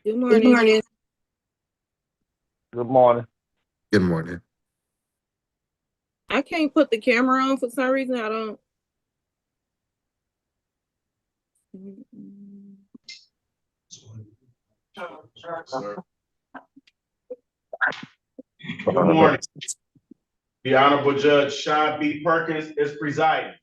Good Good morning. morning. Good morning. Good morning. I can't put the camera on for some reason. I don't. Good morning. The Honorable Judge Sean B. Perkins is presiding.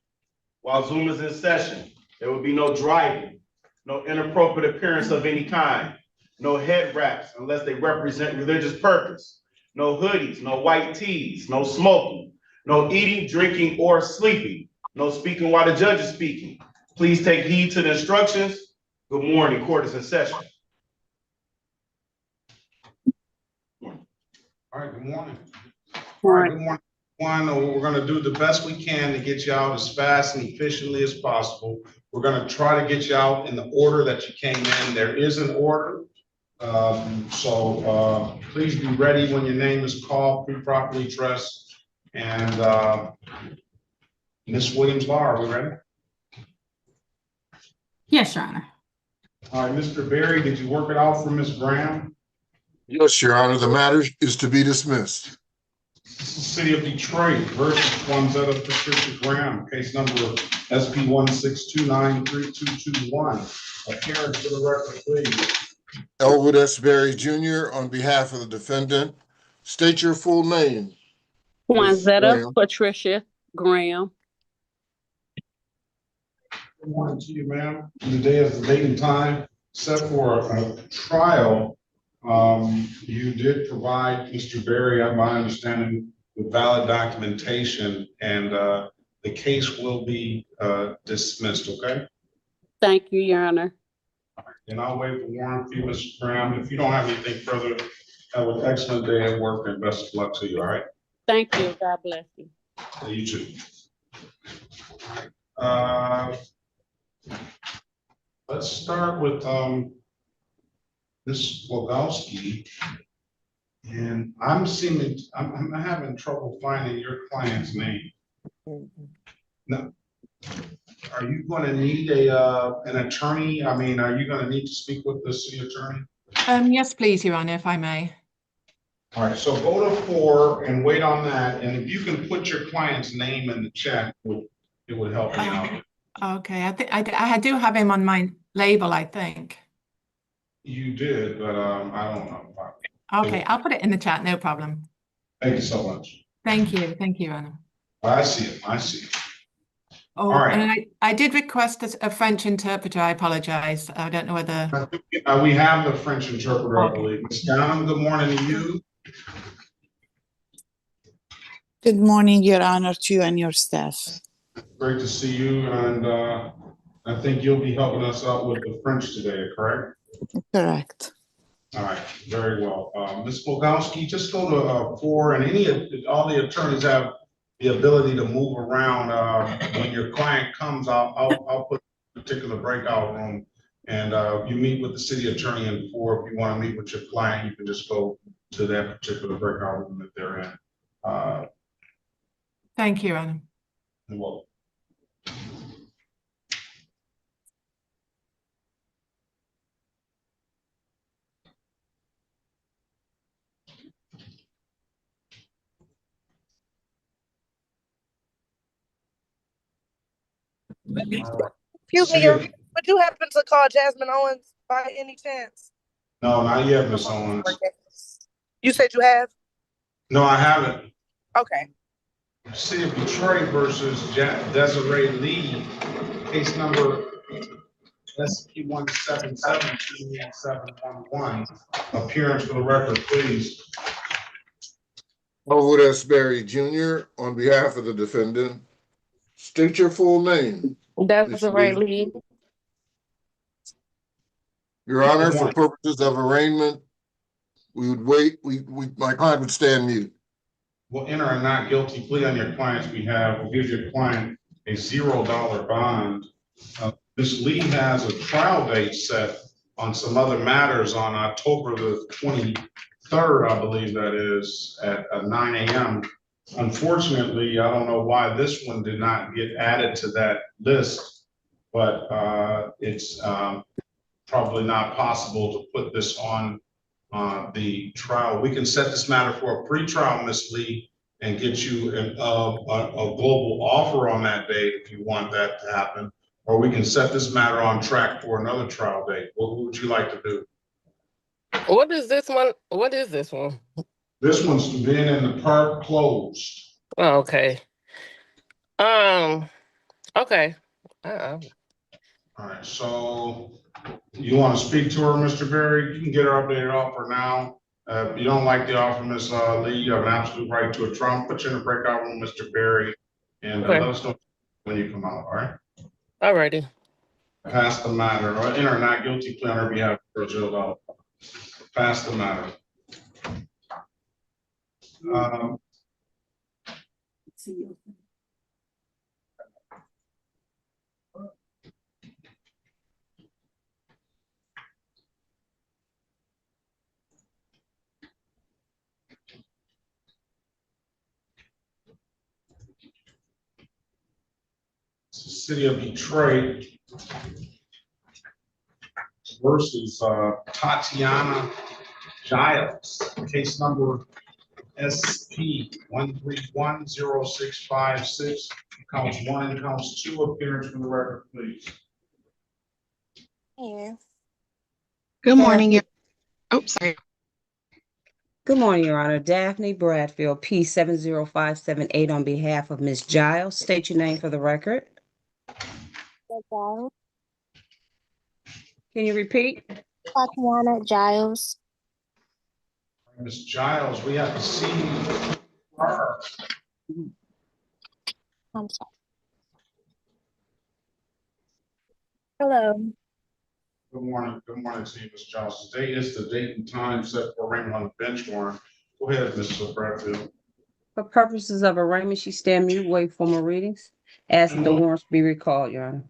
While Zoom is in session, there will be no driving, no inappropriate appearance of any kind, no head wraps unless they represent religious purpose, no hoodies, no white tees, no smoking, no eating, drinking, or sleeping, no speaking while the judge is speaking. Please take heed to the instructions. Good morning, court is in session. All right, good morning. All right, good morning, everyone. We're gonna do the best we can to get you out as fast and efficiently as possible. We're gonna try to get you out in the order that you came in. There is an order. Please be ready when your name is called, be properly dressed. And Ms. Williams-Law, are we ready? Yes, Your Honor. All right, Mr. Berry, did you work it out for Ms. Graham? Yes, Your Honor, the matter is to be dismissed. This is City of Detroit versus Juanzetta Patricia Graham, case number SP 162932221. Appearance for the record, please. Elwood S. Berry Jr. on behalf of the defendant. State your full name. Juanzetta Patricia Graham. Good morning to you, ma'am. Today is the date and time set for a trial. You did provide Mr. Berry, my understanding, with valid documentation, and the case will be dismissed, okay? Thank you, Your Honor. And I'll wait for warrant for you, Mr. Graham. If you don't have anything further, have an excellent day at work and best of luck to you, all right? Thank you. God bless you. You too. Let's start with Ms. Wogowski. And I'm having trouble finding your client's name. No. Are you going to need an attorney? I mean, are you going to need to speak with the city attorney? Yes, please, Your Honor, if I may. All right, so go to 4 and wait on that. And if you can put your client's name in the chat, it would help me out. Okay, I do have him on my label, I think. You did, but I don't know. Okay, I'll put it in the chat, no problem. Thank you so much. Thank you, Your Honor. I see it. Oh, all right. And I did request a French interpreter. I apologize. I don't know whether. We have the French interpreter, Okay. I believe. Ms. Down, good morning to you. Good morning, Your Honor, to you and your staff. Great to see you, and I think you'll be helping us out with the French today, correct? Correct. All right, very well. Ms. Wogowski, just go to 4, and all the attorneys have the ability to move around. When your client comes, I'll put a particular breakout room, and you meet with the city attorney in 4. If you want to meet with your client, you can just go to that particular breakout room that they're in. Thank you, Your Honor. You're welcome. Excuse me, would you happen to call Jasmine Owens by any chance? No, not yet, Ms. Owens. You said you have? No, I haven't. Okay. City of Detroit versus Desiree Lee, case number SP 177-711. Appearance for the record, please. Elwood S. Berry Jr. on behalf of the defendant. State your full name. Desiree Lee. Your Honor, for purposes of arraignment, we would wait. My client would stand mute. We'll enter a not guilty plea on your client's behalf. We'll give your client a $0 bond. Ms. Lee has a trial date set on some other matters on October the 23rd, I believe that is, at 9 a.m. Unfortunately, I don't know why this one did not get added to that list, but it's probably not possible to put this on the trial. We can set this matter for a pretrial, Ms. Lee, and get you a global offer on that date if you want that to happen. Or we can set this matter on track for another trial date. What would you like to do? What is this one? What is this one? This one's been in the park closed. Oh, okay. Okay. All right, so you want to speak to her, Mr. Berry? You can get her updated offer now. If you don't like the offer, Ms. Lee, you have an absolute right to a trial. Put you in a breakout room, Mr. Berry, and let Okay. us know when you come out, all right? Alrighty. Pass the matter, or enter not guilty plea on her behalf for $0. Pass the matter. City of Detroit versus Tatiana Giles, case number SP 1310656, counts 1 and counts 2. Appearance for the record, please. Good morning, sorry. Good morning, Your Honor. Daphne Bradfield, P 70578 on behalf of Ms. Giles. State your name for the record. Can you repeat? Tatiana Giles. Ms. Giles, we have to see her. I'm sorry. Hello. Good morning to you, Ms. Giles. Today is the date and time set for arraignment on the bench warrant. Go ahead, Mr. Bradfield. For purposes of arraignment, she stand mute, wait for more readings. Ask that the warrants be recalled, Your Honor.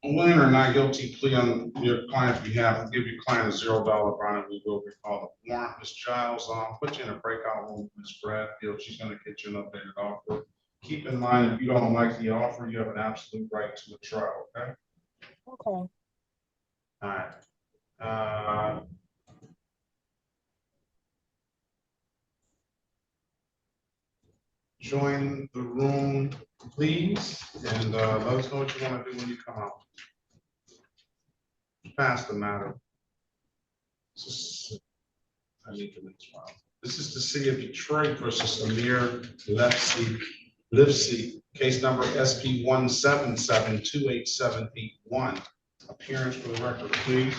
Enter or not guilty plea on your client's behalf and give your client a $0 bond, and we will recall the warrant. Ms. Giles, put you in a breakout room with Ms. Bradfield. She's going to get you an updated offer. Keep in mind, if you don't like the offer, you have an absolute right to a trial, okay? Okay. All right. Join the room, please, and let us know what you want to do when you come out. Pass the matter. I need the next one. This is the City of Detroit versus Amir Livesey, case number SP 177287881. Appearance for the record, please.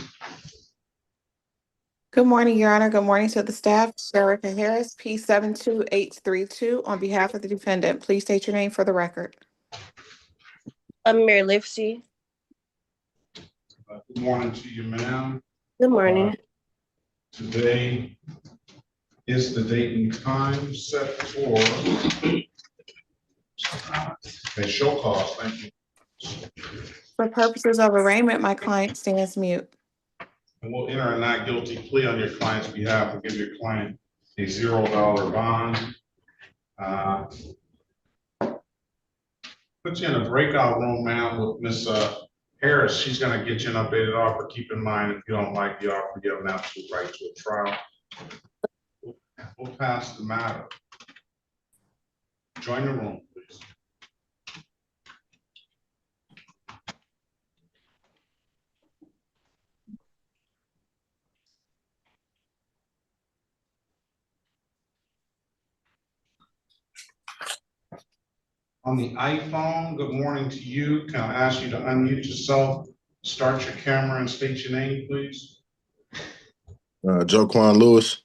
Good morning, Your Honor. Good morning to the staff. Erica Harris, P 72832 on behalf of the defendant. Please state your name for the record. Amir Livesey. Good morning to you, ma'am. Good morning. Today is the date and time set for a show cause. Thank you. For purposes of arraignment, my client stands mute. And we'll enter a not guilty plea on your client's behalf and give your client a $0 bond. Put you in a breakout room, ma'am, with Miss Harris. She's going to get you an updated offer. Keep in mind, if you don't like the offer, you have an absolute right to a trial. We'll pass the matter. Join the room, please. On the iPhone, good morning to you. Can I ask you to unmute yourself, start your camera and state your name, please? Joquan Lewis.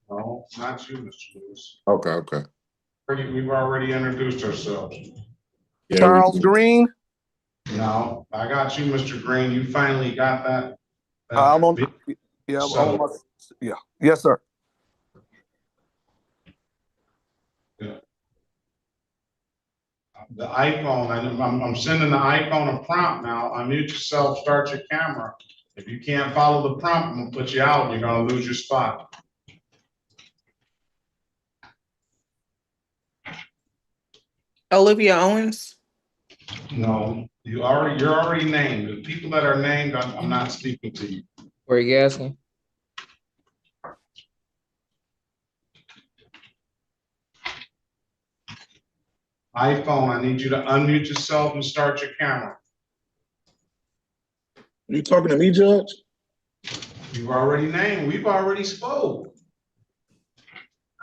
No, not you, Mr. Lewis. Okay. We've already introduced ourselves. Yeah, Charles Green. No, I got you, Mr. Green. You finally got that. I'm on. Yeah, I'm on my, yeah. Yes, sir. Yeah. The iPhone, I'm sending the iPhone a prompt now. Unmute yourself, start your camera. If you can't follow the prompt, I'm gonna put you out. You're gonna lose your spot. Olivia Owens. No, You're already named. The people that are named, I'm not speaking to you. Were you asking? iPhone, I need you to unmute yourself and start your camera. You talking to me, Judge? You've already named, we've already spoke.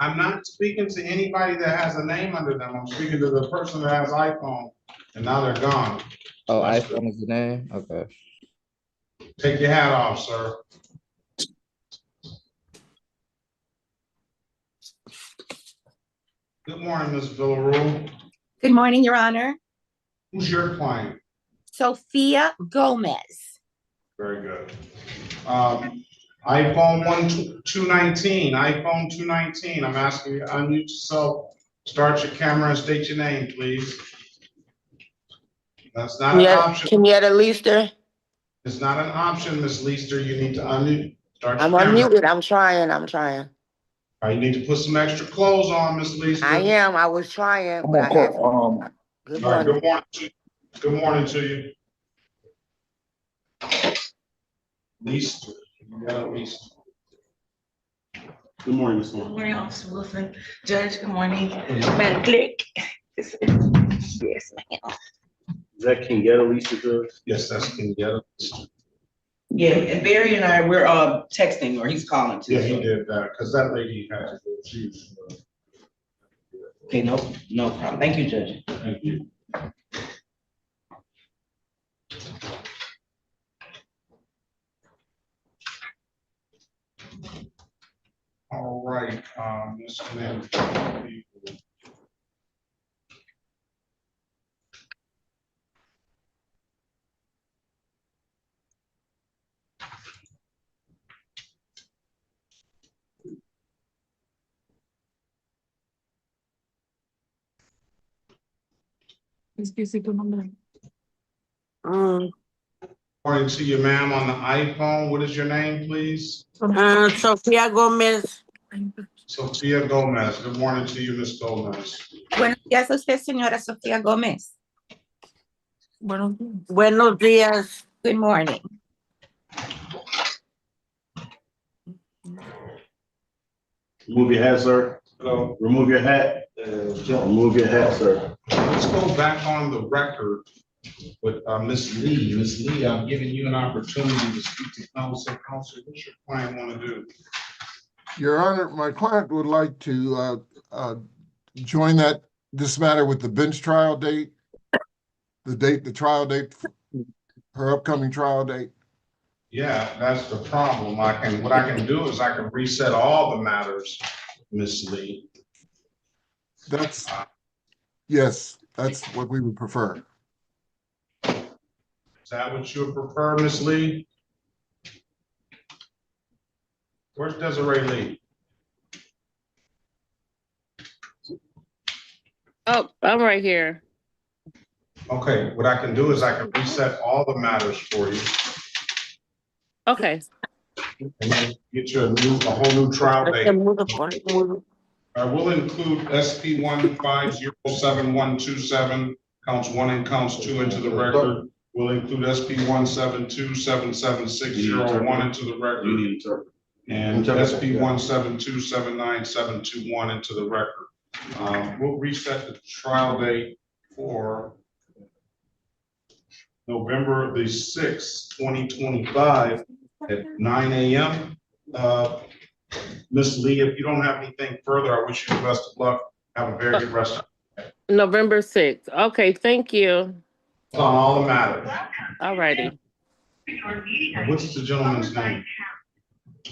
I'm not speaking to anybody that has a name under them. I'm speaking to the person that has iPhone, and now they're gone. Oh, iPhone is the name? Okay. Take your hat off, sir. Good morning, Ms. Villarreal. Good morning, Your Honor. Who's your client? Sophia Gomez. Very good. iPhone 219, iPhone 219. I'm asking you to unmute yourself, start your camera and state your name, please. That's not an option. Can you add a Leaster? It's not an option, Ms. Leaster. You need to unmute. Start your I'm camera. unmuted. I'm trying. All right, you need to put some extra clothes on, Ms. Leaster. I am. I was trying, I'm but I gonna have. call, Good All right, morning. good morning to you. Leaster. Leaster. Good morning, Ms. Good Moore. morning, Officer Wilson. Judge, good morning. Madam Clerk. Yes, ma'am. Is that King Getta Lisa, Judge? Yes, that's King Getta. Yeah, and Barry and I, we're texting, or he's calling too. Yeah, he did that, because that lady had to go. She was, Okay, no problem. Thank you, Judge. thank you. All right, Mr. Lynn. Morning to you, ma'am, on the iPhone. What is your name, please? Sophia Gomez. Sophia Gomez. Good morning to you, Ms. Gomez. Buenos días a usted, señora Sofía Gómez. Buenos días. Good morning. Remove your hat, sir. Hello. Remove your hat. Remove your hat, sir. Let's go back on the record with Ms. Lee. Ms. Lee, I'm giving you an opportunity to speak to counsel. Counsel, what's your client want to do? Your Honor, my client would like to join this matter with the bench trial date, the trial date, her upcoming trial date. Yeah, that's the problem. What I can do is I can reset all the matters, Ms. Lee. Yes, that's what we would prefer. Is that what you would prefer, Ms. Lee? Where's Desiree Lee? Oh, I'm right here. Okay, what I can do is I can reset all the matters for you. Okay. And then get you a whole new trial date. I will include SP 1507127, counts 1 and counts 2 into the record. We'll include SP 1727760 into the record. And SP 1727971 into the record. We'll reset the trial date for November the 6th, 2025 at 9 a.m. Ms. Lee, if you don't have anything further, I wish you the best of luck. Have a very good rest of the day. November 6th. Okay, thank you. On all the matters. All righty. What's the gentleman's name?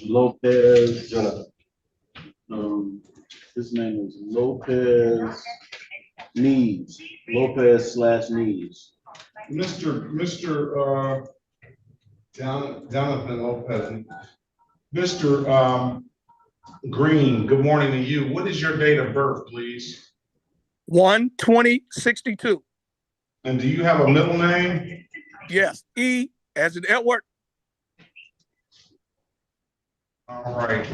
Lopez Jonathan. His name is Lopez Needs. Lopez/Needs. Mr. Jonathan Lopez. Mr. Green, good morning to you. What is your date of birth, please? 1/20/62. And do you have a middle name? Yes, E as in Edward. All right.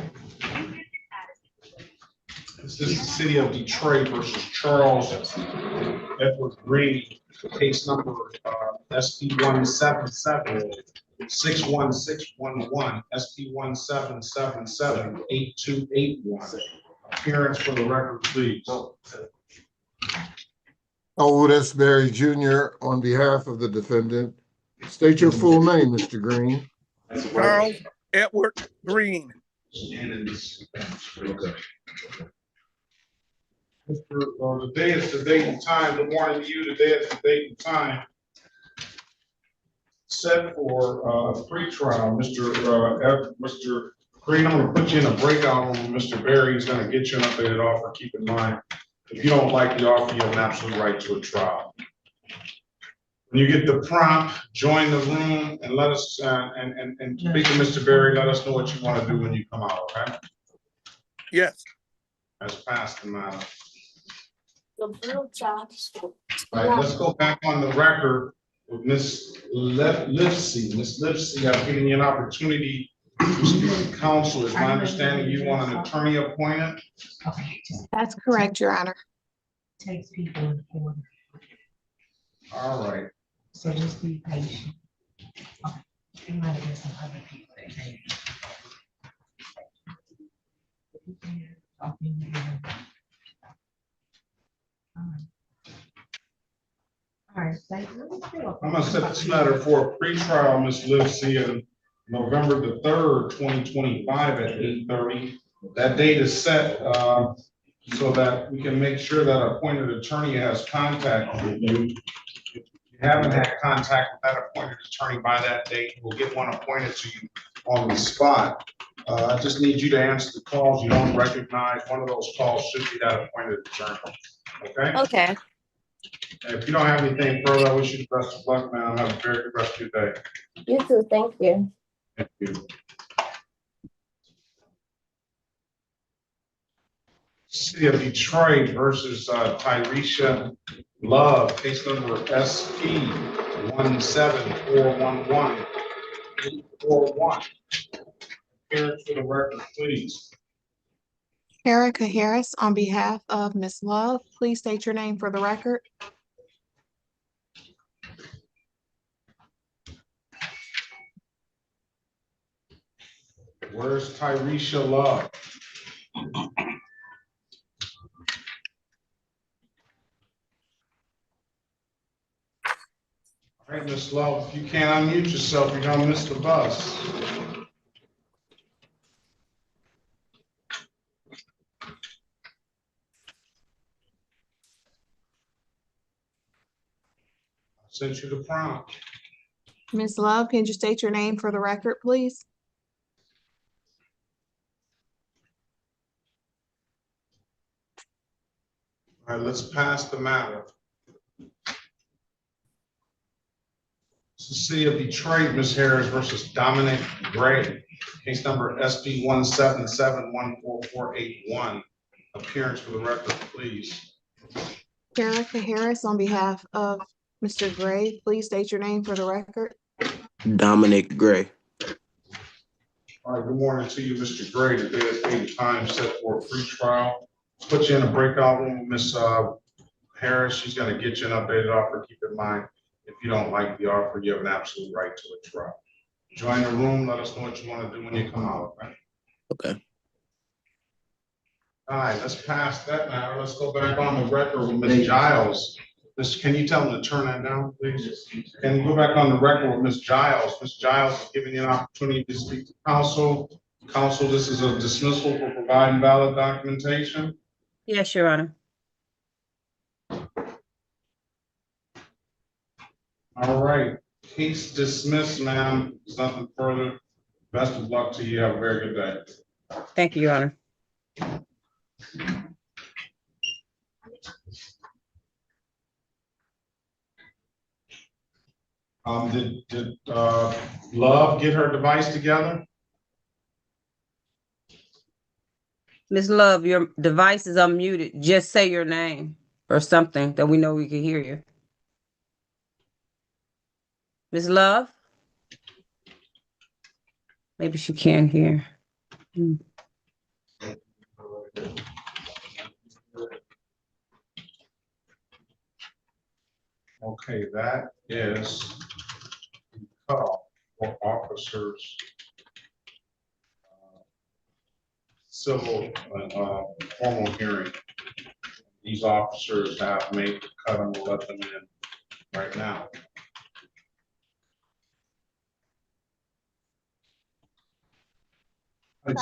This is the city of Detroit versus Charles Edward Green, case number SP 177 61611, SP 1777 8281. Appearance for the record, please. Elwood S. Berry Jr. on behalf of the defendant. State your full name, Mr. Green. Charles Edward Green. Today is the date and time. Good morning to you. Today is the date and time set for pre-trial. Mr. Green, I'm going to put you in a breakout room. Mr. Berry is going to get you an updated offer. Keep in mind, if you don't like the offer, you have an absolute right to a trial. When you get the prompt, join the room and let us and speak to Mr. Berry. Let us know what you want to do when you come out. Okay? Yes. Let's pass the matter. All right, let's go back on the record with Ms. Lipsy. Ms. Lipsy, I've given you an opportunity to speak to counsel. Is my understanding you want an attorney appointed? That's correct, Your Honor. Takes people in order. All right. So just be patient. Okay. There might have been some other people that came. All right, thank you. I'm gonna set this matter for a pretrial, Ms. Lipsy, on November the 3rd, 2025 at 8:30. That date is set so that we can make sure that our appointed attorney has contact with you. If you haven't had contact with that appointed attorney by that date, we'll get one appointed to you on the spot. I just need you to answer the calls you don't recognize. One of those calls should be that appointed attorney. Okay? Okay. And if you don't have anything further, I wish you the best of luck, man. Have a very good rest of your day. You too. Thank you. Thank you. City of Detroit versus Tyresha Love, case number SP 17411 841. Appearance for the record, please. Erica Harris on behalf of Ms. Love. Please state your name for the record. Where's Tyresha Love? All right, Ms. Love, if you can't unmute yourself, you're gonna miss the bus. I sent you the prompt. Ms. Love, can you state your name for the record, please? All right, let's pass the matter. It's the City of Detroit, Ms. Harris versus Dominic Gray. Case number SP 177144481. Appearance for the record, please. Erica Harris on behalf of Mr. Gray. Please state your name for the record. Dominic Gray. All right, good morning to you, Mr. Gray. Today is date time set for a pre-trial. Let's put you in a breakout room with Ms. Harris. She's going to get you an updated offer. Keep in mind, if you don't like the offer, you have an absolute right to a trial. Join the room. Let us know what you want to do when you come out. Okay? Okay. All right, let's pass that matter. Let's go back on the record with Ms. Giles. Can you tell them to turn that down, please? Can you go back on the record with Ms. Giles? Ms. Giles is giving you an opportunity to speak to counsel. Counsel, this is a dismissal for providing valid documentation. Yes, Your Honor. All right, case dismissed, ma'am. There's nothing further. Best of luck to you. Have a very good day. Thank you, Your Honor. Did Love get her device together? Ms. Love, your device is unmuted. Just say your name or something that we know we can hear you. Ms. Love? Maybe she can't hear. Okay, that is officers. Civil, formal hearing. These officers have made the cut and we'll let them in right now. Let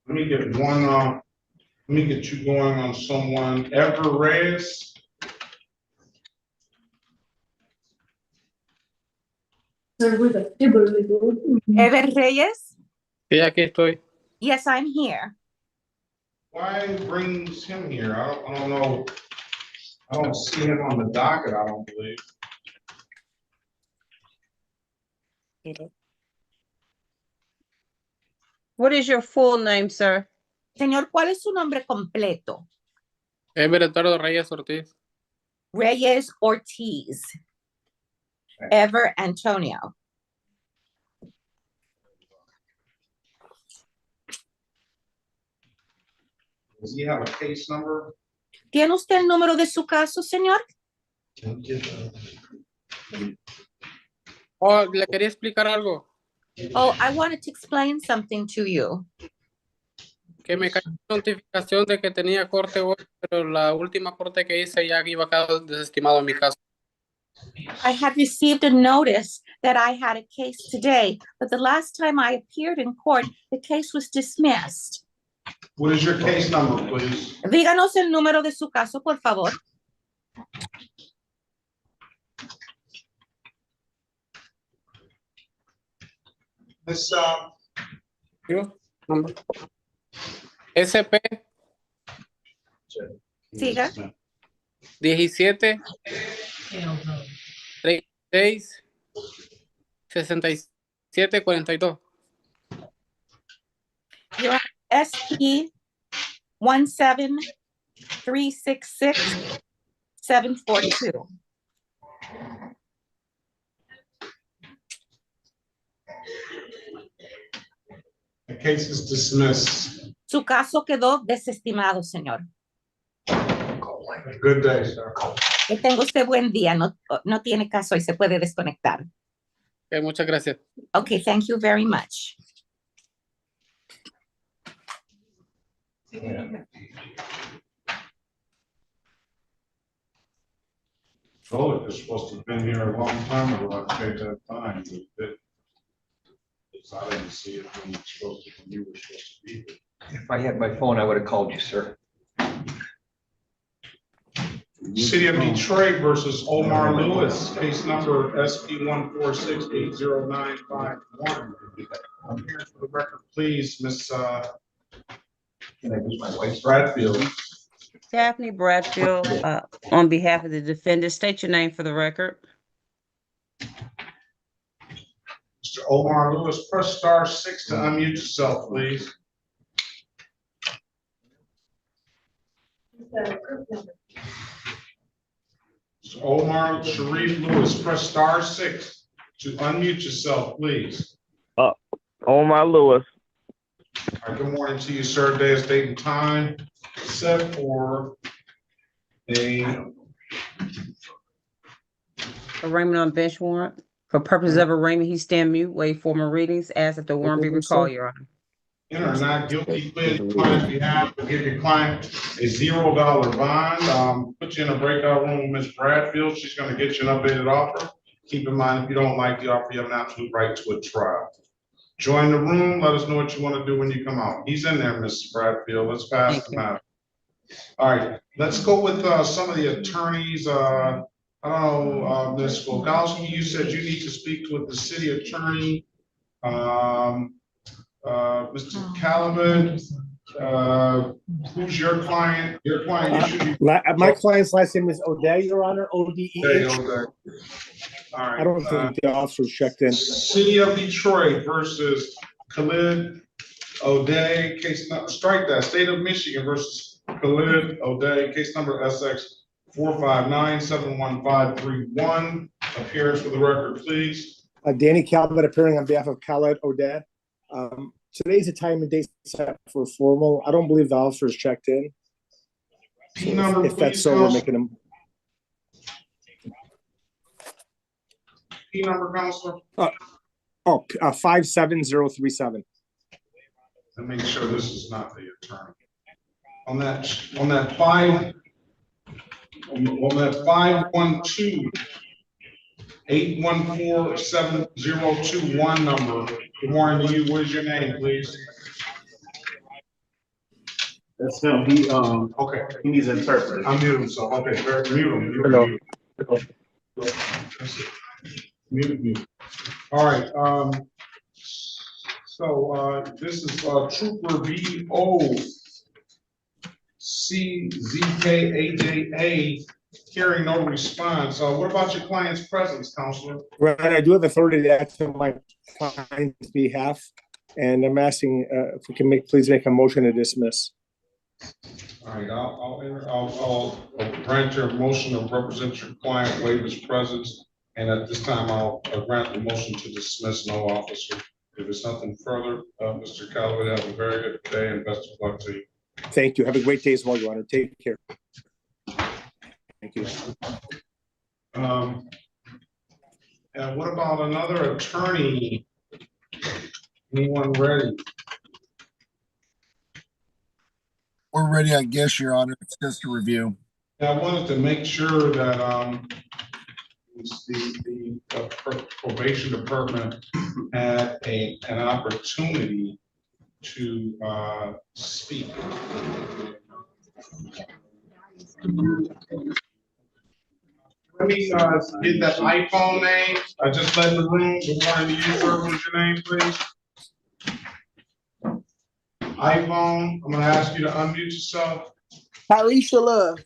me get one, let me get you going on someone, Ever Reyes. Ever Reyes? Sí, aquí estoy. Yes, I'm here. Why brings him here? I don't know. I don't see him on the docket, I don't believe. What is your full name, sir? Señor, ¿cuál es su nombre completo? Ever Eduardo Reyes Ortiz. Reyes Ortiz. Ever Antonio. Does he have a case number? ¿Tiene usted el número de su caso, señor? Oh, le quería explicar algo. Oh, I wanted to explain something to you. Que me cayó una notificación de que tenía corte hoy, pero la última corte que hice ya iba a quedar desestimado en mi caso. I had received a notice that I had a case today, but the last time I appeared in court, the case was dismissed. What is your case number, please? Díganos el número de su caso, por favor. This, SP Siga. 17 36 67 42. You're on SP 17366 742. the case is dismissed. Su caso quedó desestimado, señor. Good day, sir. Que tenga usted buen día. No tiene caso y se puede desconectar. Okay, muchas gracias. Okay, thank you very much. Oh, you're supposed to have been here a long time ago. I paid that time. I didn't see it when you were supposed to be here. If I had my phone, I would have called you, sir. City of Detroit versus Omar Lewis, case number SP 146-80951. I'm here for the record, please, Miss Can I use my wife's? Bradfield. Daphne Bradfield, on behalf of the defendant, state your name for the record. Mr. Omar Lewis, press *6 to unmute yourself, please. Mr. Omar Sharif Lewis, press *6 to unmute yourself, please. Omar Lewis. All right, good morning to you, sir. Day, date, and time set for a Arraignment on bench warrant. For purposes of arraignment, he stand mute, wait for more readings, ask that the warrant be recalled, Your Honor. enter not guilty plea on the client's behalf, to give your client a $0 bond. Put you in a breakout room with Ms. Bradfield. She's going to get you an updated offer. Keep in mind, if you don't like the offer, you have an absolute right to a trial. Join the room. Let us know what you want to do when you come out. He's in there, Ms. Bradfield. Let's pass the matter. All right, let's go with some of the attorneys. I don't know, Ms. Volkowski, you said you need to speak with the city attorney. Mr. Calaban, who's your client? Your client, you should be. My client's last name is O'Day, Your Honor, O-D-E-H. All right. I don't think the officers checked in. City of Detroit versus Khalid O'Day, case number, strike that. State of Michigan versus Khalid O'Day, case number SX 459-71531. Appearance for the record, please. Danny Calvin appearing on behalf of Khalid O'Day. Today's a time and date set for formal. I don't believe the officers checked in. So if that's so, we're making them. P number, Counselor. Oh, 57037. Let me make sure this is not the attorney. On that 512-814-7021 number. Good morning to you. What is your name, please? That's him. Okay. He needs an interpreter. I'm muting, so okay, mute him. Hello. Mute. All right. So this is Trooper BO CZKAJA. Hearing no response. What about your client's presence, counselor? Right, I do have authority to act on my client's behalf, and I'm asking if we can please make a motion to dismiss. All right, I'll grant your motion to represent your client, waive his presence, and at this time, I'll grant the motion to dismiss no officer. If there's nothing further, Mr. Callaway, have a very good day and best of luck to you. Thank you. Have a great day as well, Your Honor. Take care. Thank you. And what about another attorney? Anyone ready? We're ready, I guess, Your Honor. It's just a review. I wanted to make sure that the probation department had an opportunity to speak. Let me get that iPhone name. I just led the room. Good morning to you, sir. What's your name, please? iPhone, I'm gonna ask you to unmute yourself. Tyresha Love.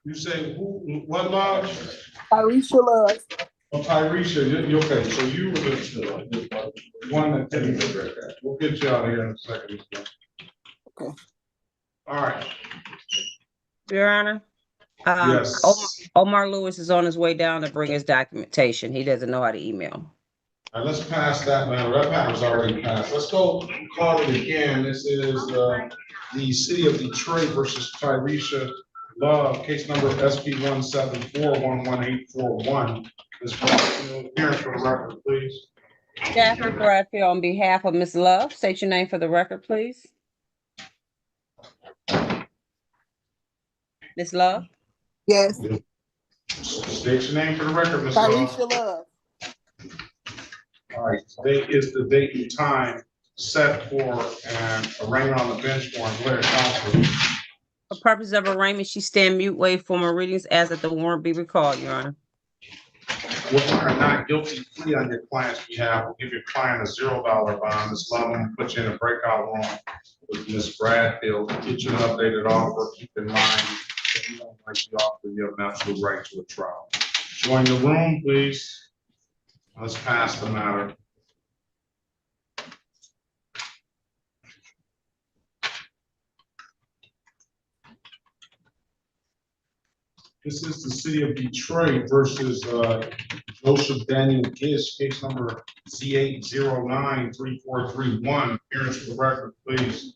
You say who, what love? Tyresha Love. Oh, Tyresha, you okay, so you were the one that didn't get that. We'll get you out of here in a second. Okay. All right. Your Honor. Yes. Omar Lewis is on his way down to bring his documentation. He doesn't know how to email. All right, let's pass that matter. That matter's already passed. Let's go call it again. This is the City of Detroit versus Tyresha Love, case number SP 174-11841. Ms. Bradfield, appearance for the record, please. Daphne Bradfield on behalf of Ms. Love. State your name for the record, please. Ms. Love? Yes. State your name for the record, Ms. Love. Tyresha Love. All right, today is the date and time set for an arraignment on the bench for Blair Council. For purpose of arraignment, she stand mute, waive formal readings as that the warrant be recalled, Your Honor. With a not guilty plea on your client's behalf, we'll give your client a $0 bond. Ms. Love, I'm gonna put you in a breakout room with Ms. Bradfield, get you an updated offer. Keep in mind, if you don't like the offer, you have an absolute right to a trial. Join the room, please. Let's pass the matter. This is the City of Detroit versus Joseph Daniel Gish, case number Z8093431. Appearance for the record, please.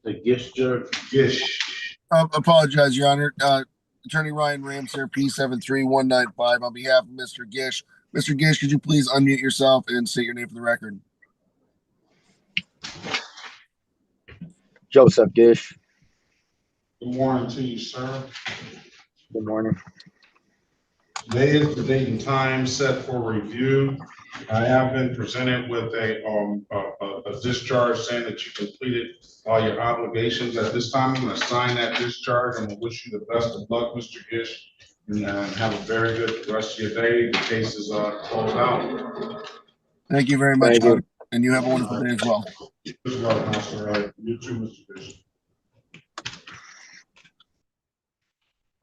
The Gish judge. Gish. Apologize, Your Honor. Attorney Ryan Rams here, P73195, on behalf of Mr. Gish. Mr. Gish, could you please unmute yourself and state your name for the record? Joseph Gish. Good morning to you, sir. Good morning. Today is the date and time set for review. I have been presented with a discharge saying that you completed all your obligations. At this time, I'm going to sign that discharge. I'm going to wish you the best of luck, Mr. Gish, and have a very good rest of your day. The case is closed out. Thank you very much, Your Honor, and you have a wonderful day as well. You as well, Counselor. You too, Mr. Gish.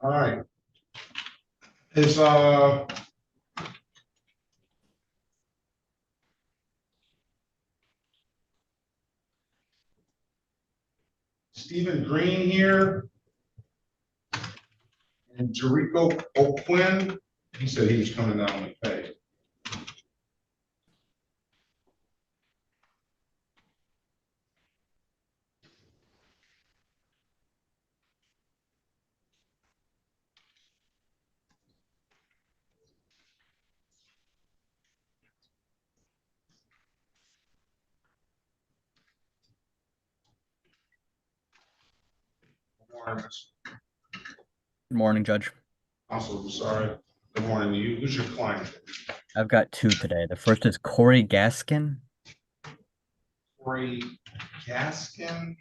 All right. Is Stephen Green here and Jericho O'Quinn? He said he was coming down to pay. morning, Ms. Good morning, Judge. Counsel, sorry. Good morning to you. Who's your client? I've got two today. The first is Corey Gaskin. Corey Gaskin?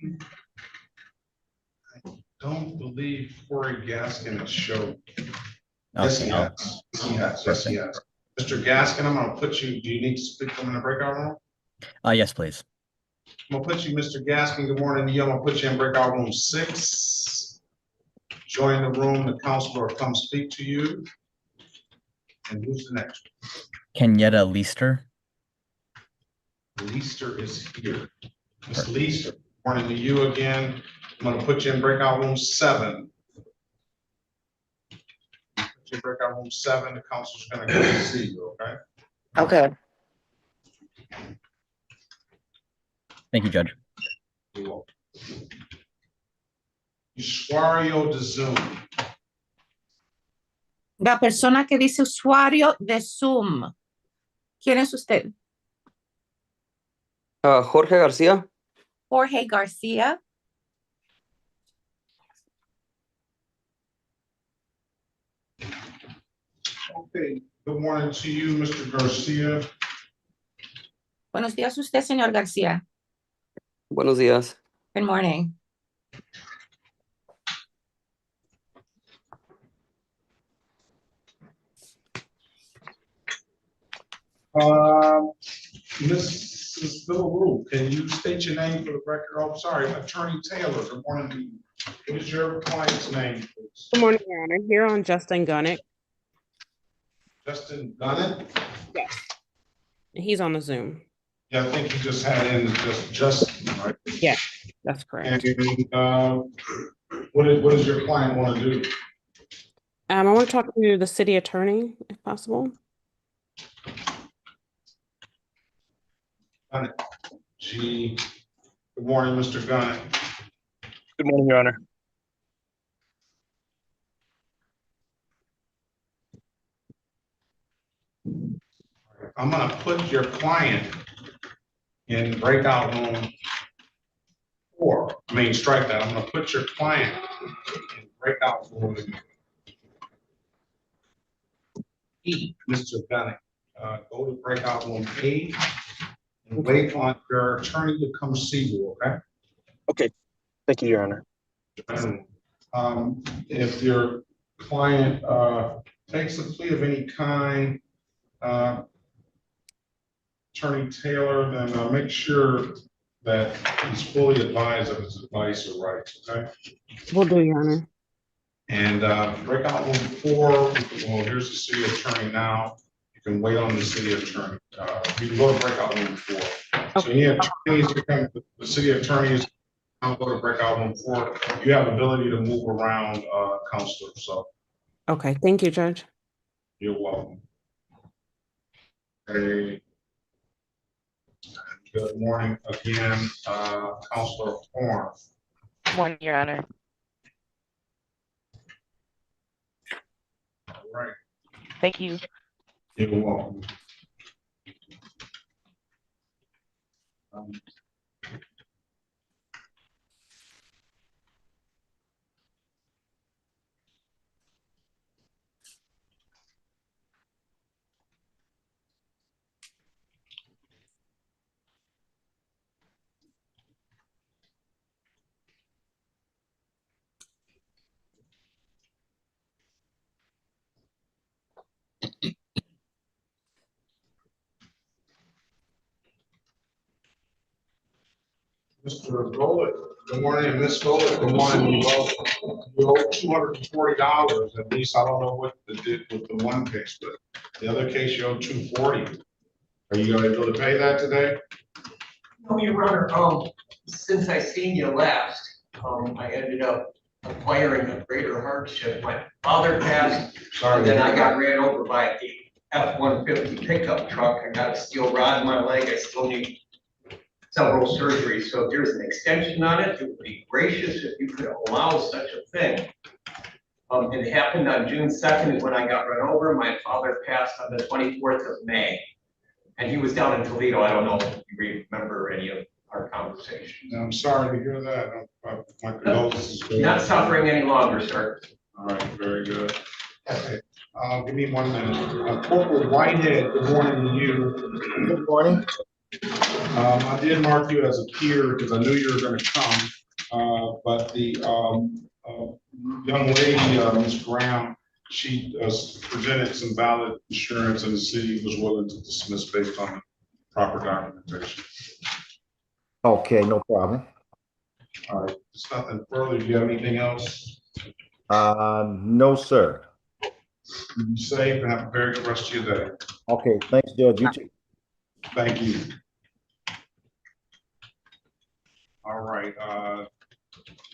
I don't believe Corey Gaskin has showed. Yes, he has. He has. Yes, he has. Mr. Gaskin, I'm gonna put you, do you need to speak from the breakout room? Yes, please. I'm gonna put you, Mr. Gaskin, good morning to you. I'm gonna put you in breakout room 6. Join the room, the counselor will come speak to you. And who's the next? Kenyetta Leister. Leister is here. Ms. Leister, morning to you again. I'm gonna put you in breakout room 7. Put you in breakout room 7, the counselor's gonna come and see you, okay? Okay. Thank you, Judge. You're welcome. Usuario de Zoom. La persona que dice usuario de Zoom. ¿Quién es usted? Jorge García. Jorge García. Okay, good morning to you, Mr. Garcia. Buenos días usted, señor García. Buenos días. Good morning. Mrs. Bill, can you state your name for the record? Oh, sorry, Attorney Taylor, good morning to you. What is your client's name, please? Good morning, Your Honor. Here on Justin Gunnick. Justin Gunnick? Yes. He's on the Zoom. Yeah, I think you just had in Justin, right? Yeah, that's correct. And what does your client want to do? I want to talk to the city attorney, if possible. Gunnick. Good morning, Mr. Gunnick. Good morning, Your Honor. I'm gonna put your client in breakout room 4. I mean, strike that. I'm gonna put your client in breakout room E, Mr. Gunnick. Go to breakout room 8 and wait on your attorney to come see you, okay? Okay. Thank you, Your Honor. If your client takes a plea of any kind, Attorney Taylor, then make sure that he's fully advised of his advice or rights, okay? Will do, Your Honor. And breakout room 4, well, here's the city attorney now. You can wait on the city attorney. You can go to breakout room 4. So any attorneys, the city attorneys, I'll go to breakout room 4. You have ability to move around, counselor, so. Okay, thank you, Judge. You're welcome. Hey. Good morning again, Counselor Horn. Good morning, Your Honor. All right. Thank you. You're welcome. Mr. Golick, good morning, Ms. Golick, good morning. Well, you owe $240 at least. I don't know what they did with the one case, but the other case you owe $240. Are you able to pay that today? No, Your Honor, since I seen you last, I ended up acquiring a greater hardship. My father passed, and then I got ran over by a F-150 pickup truck. I got a steel rod in my leg. I still need several surgeries. So if there's an extension on it, it would be gracious if you could allow such a thing. It happened on June 2nd when I got run over. My father passed on the 24th of May. And he was down in Toledo. I don't know if you remember any of our conversation. I'm sorry to hear that. My condolences. Not suffering any longer, sir. All right, very good. Okay, give me 1 minute. Corporal Whitehead, good morning to you. Good morning. I did mark you as a peer because I knew you were going to come. But the young lady, Ms. Graham, she presented some valid insurance and the city was willing to dismiss based on proper documentation. Okay, no problem. All right, there's nothing further. Do you have anything else? No, sir. Be safe and have a very good rest of your day. Okay, thanks, Judge. You too. Thank you. All right,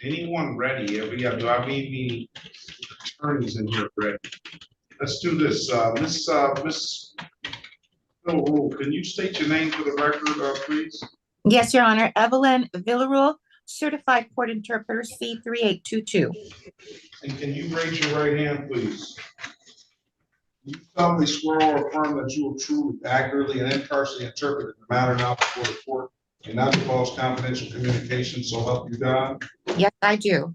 anyone ready? Do I need the attorneys in here ready? Let's do this. Miss Rule, can you state your name for the record, please? Yes, Your Honor. Evelyn Villarreal, Certified Court Interpreter, C3822. And can you raise your right hand, please? You solemnly swear or affirm that you will truly, accurately, and impartially interpret the matter now before the court and not divulge confidential communication, so help you God? Yes, I do.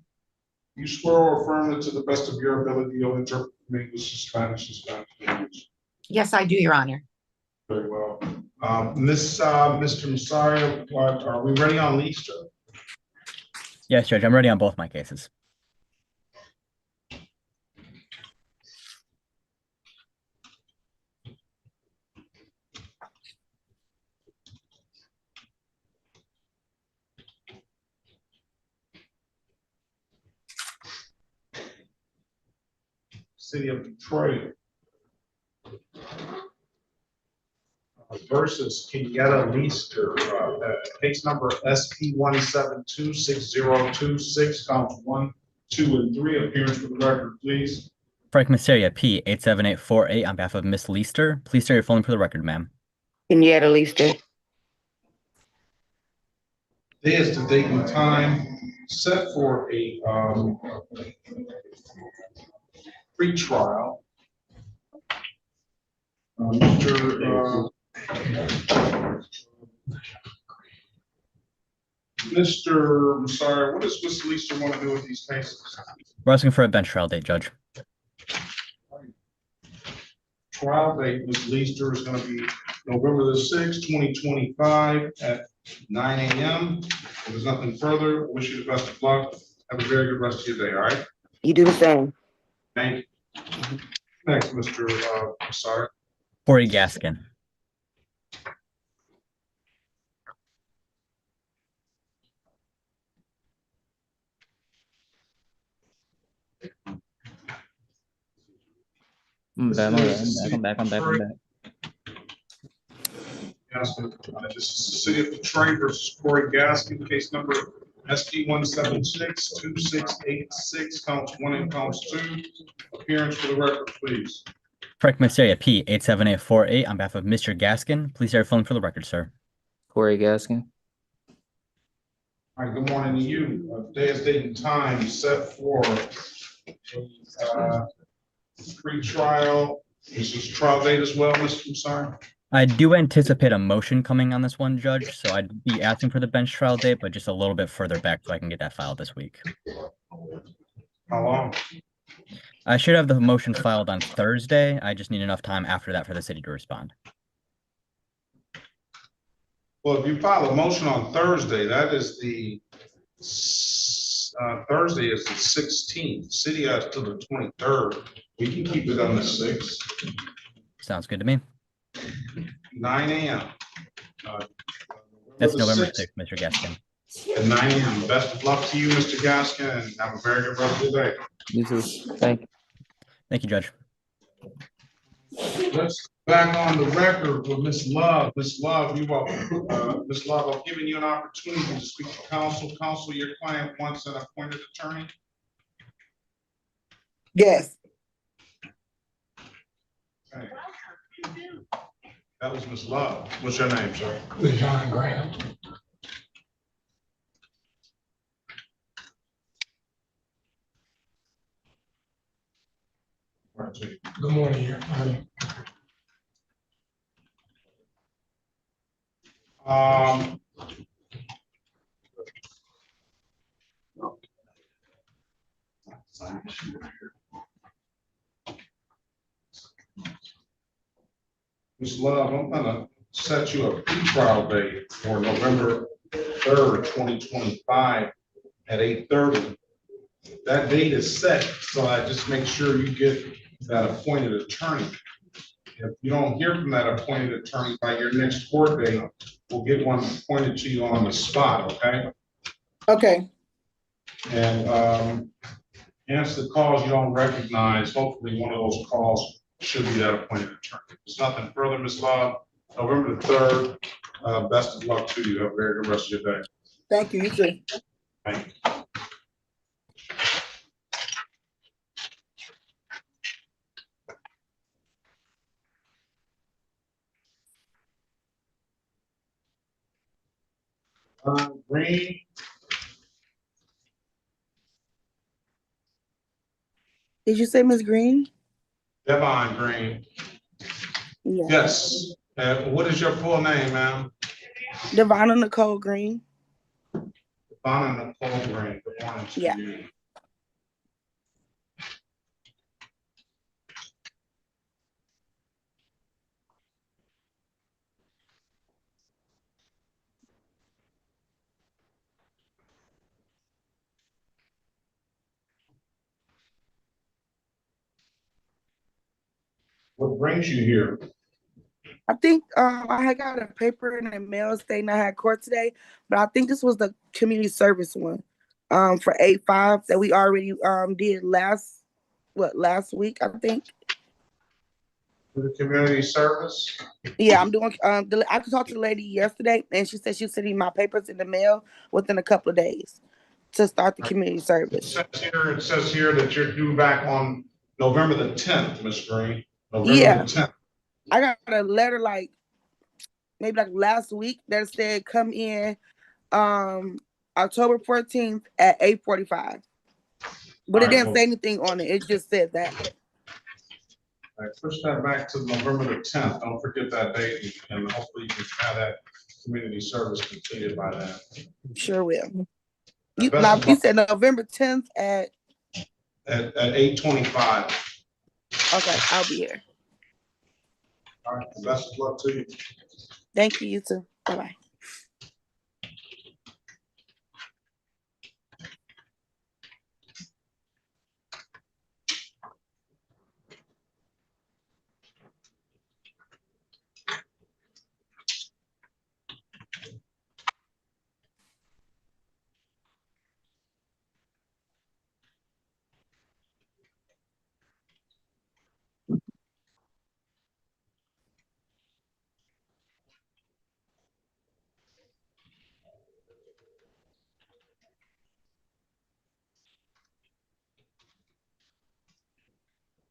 You swear or affirm that to the best of your ability, you'll interpret from English to Spanish and Spanish to English? Yes, I do, Your Honor. Very well. Mr. Masario, are we ready on Leaster? Yes, Judge, I'm ready on both my cases. City of Detroit versus Kenyatta Leaster, case number SP 1726026, counts 1, 2, and 3. Appearance for the record, please. Frank Mysteria, P 87848 on behalf of Miss Leaster. Please state your full name for the record, ma'am. Kenyatta Leaster. Day is the date and time set for a pre-trial. Mr. Masario, what does Miss Leaster want to do with these cases? We're asking for a bench trial date, Judge. Trial date, Ms. Leaster, is going to be November the 6th, 2025 at 9 a.m. If there's nothing further, I wish you the best of luck. Have a very good rest of your day, all right? You do the same. Thank you. Next, Mr. Masario. Corey Gaskin. I'm back. This is the City of Detroit versus Corey Gaskin, case number SP 1762686, counts 1 and counts 2. Appearance for the record, please. Frank Mysteria, P 87848 on behalf of Mr. Gaskin. Please state your full name for the record, sir. Corey Gaskin. All right, good morning to you. Day, date, and time set for pre-trial. This is trial date as well, Mr. Masario? I do anticipate a motion coming on this one, Judge, so I'd be asking for the bench trial date, but just a little bit further back so I can get that filed this week. How long? I should have the motion filed on Thursday. I just need enough time after that for the city to respond. Well, if you file a motion on Thursday, that is the Thursday is the 16th. City has till the 23rd. We can keep it on the 6th. Sounds good to me. 9 a.m. That's November 6th, Mr. Gaskin. At 9 a.m. Best of luck to you, Mr. Gaskin, and have a very good rest of the day. You too. Thank you. Thank you, Judge. Let's back on the record with Ms. Love. Ms. Love, you are, Ms. Love, I'm giving you an opportunity to speak to counsel. Counsel, your client wants an appointed attorney. Yes. Okay. That was Ms. Love. What's your name, sir? John Graham. Good morning, Your Honor. Ms. Love, I'm gonna set you a pretrial date for November 3rd, 2025 at 8:30. That date is set, so I just make sure you get that appointed attorney. If you don't hear from that appointed attorney by your next court date, we'll get one appointed to you on the spot, okay? Okay. And answer the calls you don't recognize. Hopefully, one of those calls should be that appointed attorney. There's nothing further, Ms. Love. November the 3rd, best of luck to you. Have a very good rest of your day. Thank you. You too. Thank you. Green, Did you say Miss Green? Devon Green. Yeah. Yes. What is your full name, ma'am? Devonna Nicole Green. Devonna Nicole Green. Good morning to Yeah. you. What brings you here? I think I had got a paper in the mail stating I had court today, but I think this was the community service one for 8-5 that we already did last week, I think. For the community service? Yeah, I'm doing I talked to the lady yesterday and she said she was sending my papers in the mail within a couple of days to start the community service. It says here that you're due back on November the 10th, Ms. Green. November Yeah. the 10th. I got a letter maybe last week that said come in October 14th at 8:45. But it didn't say anything on it. It just said that. All right, push that back to November the 10th. Don't forget that date, and hopefully you can have that community service completed by then. Sure will. And You said November 10th at 8:25. Okay, I'll be here. All right, best of luck to you. Thank you, you too. Bye-bye.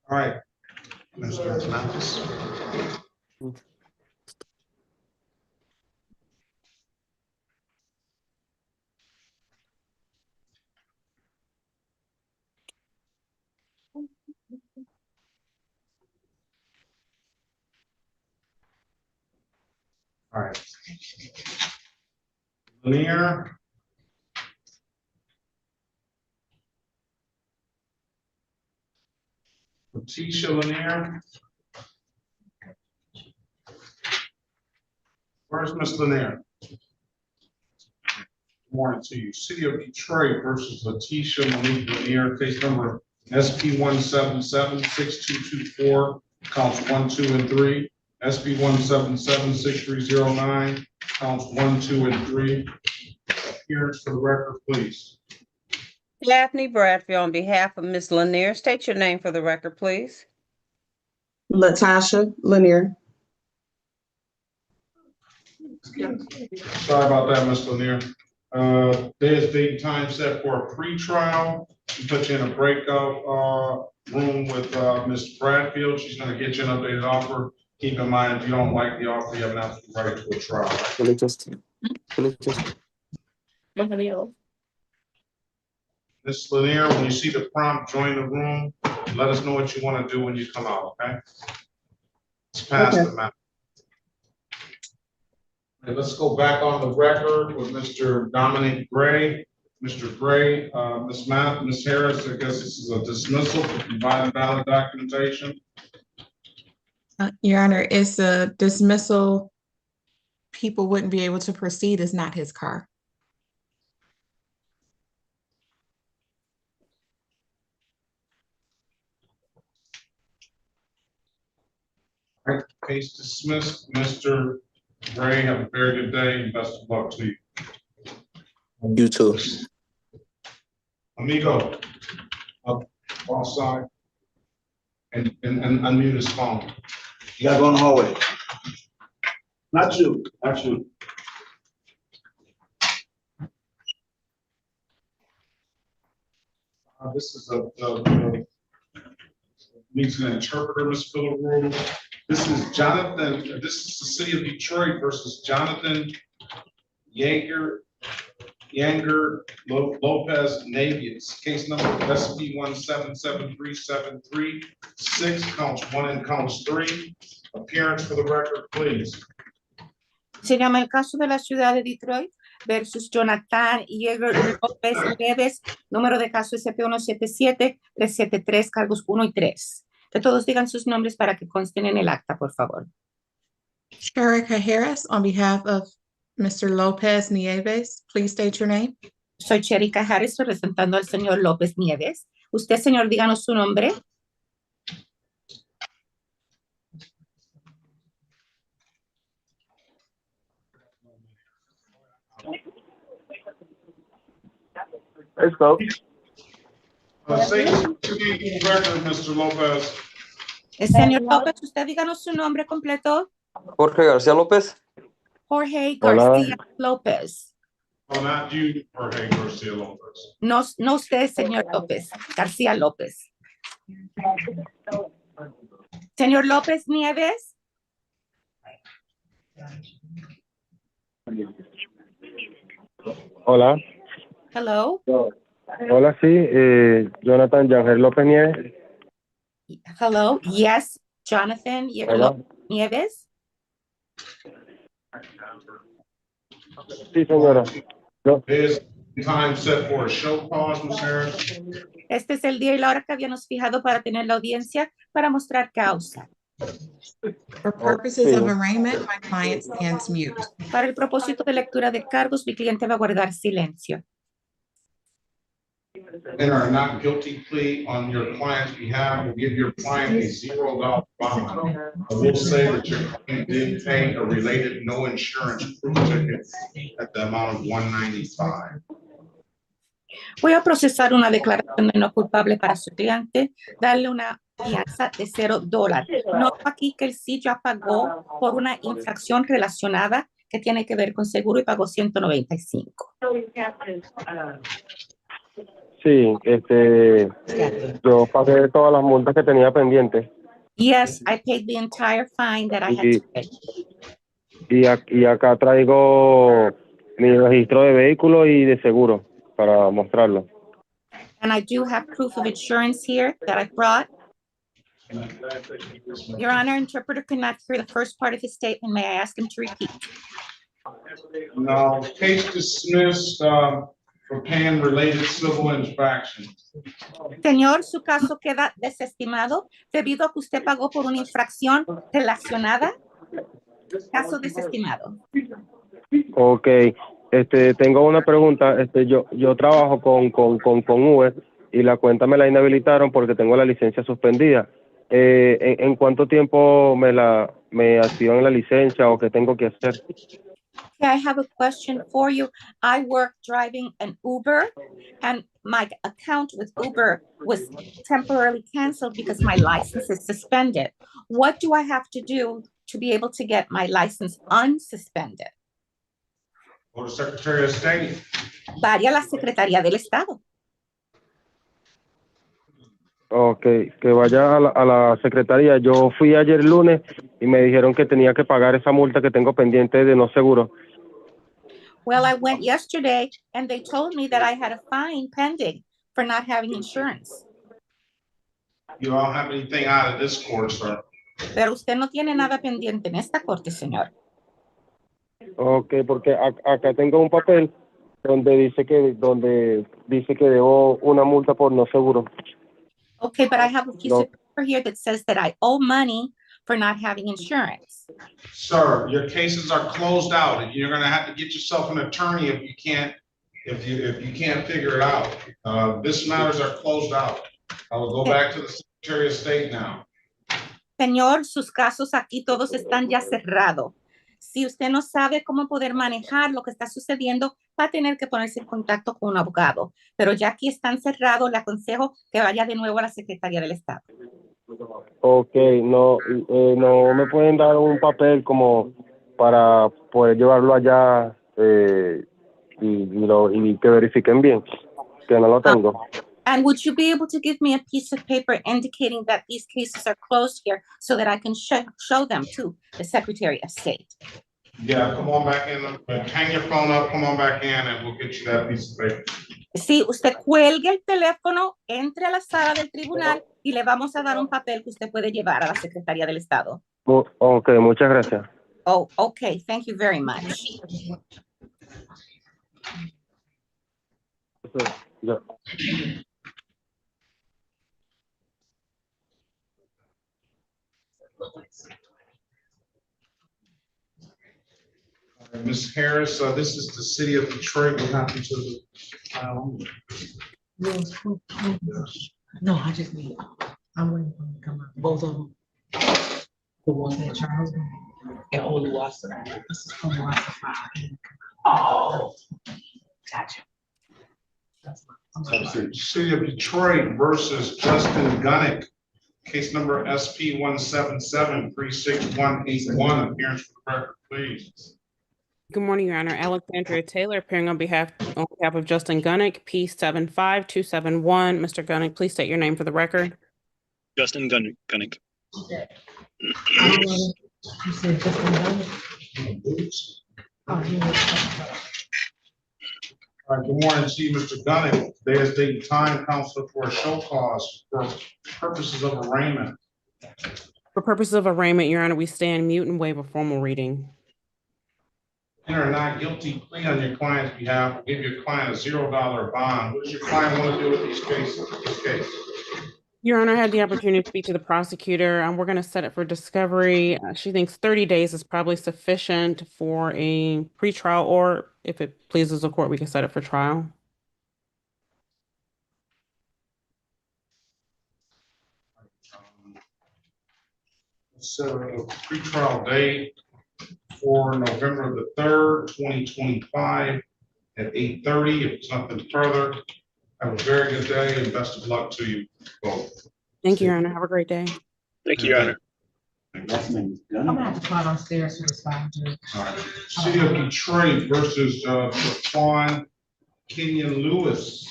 All right, Mr. Mathis. All right. Lanier. Letitia Lanier. Where's Miss Lanier? Good morning to you. City of Detroit versus Letitia Monique Lanier, case number SP 177-6224, counts 1, 2, and 3. SP 177-6309, counts 1, 2, and 3. Appearance for the record, please. Daphne Bradfield on behalf of Ms. Lanier. State your name for the record, please. Latasha Lanier. Sorry about that, Ms. Lanier. There's date and time set for a pre-trial. We put you in a breakout room with Ms. Bradfield. She's gonna get you an updated offer. Keep in mind, if you don't like the offer, you have an absolute right to a trial. Ms. Lanier, when you see the prompt, join the room. Let us know what you want to do when you come out, okay? Let's pass the map. Okay, let's go back on the record with Mr. Dominic Gray. Mr. Gray, Ms. Harris, I guess this is a dismissal for providing valid documentation. Your Honor, it's a dismissal. People wouldn't be able to proceed. It's not his car. All right, case dismissed. Mr. Gray, have a very good day and best of luck to you. You too. Amigo, up offside. And unmute his phone. You gotta go in the hallway. Not you, not you. This is needs an interpreter, Ms. Philip. This is Jonathan, this is the city of Detroit versus Jonathan Yanger Lopez Navius. Case number SP 1773736, counts 1 and counts 3. Appearance for the record, please. Se llama el caso de la ciudad de Detroit versus Jonathan Yeager López Nieves, número de caso SP 177-373, cargos 1 y 3. Que todos digan sus nombres para que consten en el acta, por favor. Sherika Harris, on behalf of Mr. Lopez Nieves, please state your name. Soy Sherika Harris, representando al señor López Nieves. Usted, señor, díganos su nombre. Let's go. Say record, Mr. Lopez. Señor López, usted díganos su nombre completo. Jorge García López. Jorge Hola. García López. Oh, not you, Jorge Garcia Lopez. No, no usted, señor López. García López. Señor López Nieves. Hola. Hello. Hola, sí. Jonathan Yanger López Nieves. Hello. Yes, Jonathan Hola. López Nieves. Sí, señora. No. Is time set for a show cause, Ms. Harris? Este es el día y la hora que habíamos fijado para tener la audiencia para mostrar causa. For purposes of arraignment, my client stands mute. Para el propósito de lectura de cargos, mi cliente va a guardar silencio. Enter a not guilty plea on your client's behalf will give your client a $0 bond. I will say that your client did pay a related no insurance proof ticket at the amount of $195. Voy a procesar una declaración de no culpable para su cliente, darle una fianza de $0. Noto aquí que él sí ya pagó por una infracción relacionada que tiene que ver con seguro y pagó $195. Sí, yo pagué todas las multas que tenía pendientes. Yes, I paid the entire fine that I had to pay. Y acá traigo mi registro de vehículo y de seguro para mostrarlo. And I do have proof of insurance here that I brought. Your Honor, interpreter could not hear the first part of his statement. May I ask him to repeat? No, case dismissed for paying related civil infractions. Señor, su caso queda desestimado debido a que usted pagó por una infracción relacionada. Caso desestimado. Ok, tengo una pregunta. Yo trabajo con Uber y la cuenta me la inhabilitaron porque tengo la licencia suspendida. ¿En cuánto tiempo me activan la licencia o qué tengo que hacer? Okay, I have a question for you. I work driving an Uber and my account with Uber was temporarily canceled because my license is suspended. What do I have to do to be able to get my license unsuspended? Go to Secretary of State. Vaya a la Secretaría del Estado. Ok, que vaya a la secretaría. Yo fui ayer lunes y me dijeron que tenía que pagar esa multa que tengo pendiente de no seguro. Well, I went yesterday and they told me that I had a fine pending for not having insurance. You don't have anything out of this court, sir. Pero usted no tiene nada pendiente en esta corte, señor. Ok, porque acá tengo un papel donde dice que debo una multa por no seguro. Okay, but I have a piece No. of paper here that says that I owe money for not having insurance. Sir, your cases are closed out, and you're gonna have to get yourself an attorney if you can't figure it out. This matters are closed out. I will go back to the Secretary of State now. Señor, sus casos aquí todos están ya cerrados. Si usted no sabe cómo poder manejar lo que está sucediendo, va a tener que ponerse en contacto con un abogado. Pero ya aquí están cerrados, le aconsejo que vaya de nuevo a la Secretaría del Estado. Ok, no me pueden dar un papel como para poder llevarlo allá y que verifiquen bien, que no lo tengo. And would you be able to give me a piece of paper indicating that these cases are closed here so that I can show them to the Secretary of State? Yeah, come on back in, hang your phone up, come on back in, and we'll get you that piece of paper. Sí, usted cuelgue el teléfono, entre a la sala del tribunal y le vamos a dar un papel que usted puede llevar a la Secretaría del Estado. Ok, muchas gracias. Oh, okay. Thank you very much. Ya. Ms. Harris, this is the city of Detroit. What happened to the No, I just need, I'm waiting for them to come out, both of them. The one that Charles and Holy Wassa. This is from Wassa 5. Oh, gotcha. City of Detroit versus Justin Gunnick, case number SP 177-36181. Appearance for the record, please. Good morning, Your Honor. Alexandria Taylor appearing on behalf of Justin Gunnick, P75271. Mr. Gunnick, please state your name for the record. Justin Gunnick. You said Justin Gunnick? Oh, All right, good morning to you, Mr. Gunnick. Today is date and time, counsel, for a show cause for purposes of arraignment. For purposes of arraignment, Your Honor, we stand mute and waive a formal reading. Enter a not guilty plea on your client's behalf. Will give your client a $0 bond. What does your client want to do with these cases? This case? Your Honor, I had the opportunity to speak to the prosecutor, and we're going to set it for discovery. She thinks 30 days is probably sufficient for a pretrial, or if it pleases the court, we can set it for trial. Set a pretrial date for November the 3rd, 2025 at 8:30. If it's nothing further, have a very good day and best of luck to you both. Thank you, Your Honor. Have a great day. Thank you, Your Honor. I'm gonna have to climb downstairs for this file, Judge. All right. City of Detroit versus Taquan Kenyon Lewis,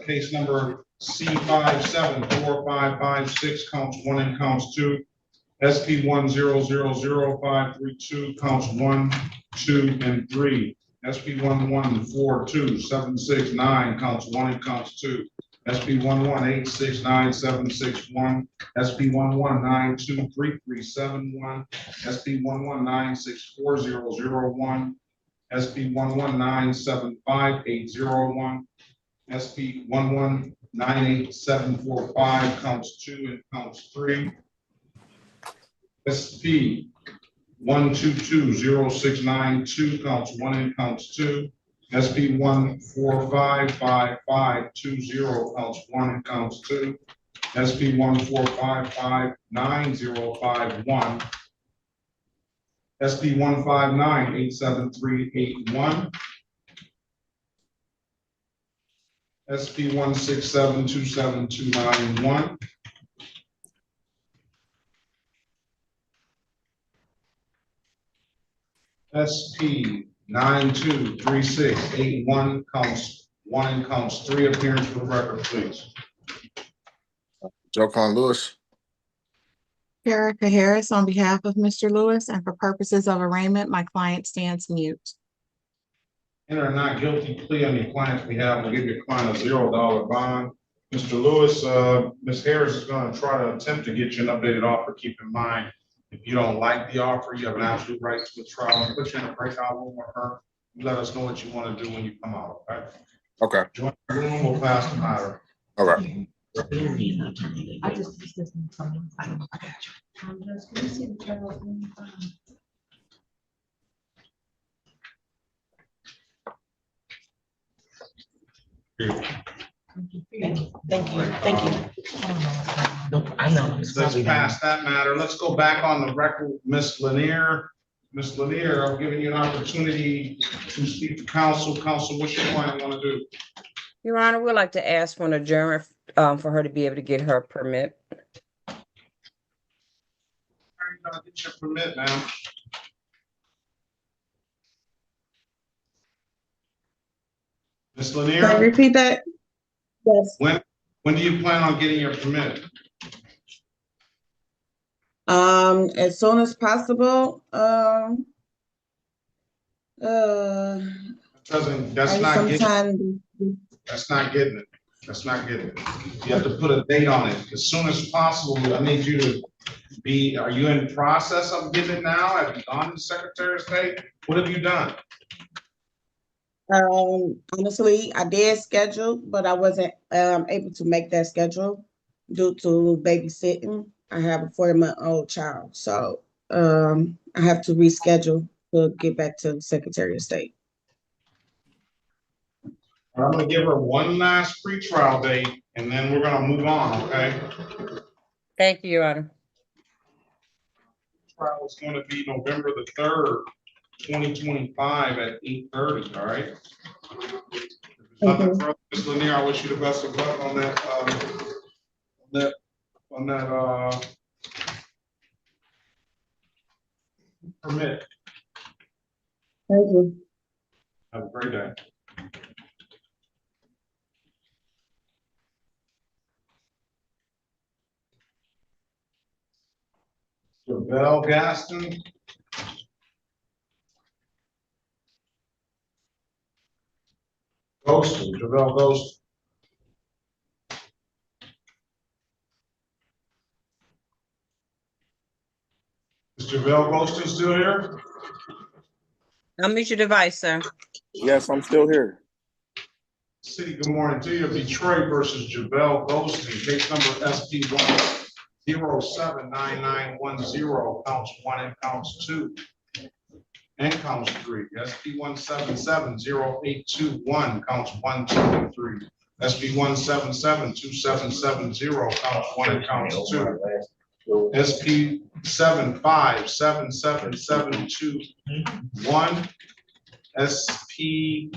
case number C574556, counts 1 and counts 2. SP 1000532, counts 1, 2, and 3. SP 1142769, counts 1 and counts 2. SP 1186971, SP 1192371, SP 119640001, SP 119758001, SP 1198745, counts 2 and counts 3. SP 1220692, counts 1 and counts 2. SP 1455520, counts 1 and counts 2. SP 1455951. SP 159-87381. SP 1672791. SP 923681, counts 1 and counts 3. Appearance for the record, please. Joe Con Lewis. Erica Harris on behalf of Mr. Lewis, and for purposes of arraignment, my client stands mute. Enter a not guilty plea on your client's behalf. We'll give your client a $0 bond. Mr. Lewis, Ms. Harris is going to try to attempt to get you an updated offer. Keep in mind, if you don't like the offer, you have an absolute right to withdraw and put you in a breakout room with her. let us know what you want to do when you come out, okay? Okay. Join the room, we'll pass the matter. Okay. I just I got you. Can you see the child? Thank you. I know. it's Let's probably pass that matter. Let's go back on the record, Ms. Lanier. Ms. Lanier, I'm giving you an opportunity to speak to council. Council, what's your plan want to do? Your Honor, we'd like to ask for an adjournment, for her to be able to get her permit. How are you gonna get your permit, ma'am? Ms. Can I Lanier, repeat that? Yes. when do you plan on getting your permit? As soon as possible, That's not getting, sometime. that's not getting it. That's not getting it. You have to put a date on it. As soon as possible, I need you to be, are you in process of getting it now? Have you gone to the Secretary of State? What have you done? Honestly, I did schedule, but I wasn't able to make that schedule due to babysitting. I have a 40-month-old child, so I have to reschedule to get back to the Secretary of State. I'm gonna give her one last free trial date and then we're gonna move on, okay? Thank you, Your Honor. Trial is gonna be November the 3rd, 2025 at 8:30, all right? Nothing further, Ms. Lanier, I wish you the best of luck on that permit. Thank you. Have a great day. Val Gaston. Ghosted, Javel Ghost. Is Javel Ghosted still here? Unmute your device, sir. Yes, I'm still here. City, good morning to you. Detroit versus Javel Ghosting, case number SP 1079910, counts 1 and counts 2. And counts 3. SP 1770821, counts 1, 2, and 3. SP 1772770, counts 1 and counts 2. SP 757771. SP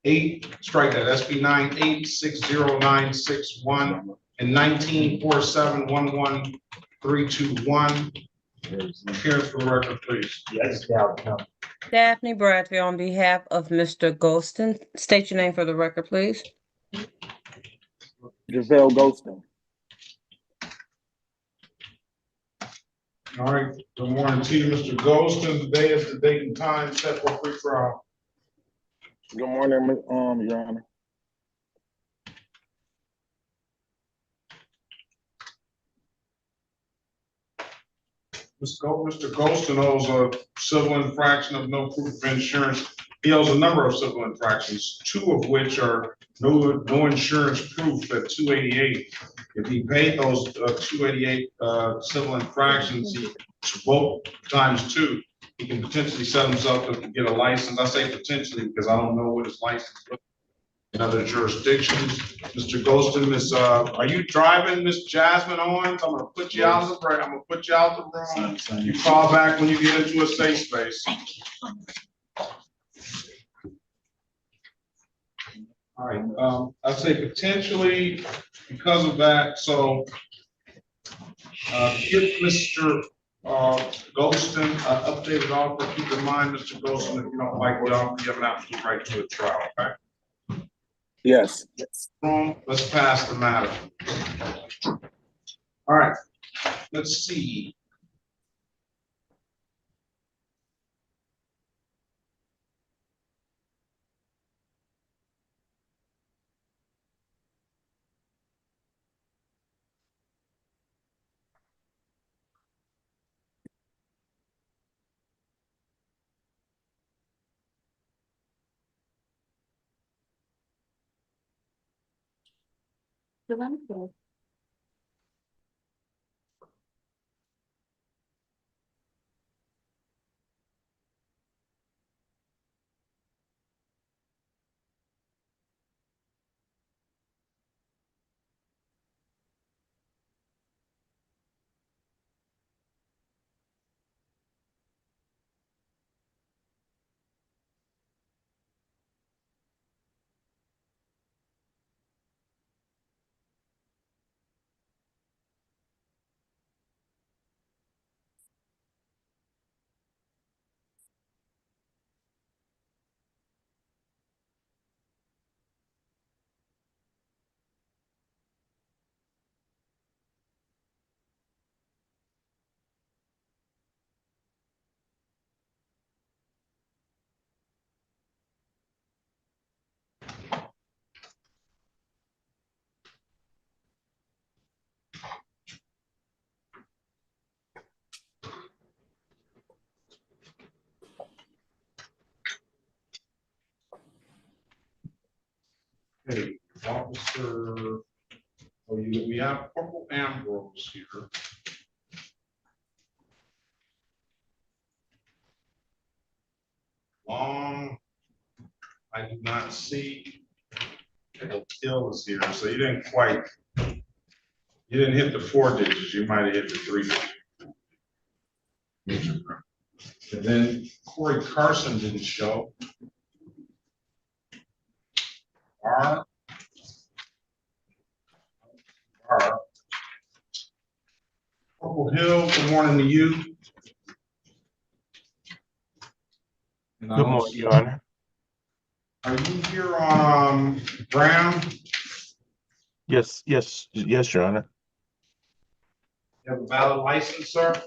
8, strike that, SP 9860961 and 194711321. Appearance for the record, please. Yes. Daphne Bradfield on behalf of Mr. Golston. State your name for the record, please. Javel Ghosting. All right, good morning to you, Mr. Golston. Today is the date and time set for free trial. Good morning, Your Honor. Mr. Golston owes a civil infraction of no proof of insurance. He owes a number of civil infractions, 2 of which are no insurance proof at 288. If he paid those 288 civil infractions, both times 2, he can potentially set himself to get a license. I say potentially because I don't know what his license is in other jurisdictions. Mr. Golston, are you driving Miss Jasmine Owens? I'm gonna put you out of the break. I'm gonna put you out the room. You call back when you get into a safe space. All right, I say potentially because of that, so give Mr. Golston updated offer. Keep in mind, Mr. Golston, if you don't like the offer, you have an absolute right to a trial, okay? Yes. Let's pass the matter. All right, let's see. Hey, officer, we have Corporal Ambrose here. Long, I do not see. Hill is here, so you didn't hit the 4 digits, you might have hit the 3. And then Corey Carson didn't show. R. Corporal Hill, good morning to you. Good morning, Your Honor. Are you here on Brown? Yes, Your Honor. You have a valid license, sir?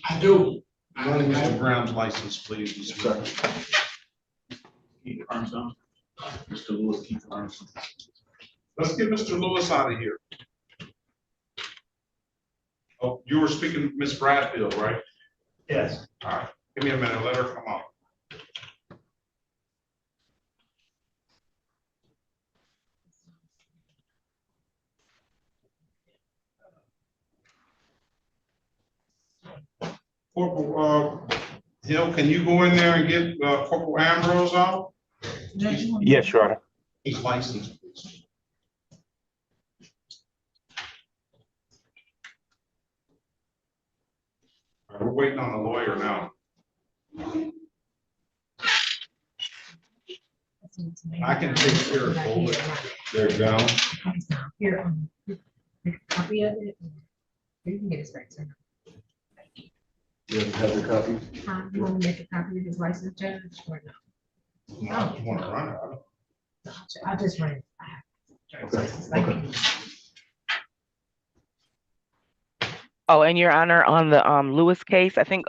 I do. Run Mr. Brown's license, please, Mr. Keep your arms down. Mr. Lewis, keep your arms down. Let's get Mr. Lewis out of here. Oh, you were speaking, Miss Bradfield, right? Yes. All right, give me a minute, let her come up. Corporal Hill, can you go in there and get Corporal Ambrose out? Yes, Your Honor. His license, please. All right, we're waiting on the lawyer now. I can take care of it. There you go. Here, copy of it. You can get his rights. You have the copy? You want to make a copy of his license, Judge, or no? No, I just want to run it. I'll just run it. Okay. Oh, and Your Honor, on the Lewis case, I think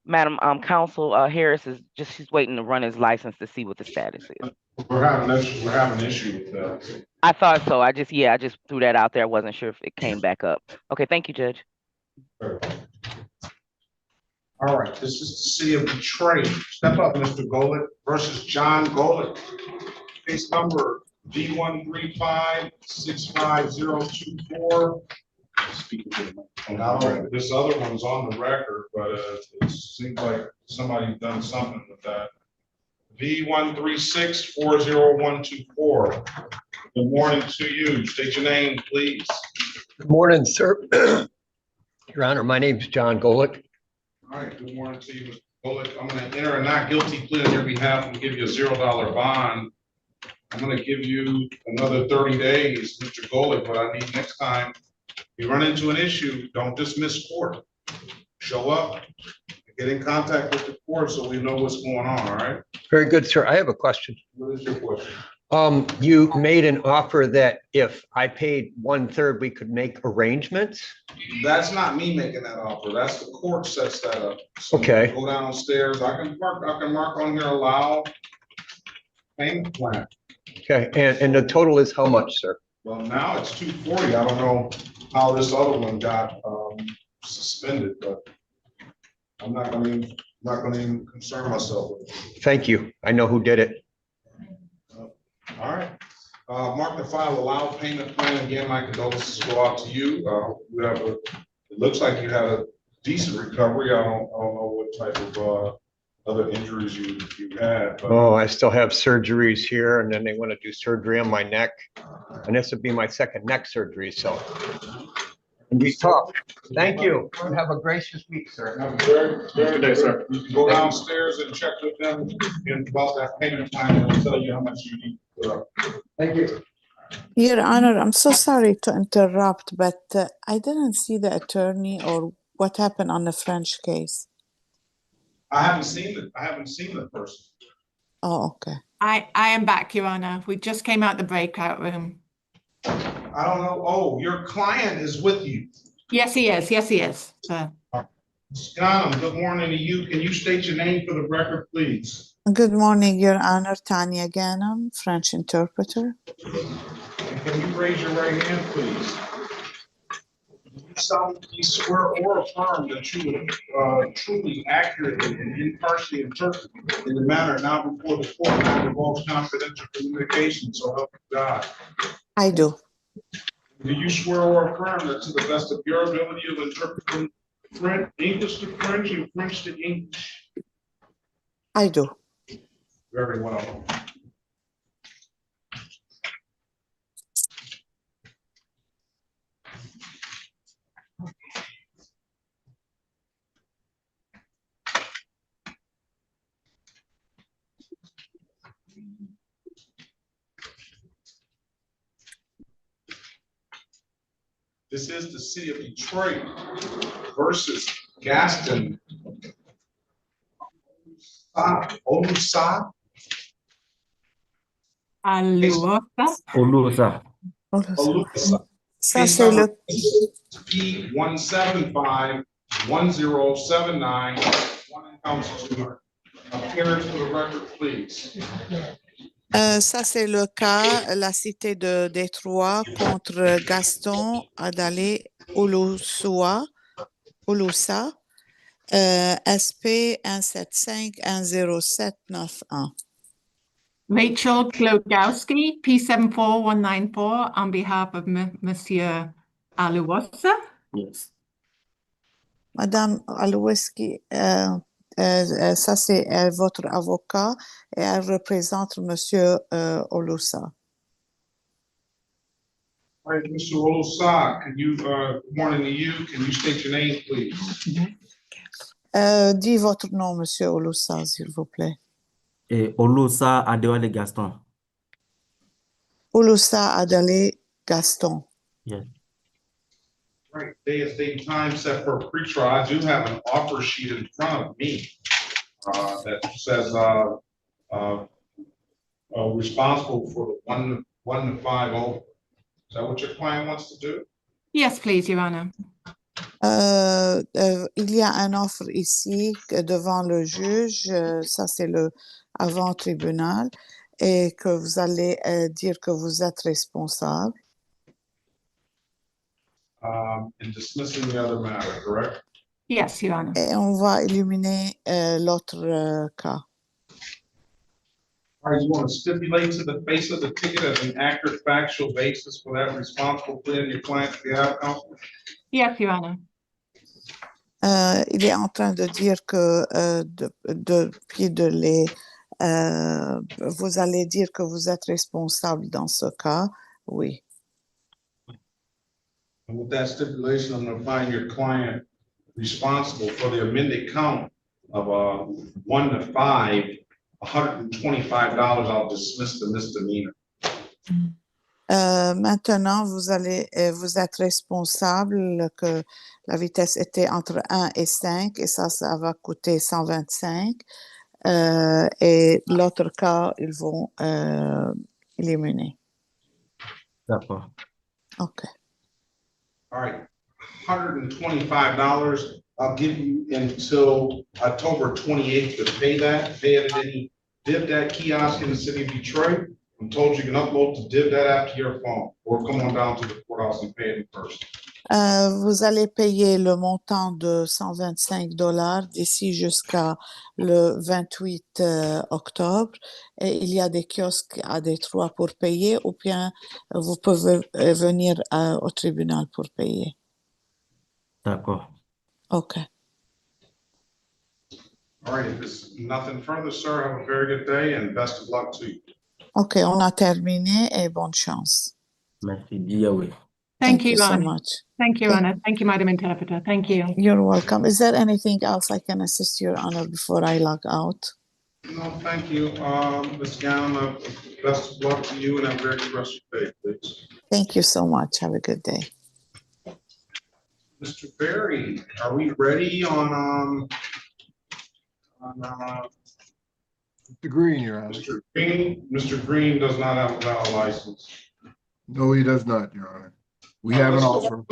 Madam Counsel Harris she's waiting to run his license to see what the status is. We're having an issue with that. I thought so. I just threw that out there. I wasn't sure if it came back up. Okay, thank you, Judge. All right, this is the city of Detroit. Step up, Mr. Golick versus John Golick. Case number D135-65024. Now, this other one's on the record, but it seems like somebody's done something with that. D136-40124. Good morning to you. State your name, please. Good morning, sir. Your Honor, my name's John Golick. All right, good morning to you, Mr. Golick. I'm going to enter a not guilty plea on your behalf and give you a $0 bond. I'm going to give you another 30 days, Mr. Golick, but I need next time you run into an issue, don't dismiss court. Show up, get in contact with the court so we know what's going on, all right? Very good, sir. I have a question. What is your question? You made an offer that if I paid 1/3, we could make arrangements. That's not me making that offer. That's the court sets that up. So Okay. go downstairs. I can mark on here allow payment plan. Okay, and the total is how much, sir? Well, now it's 240. I don't know how this other one got suspended, but I'm not gonna even concern myself with it. Thank you. I know who did it. All right. Mark the file allow payment plan. Again, my condolences go out to you. You have a, it looks like you had a decent recovery. I don't know what type of other injuries you had. But Oh, I still have surgeries here, and then they want to do surgery on my neck. And this would be my second neck surgery, so. And be tough. Thank you. And have a gracious week, sir. Have a very Good day, sir. You can go downstairs and check with them about that payment plan, and they'll tell you how much you need to put up. Thank you. Your Honor, I'm so sorry to interrupt, but I didn't see the attorney or what happened on the French case. I haven't seen the person. Oh, okay. I am back, Your Honor. We just came out the breakout room. I don't know. Oh, your client is with you. Yes, he is. Yes, he is. Scott, good morning to you. Can you state your name for the record, please? Good morning, Your Honor. Tanya Ganem, French interpreter. And can you raise your right hand, please? You solemnly swear or affirm that you would truly, accurately, and impartially interpret in the manner now before the court now involves confidential communication, so help you God. I do. Do you swear or affirm that to the best of your ability of interpreting English to French and French to English? I do. Very well. This is the city of Detroit versus Gaston. Olusa. Olusa. Olusa. Ça, c'est le... P1751079. Council. Appearance for the record, please. Ça, c'est le cas, la cité de Détroit contre Gaston Adalé Olusa, SP 175-10791. Rachel Klogowski, P74194, on behalf of Monsieur Aluwasa. Yes. Madame Aluwski, ça c'est votre avocat et elle représente Monsieur Olusa. All right, Mr. Olusa, can you, good morning to you. Can you state your name, please? Dis votre nom, Monsieur Olusa, s'il vous plaît. Et Olusa Adewale Gaston. Olusa Adale Gaston. Yes. Right, day is date and time set for a pretrial. I do have an offer sheet in front of me that says responsible for the 1 to 5 over. Is that what your client wants to do? Yes, please, Your Honor. Il y a un offre ici devant le juge, ça c'est le avant tribunal, et que vous allez dire que vous êtes responsable. And dismissing the other matter, correct? Yes, Your Honor. Et on va éliminer l'autre cas. All right, you want to stipulate to the face of the ticket as an accurate factual basis for that responsible plea in your client's behalf, counsel? Yes, Your Honor. Il est en train de dire que depuis de les, vous allez dire que vous êtes responsable dans ce cas, oui. And with that stipulation, I'm going to find your client responsible for the amended count of 1 to 5, $125. I'll dismiss the misdemeanor. Maintenant, vous êtes responsable que la vitesse était entre 1 et 5 et ça va coûter 125. Et l'autre cas, ils vont éliminer. D'accord. OK. All right, $125. I'll give you until October 28th to pay that. Pay it at any DivDat kiosk in the city of Detroit. I'm told you can upload the DivDat app to your phone or come on down to the courthouse and pay it in person. Vous allez payer le montant de 125 $ d'ici jusqu'à le 28 octobre. Et il y a des kiosques à Détroit pour payer ou bien vous pouvez venir au tribunal pour payer. D'accord. OK. All right, if there's nothing further, sir, have a very good day and best of luck to you. OK, on a terminé et bonne chance. Merci. Yahweh. Thank you, so Anna. much. Thank you, Anna. Thank you, Madam Interpreter. Thank you. You're welcome. Is there anything else I can assist Your Honor before I log out? No, thank you, Ms. Gown. Best of luck to you and have a very good rest of your day, please. Thank you so much. Have a good day. Mr. Berry, are we ready on Mr. Green, Your Honor. Mr. Green? Mr. Green does not have a valid license. No, he does not, Your Honor. We have an offer.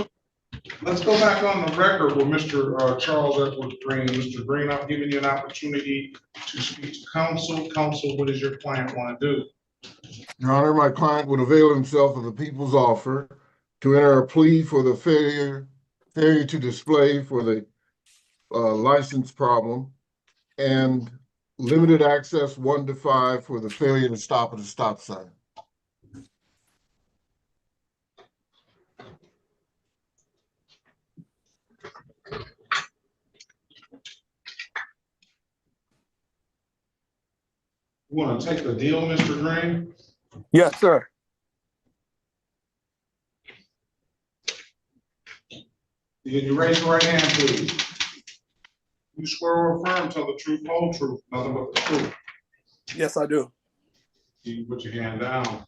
Let's go back on the record with Mr. Charles Edward Green. Mr. Green, I've given you an opportunity to speak to counsel. Counsel, what does your client want to do? Your Honor, my client would avail himself of the people's offer to enter a plea for the failure to display for the license problem and limited access 1 to 5 for the failure to stop at a stop sign. You want to take the deal, Mr. Green? Yes, sir. You raise your right hand, please. You swear or affirm, tell the truth, whole truth, nothing but the truth. Yes, I do. You put your hand down.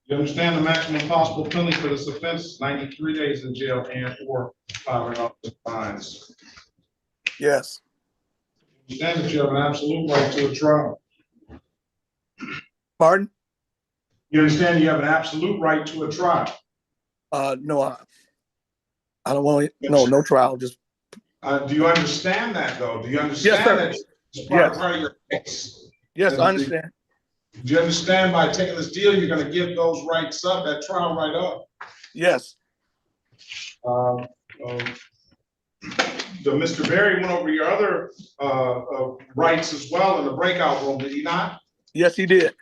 You understand the maximum possible penalty for this offense, 93 days in jail and or $500 fines. Yes. You understand that you have an absolute right to a trial. Pardon? You understand you have an absolute right to a trial. No, I don't want to, no trial, just. Do you understand that though? Do you understand that it's part of your case? Yes, I understand. Do you understand by taking this deal, you're going to give those rights up, that trial right up? Yes. Mr. Berry went over your other rights as well in the breakout room, did he not? Yes, he did.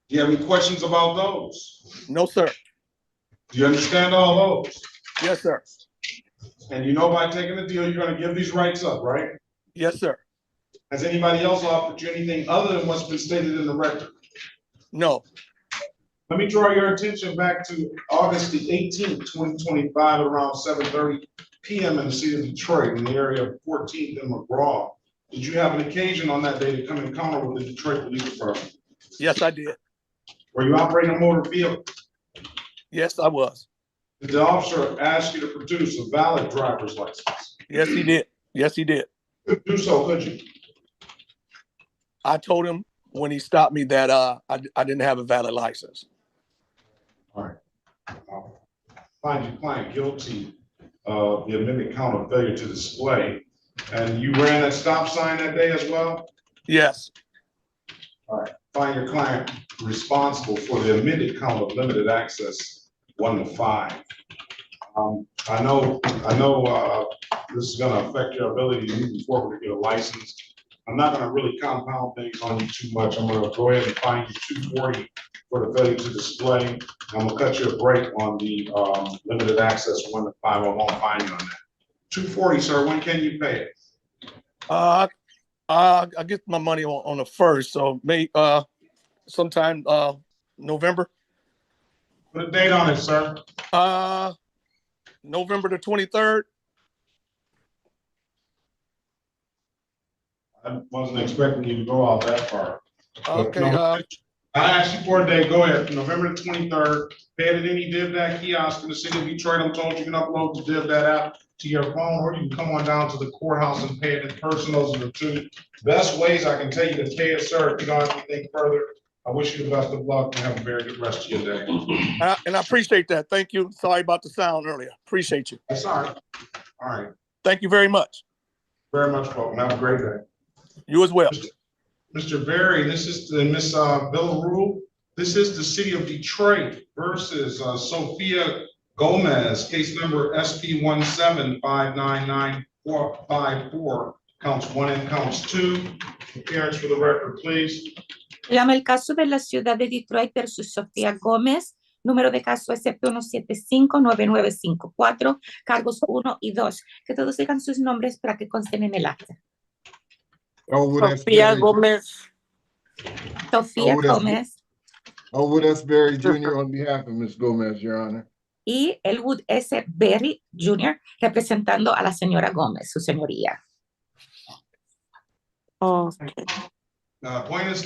Do you have any questions about those? No, sir. Do you understand all those? Yes, sir. And you know by taking the deal, you're going to give these rights up, right? Yes, sir. Has anybody else offered you anything other than what's been stated in the record? No. Let me draw your attention back to August the 18th, 2025, at around 7:30 p.m. in the city of Detroit, in the area of 14th and McGraw. Did you have an occasion on that day to come in encounter with the Detroit Police Department? Yes, I did. Were you operating a motor vehicle? Yes, I was. Did the officer ask you to produce a valid driver's license? Yes, he did. Yes, he did. Do so, could you? I told him when he stopped me that I didn't have a valid license. All right. Find your client guilty of the amended count of failure to display. And you ran that stop sign that day as well? Yes. All right. Find your client responsible for the amended count of limited access 1 to 5. I know this is going to affect your ability to move forward to get a license. I'm not going to really compound things on you too much. I'm going to go ahead and fine you $240 for the failure to display. I'm going to cut you a break on the limited access 1 to 5. I won't fine you on that. $240, sir. When can you pay it? I get my money on the 1st, so maybe sometime November. Put a date on it, sir. November the 23rd. I wasn't expecting you to go out that far. Okay. I asked you for a date. Go ahead. November the 23rd. Pay it at any DivDat kiosk in the city of Detroit. I'm told you can upload the DivDat app to your phone, or you can come on down to the courthouse and pay it in person. Those are the two best ways I can tell you to pay it, sir. If you don't have anything further, I wish you the best of luck and have a very good rest of your day. And I appreciate that. Thank you. Sorry about the sound earlier. Appreciate you. That's all right. All right. Thank you very much. Very much welcome. Have a great day. You as well. Mr. Berry, this is the Miss Villarreal. This is the city of Detroit versus Sophia Gomez, case number SP 17599454, counts 1 and counts 2. Appearance for the record, please. Llama el caso de la ciudad de Detroit versus Sofía Gómez, número de caso SP1759954, cargos 1 y 2. Que todos digan sus nombres para que consten en el acta. Sofía Gómez. Sofía Gómez Elwood S. Berry Jr. on behalf of Ms. Gomez, Your Honor. y Elwood S. Berry Jr. representando a la señora Gómez, su señoría. Buenos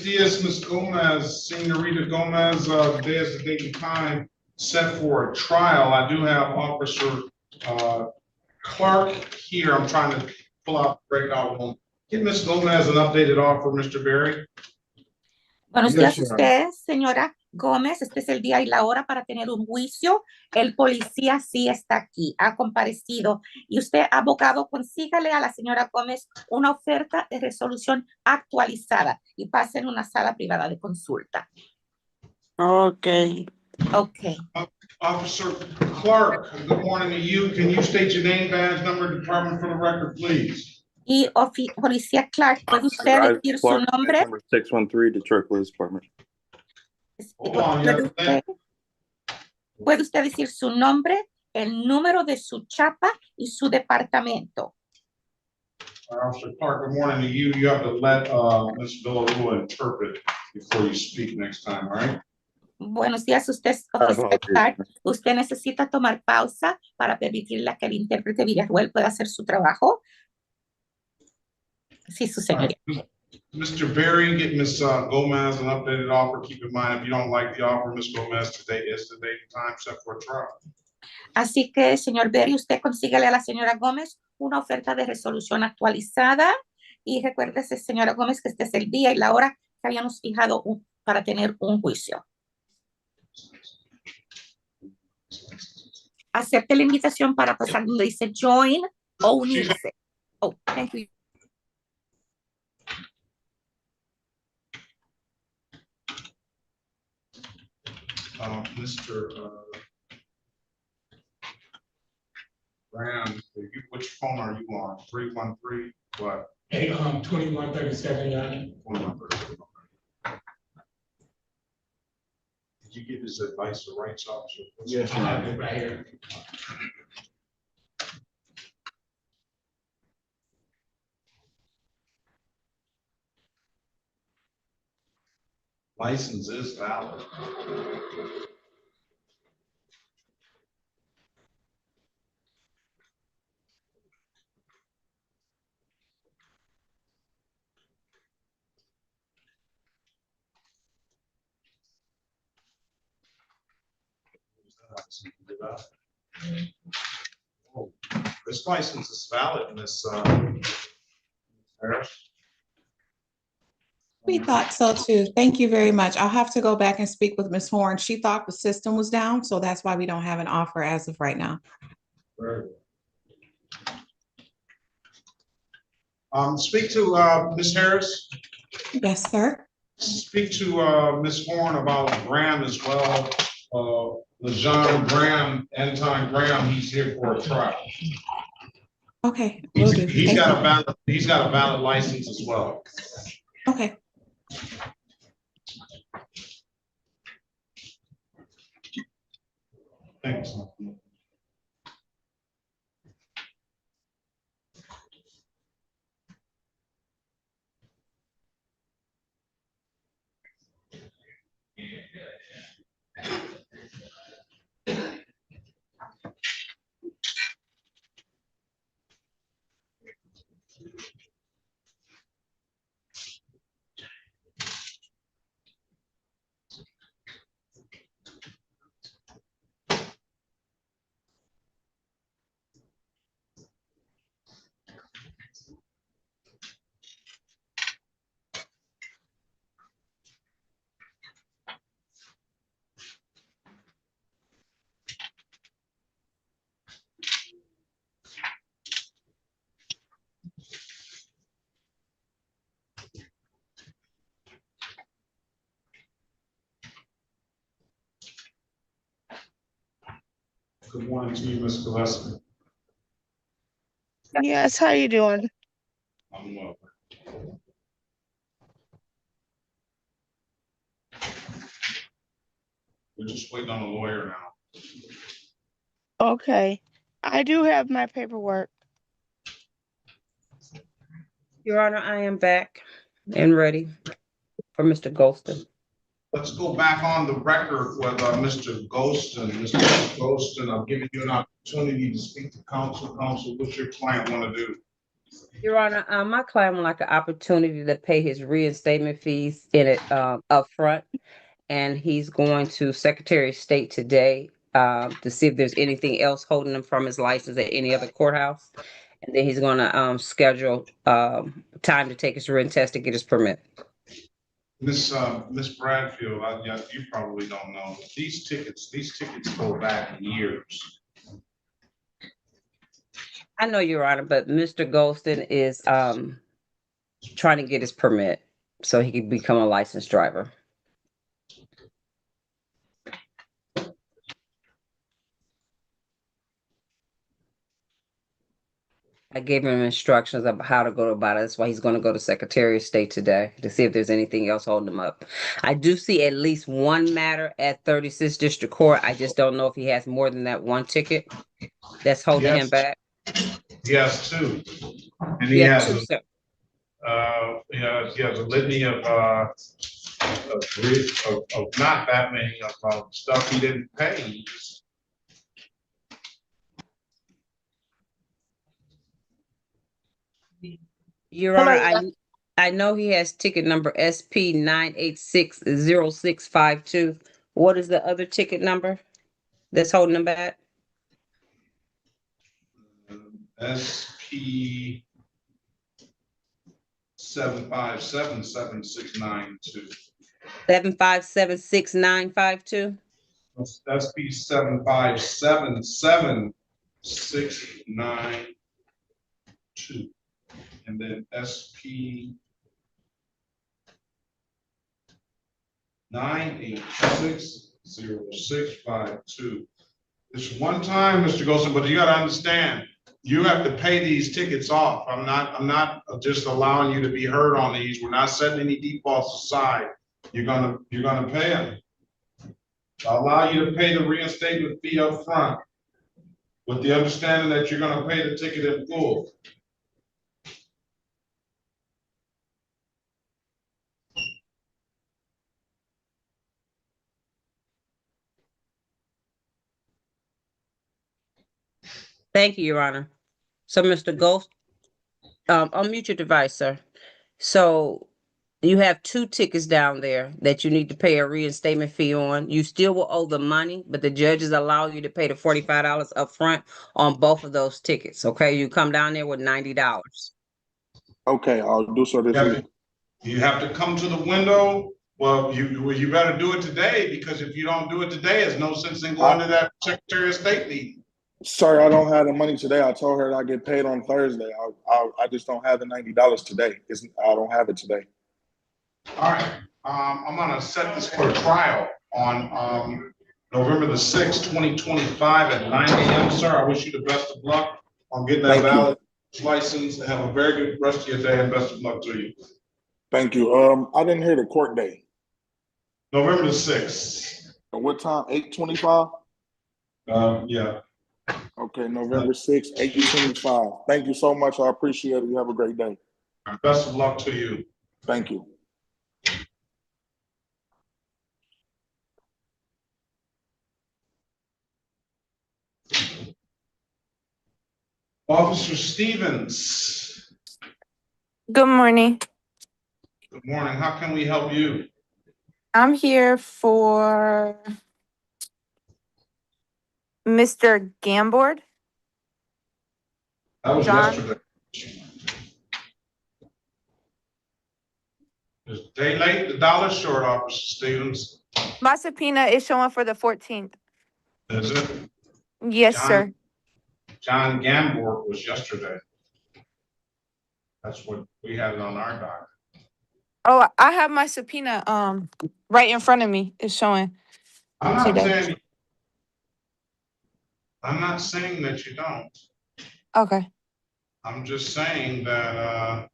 dias, Ms. Gomez, Senorita Gomez. Today is the date and time set for a trial. I do have Officer Clark here. I'm trying to pull out the breakout room. Give Ms. Gomez an updated offer, Mr. Berry. Buenos Yes, días Your usted, señora Gómez. Este es el día y la hora para tener un juicio. El policía sí está aquí, ha comparecido. Y usted, abogado, consígale a la señora Gómez una oferta de resolución actualizada y pase en una sala privada de consulta. Ok. Ok. Officer Clark, good morning to you. Can you state your name, badge number, department for the record, please? Y policía Clark, ¿puede usted decir su nombre? Number 613, Detroit Police Department. ¿Puede usted decir su nombre, el número de su chapa y su departamento? Officer Clark, good morning to you. You have to let Ms. Villarua interpret before you speak next time, all right? Buenos días, oficial Clark. ¿Usted necesita tomar pausa para permitirle a que el intérprete Villarruel pueda hacer su trabajo? Sí, su señoría. Mr. Berry, get Ms. Gomez an updated offer. Keep in mind, if you don't like the offer, Ms. Gomez, today is the date and time set for a trial. Así que, señor Berry, usted consígale a la señora Gómez una oferta de resolución actualizada y recuérdese, señora Gómez, que este es el día y la hora que habíamos fijado para tener un juicio. Acepte la invitación para pasar donde dice join o unirse. Oh, thank you. Mr. Graham, which phone are you on? 313, what? 2137, Your Honor. 2137. Did you give his advice to rights officer? Yes, I have it right here. License is valid. Oh, this license is valid, Miss Harris. We thought so too. Thank you very much. I'll have to go back and speak with Ms. Horn. She thought the system was down, so that's why we don't have an offer as of right now. Speak to Ms. Harris. Yes, sir. Speak to Ms. Horn about Graham as well. LeJean Graham, Anton Graham, he's here for a trial. Okay, will do. He's got a valid license as well. Okay. Thanks. Good morning to you, Ms. Gillespie. Yes, how you doing? I'm well. We're just waiting on a lawyer now. Okay. I do have my paperwork. Your Honor, I am back and ready for Mr. Golston. Let's go back on the record with Mr. Golston. Mr. Golston, I'm giving you an opportunity to speak to counsel. Counsel, what's your client want to do? Your Honor, my client would like an opportunity to pay his reinstatement fees in it upfront, and he's going to Secretary of State today to see if there's anything else holding him from his license at any other courthouse, and then he's going to schedule time to take his written test to get his permit. Miss Bradfield, you probably don't know, these tickets go back years. I know, Your Honor, but Mr. Golston is trying to get his permit so he can become a licensed driver. I gave him instructions of how to go about it. That's why he's going to go to Secretary of State today to see if there's anything else holding him up. I do see at least one matter at 36th District Court. I just don't know if he has more than that one ticket that's holding him back. He has two. And he has a litany of not that many of stuff he didn't pay. Your Honor, I know he has ticket number SP 9860652. What is the other ticket number that's holding him back? SP 7577692. 7576952. SP 7577692. And then SP 9860652. It's one time, Mr. Golson, but you got to understand, you have to pay these tickets off. I'm not just allowing you to be heard on these. We're not setting any defaults aside. You're gonna pay them. I'll allow you to pay the reinstatement fee up front with the understanding that you're gonna pay the ticket in full. Thank you, Your Honor. So, Mr. Ghost, unmute your device, sir. So you have two tickets down there that you need to pay a reinstatement fee on. You still will owe the money, but the judges allow you to pay the $45 up front on both of those tickets. Okay, you come down there with $90. Okay, I'll do so this week. You have to come to the window. Well, you better do it today, because if you don't do it today, there's no sense in going to that Secretary of State meeting. Sir, I don't have the money today. I told her I get paid on Thursday. I just don't have the $90 today. I don't have it today. All right. I'm gonna set this for a trial on November the 6th, 2025 at 9 a.m. Sir, I wish you the best of luck on getting that valid license, and have a very good rest of your day, and best of luck to you. Thank you. I didn't hear the court date. November the 6th. At what time? 8:25? Yeah. Okay, November 6th, 8:25. Thank you so much. I appreciate it. You have a great day. Best of luck to you. Thank you. Officer Stevens. Good morning. Good morning. How can we help you? I'm here for Mr. Gambord. That was John. yesterday. It's a day late, the dollar short, Officer Stevens. My subpoena is showing for the 14th. Is it? Yes, sir. John Gambord was yesterday. That's what we had on our dock. Oh, I have my subpoena right in front of me. It's showing I'm not today. saying I'm not saying that you don't. Okay. I'm just saying that,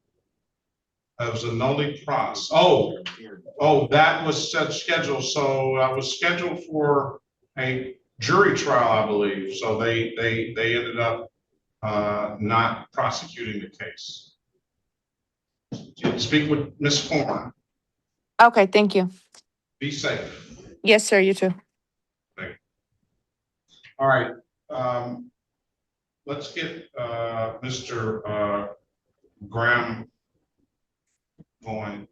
that was a nulli pros. Oh, that was set scheduled. So I was scheduled for a jury trial, I believe. So they ended up not prosecuting the case. Speak with Ms. Corn. Okay, thank you. Be safe. Yes, sir, you too. Thank you. All right. Let's get Mr. Graham going.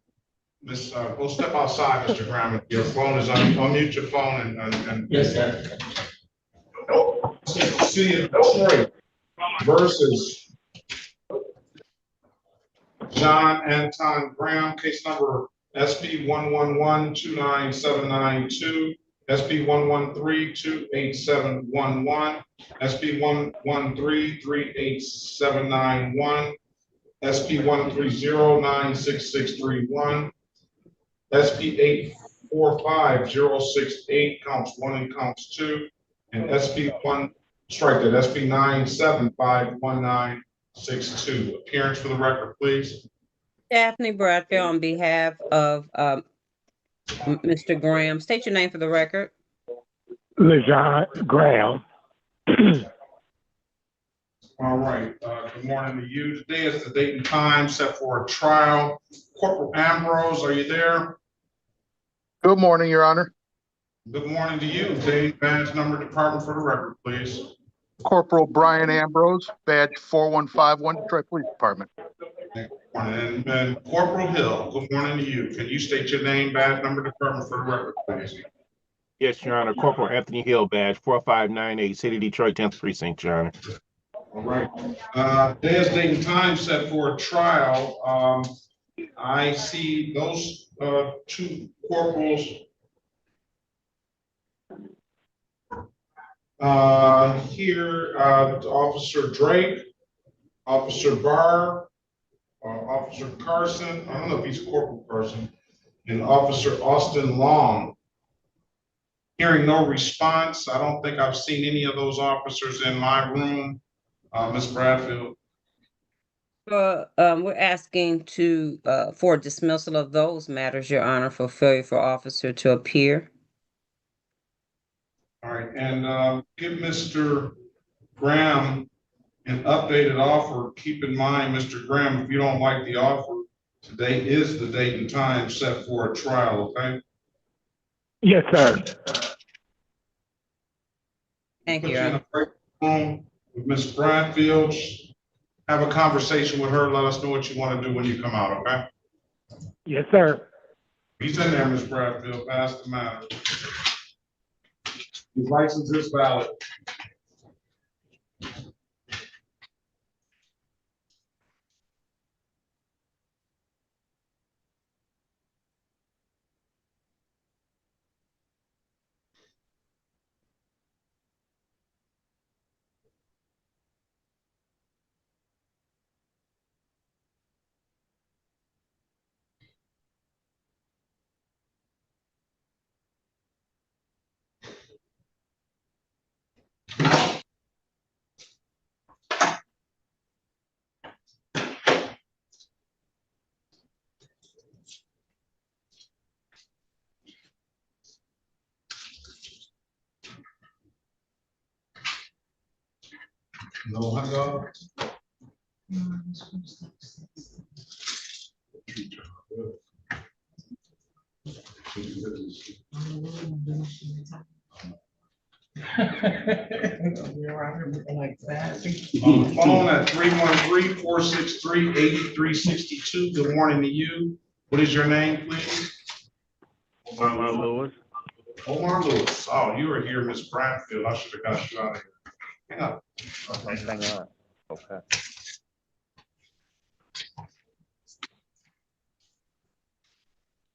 Go step outside, Mr. Graham. Your phone is unmute your phone and. Yes, sir. City of Detroit versus John Anton Graham, case number SP 111-29792, SP 113-28711, SP 113-38791, SP 130-96631, SP 845-068, counts 1 and counts 2, and SP 1, strike that, SP 9751962. Appearance for the record, please. Daphne Bradfield on behalf of Mr. Graham. State your name for the record. LeJean Graham. All right. Good morning to you. Today is the date and time set for a trial. Corporal Ambrose, are you there? Good morning, Your Honor. Good morning to you. Date, badge number, department for the record, please. Corporal Brian Ambrose, badge 4151, Detroit Police Department. And Corporal Hill, good morning to you. Can you state your name, badge number, department for the record, please? Yes, Your Honor. Corporal Anthony Hill, badge 4598, City of Detroit, 10th Precinct, Your Honor. All right. There's date and time set for a trial. I see those two corporals here, Officer Drake, Officer Barr, Officer Carson, I don't know if he's Corporal Carson, and Officer Austin Long. Hearing no response, I don't think I've seen any of those officers in my room. Ms. Bradfield. We're asking for dismissal of those matters, Your Honor, for failure for officer to appear. All right, and give Mr. Graham an updated offer. Keep in mind, Mr. Graham, if you don't like the offer, today is the date and time set for a trial, okay? Yes, sir. Thank you, Put you in a break room with Ms. Bradfield. Have a conversation with her. Let us know what you want to do when you come out, okay? Yes, sir. He's in there, Ms. Bradfield. Pass the matter. His license is valid. No hot dog? On the phone at 313-463-8362. Good morning to you. What is your name, please? Omar Lewis. Omar Lewis. Oh, you were here, Ms. Bradfield. I should have got you out of here. Hang on. Hang on. Okay.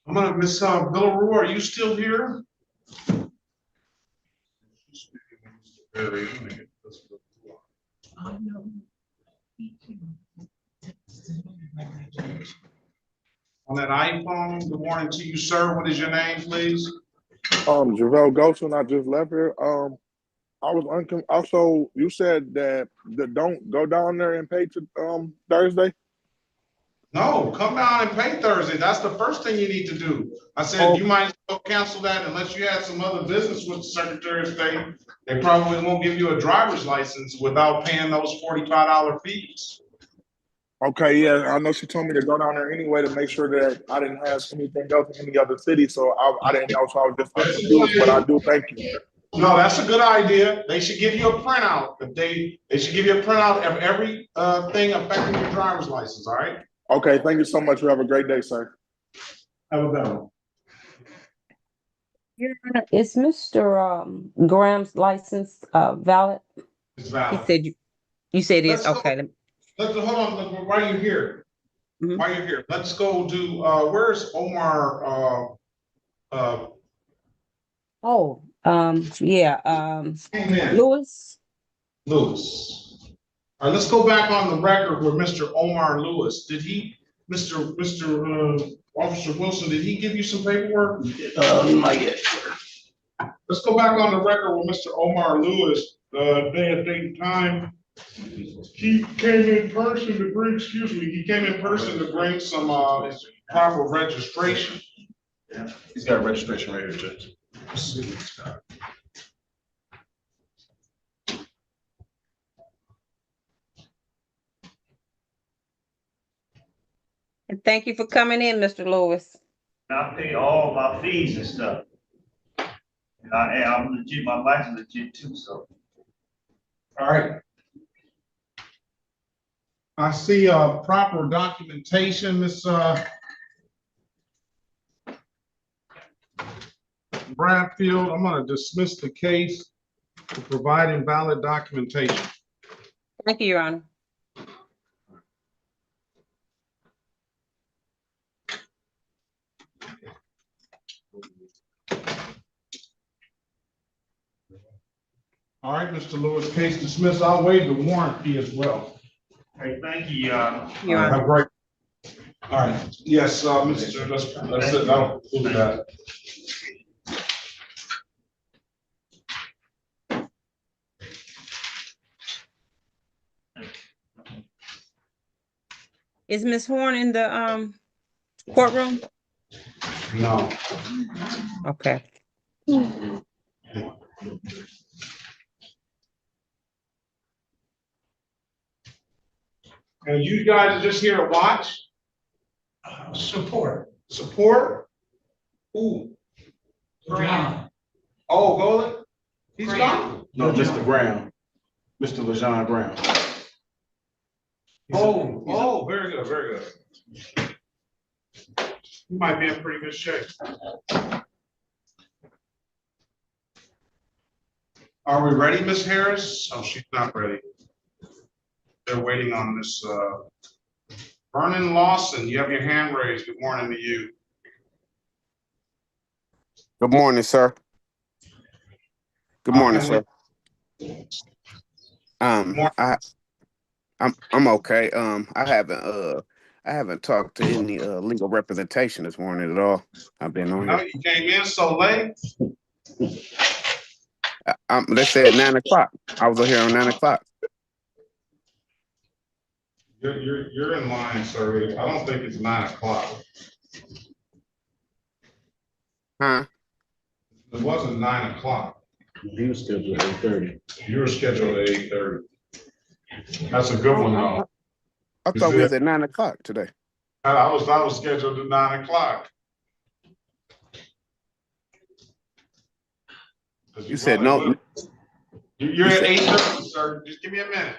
I'm gonna Miss Villaroo, are you still here? On that iPhone, good morning to you, sir. What is your name, please? Javelle Goshen, I just left here. Also, you said that don't go down there and pay to Thursday. No, come down and pay Thursday. That's the first thing you need to do. I said you might as well cancel that unless you had some other business with the Secretary of State. They probably won't give you a driver's license without paying those $45 fees. Okay, yeah, I know she told me to go down there anyway to make sure that I didn't have anything else in any other city, so I didn't know, so I was just confused, but I do thank you. No, that's a good idea. They should give you a printout. They should give you a printout of every thing affecting your driver's license, all right? Okay, thank you so much. You have a great day, sir. Have a good one. Your Honor, is Mr. Graham's license valid? It's valid. He said you said it is. Okay. Hold on, while you're here. While you're here, let's go do where's Omar Lewis. Lewis. All right, let's go back on the record with Mr. Omar Lewis. Did he, Officer Wilson, did he give you some paperwork? Not yet. Let's go back on the record with Mr. Omar Lewis. Day and date and time. He came in person to bring, he came in person to bring some his proper registration. Yeah, he's got a registration right here, Judge. And thank you for coming in, Mr. Lewis. I pay all my fees and stuff. I'm legit, my license is legit too, so. All right. I see proper documentation, Ms. Bradfield. I'm going to dismiss the case for providing valid documentation. Thank you, Your Honor. All right, Mr. Lewis, case dismissed. I'll waive the warrant fee as well. Hey, thank you, Your Honor. Have a great. All right. Yes, Mr. That's it. I'll include that. Is Ms. Horn in the courtroom? No. Okay. And you guys are just here to watch? Support. Support? Who? Brown. Oh, Golan? He's gone? No, Mr. Brown. Mr. LeJean Brown. Oh, very good, very good. You might be in pretty good shape. Are we ready, Ms. Harris? Oh, she's not ready. They're waiting on this. Vernon Lawson, you have your hand raised. Good morning to you. Good morning, sir. Good morning, sir. I'm okay. I haven't talked to any legal representation this morning at all. I've been on here. You came in so late. They said 9 o'clock. I was here on 9 o'clock. You're in line, sir. I don't think it's 9 o'clock. Huh? It wasn't 9 o'clock. He was scheduled at 8:30. You were scheduled at 8:30. That's a good one, though. I thought we was at 9 o'clock today. I was scheduled at 9 o'clock. You said no. You're at 8:30, sir. Just give me a minute.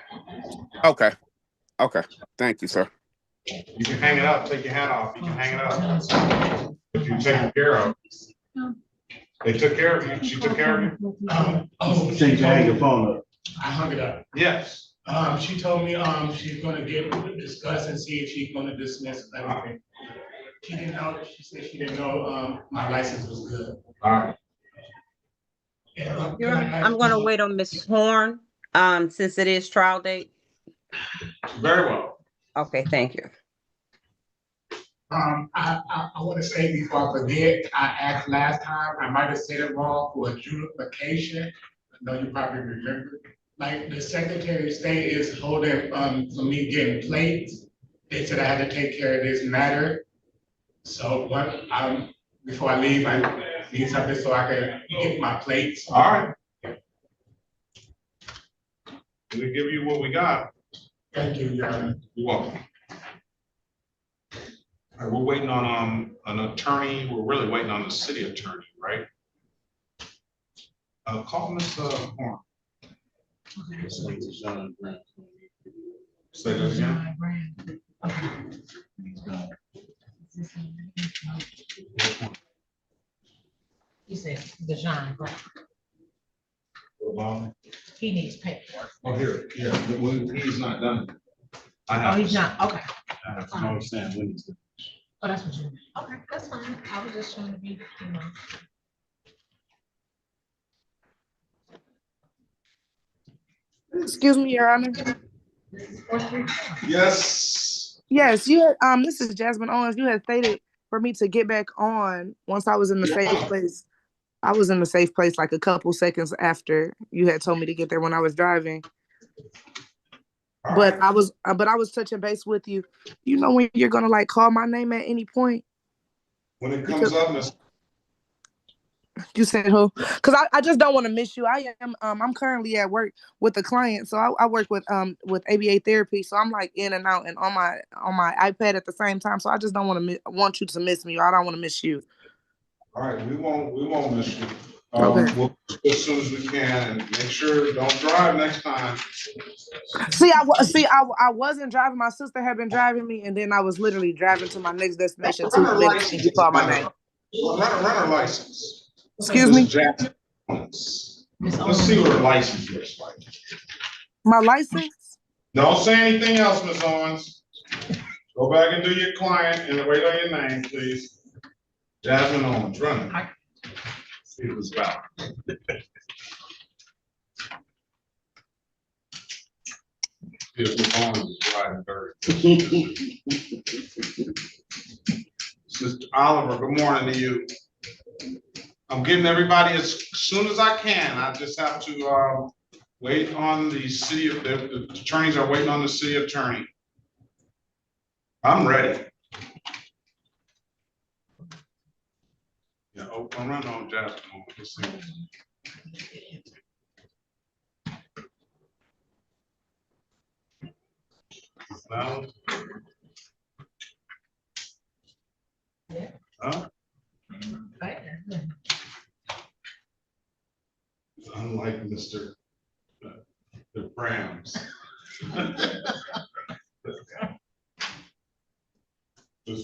Okay. Okay. Thank you, sir. You can hang it up. Take your hat off. You can hang it up. If you're taken care of. They took care of you. She took care of you. So you can hang your phone up. I hung it up. Yes. She told me she's gonna discuss and see if she's gonna dismiss everything. She didn't know. She said she didn't know my license was good. All right. I'm going to wait on Ms. Horn since it is trial date. Very well. Okay, thank you. I want to say before I forget, I asked last time, I might have said it wrong, for adjudication know you probably remember, like the Secretary of State is holding, for me getting plates. They said I had to take care of this matter. So what, before I leave, I need something so I can get my plates. All right. We give you what we got. Thank you, Your Honor. You're welcome. All right, we're waiting on an attorney. We're really waiting on the city attorney, right? Call Ms. Horn. Say that again. He said, Dejan, he needs paperwork. Oh, here, yeah, he's not done. I Oh, have. he's not, okay. I have to understand when he's done. Oh, that's what you mean. Okay, that's fine. I was just trying to be, you know. Excuse me, Your Honor. Yes. Yes, you had, this is Jasmine Owens. You had stated for me to get back on once I was in the safe place. I was in the safe place like a couple seconds after you had told me to get there when I was driving. But I was touching base with you. You know when you're gonna like call my name at any point? When it comes up, Miss. You said who? Because I just don't want to miss you. I'm currently at work with a client, so I work with ABA therapy. So I'm like in and out and on my iPad at the same time. So I just don't want you to miss me, or I don't want to miss you. All right, we won't miss you. Okay. We'll as soon as we can, and make sure don't drive next time. I wasn't driving. My sister had been driving me, and then I was literally driving to my next destination 2 minutes and you called my name. Runner license. Excuse me? Let's see what her license looks like. My license? Don't say anything else, Ms. Owens. Go back and do your client and wait on your name, please. Jasmine Owens, running. See what it's about. Ms. Owens is driving dirty. Sister Oliver, good morning to you. I'm getting everybody as soon as I can. I just have to wait on the city. The attorneys are waiting on the city attorney. I'm ready. Yeah, I'm running on Jasmine. Let's see. Now, huh? Unlike Mr. The Browns. This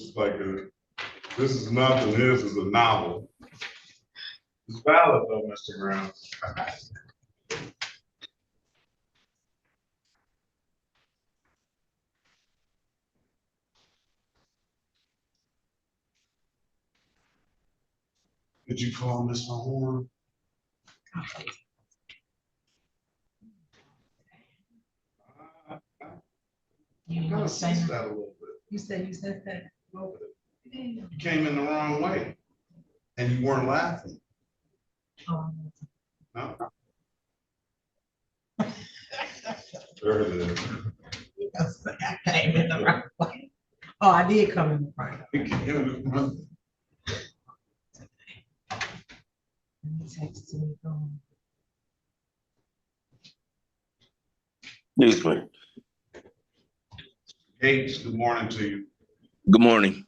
is nothing. This is a novel. It's valid though, Mr. Brown. Did you call Mr. Horn? You Sense that a little bit. You said that. A little bit. You came in the wrong way, and you weren't laughing. Oh. No. There it is. I came in the right way. Oh, I did come in the right way. You came in the wrong way. Newsman. Gates, good morning to you. Good morning.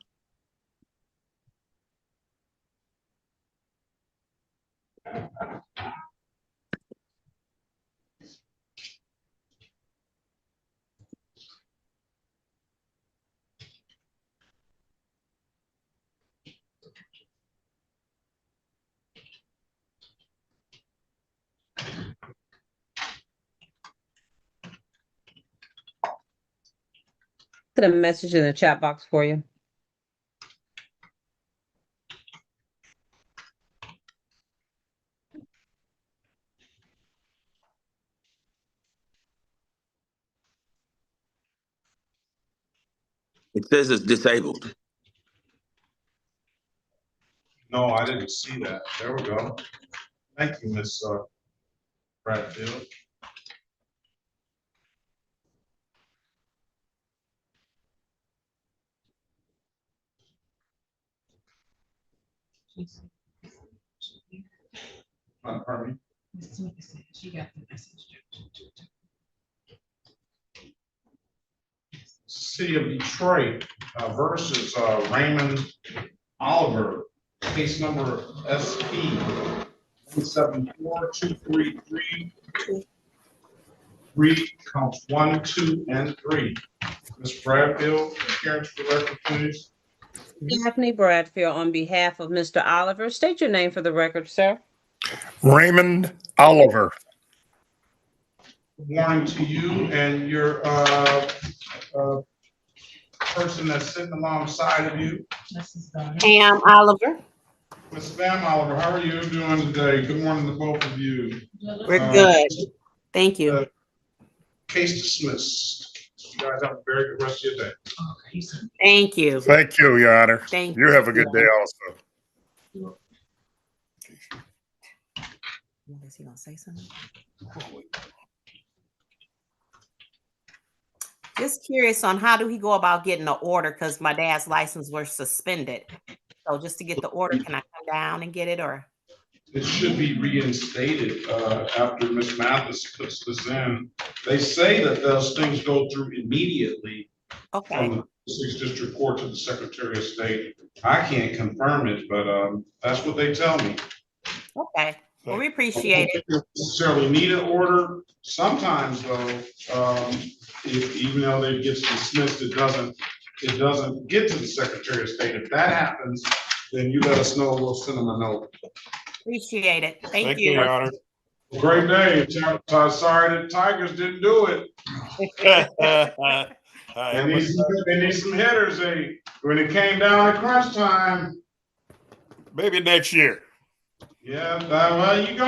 Put a message in the chat box for you. It says it's disabled. No, I didn't see that. There we go. Thank you, Miss Bradfield. Pardon me? She got the message. City of Detroit versus Raymond Oliver, case number SP 174-233, counts 1, 2, and 3. Ms. Bradfield, appearance for the record, please. Daphne Bradfield on behalf of Mr. Oliver. State your name for the record, sir. Raymond Oliver. Good morning to you and your person that's sitting alongside of you. Pam Oliver. Ms. Pam Oliver, how are you doing today? Good morning to both of you. We're good. Thank you. Case dismissed. You guys have a very good rest of your day. Thank you. Thank you, Your Honor. Thank you. Have a good day also. Is he gonna say something? Just curious on how do he go about getting the order? Because my dad's license was suspended. So just to get the order, can I come down and get it, or? It should be reinstated after Ms. Mathis puts this in. They say that those things go through immediately from the 6th District Court to the Secretary of State. I can't confirm it, but that's what they tell me. Okay, well, we appreciate it. Don't necessarily need an order. Sometimes though, even though it gets dismissed, it doesn't get to the Secretary of State. If that happens, then you let us know. We'll send them a note. Appreciate it. Thank you. Your Honor. Great day. Sorry the Tigers didn't do it. They need some hitters. When it came down to crunch time. Maybe next year. Yeah, well, you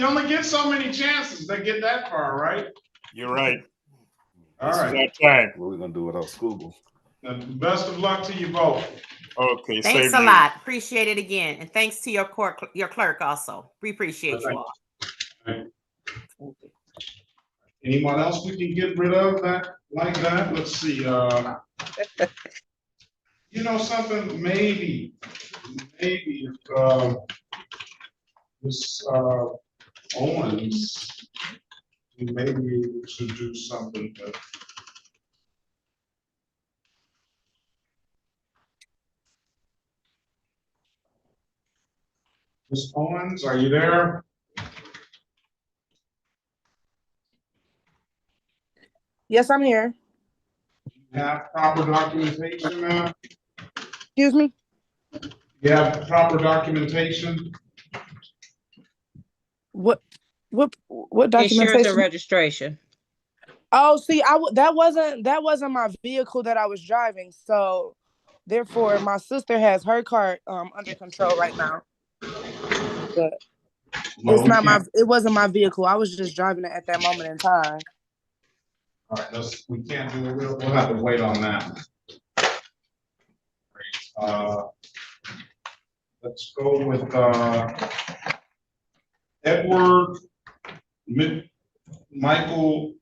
only get so many chances to get that far, right? You're right. All right. Time. What are we gonna do without school? Best of luck to you both. Okay. Thanks a lot. Appreciate it again, and thanks to your clerk also. We appreciate you all. Anyone else we can get rid of like that? Let's see. You know something? Maybe this Owens, we may be able to do something. But Ms. Owens, are you there? Yes, I'm here. You have proper documentation now? Excuse me? You have proper documentation? What documentation? Insurance and registration. Oh, see, that wasn't my vehicle that I was driving. So therefore my sister has her car under control right now. But it wasn't my vehicle. I was just driving it at that moment in time. All right, we can't do it. We'll have to wait on that. Let's go with Edward Michael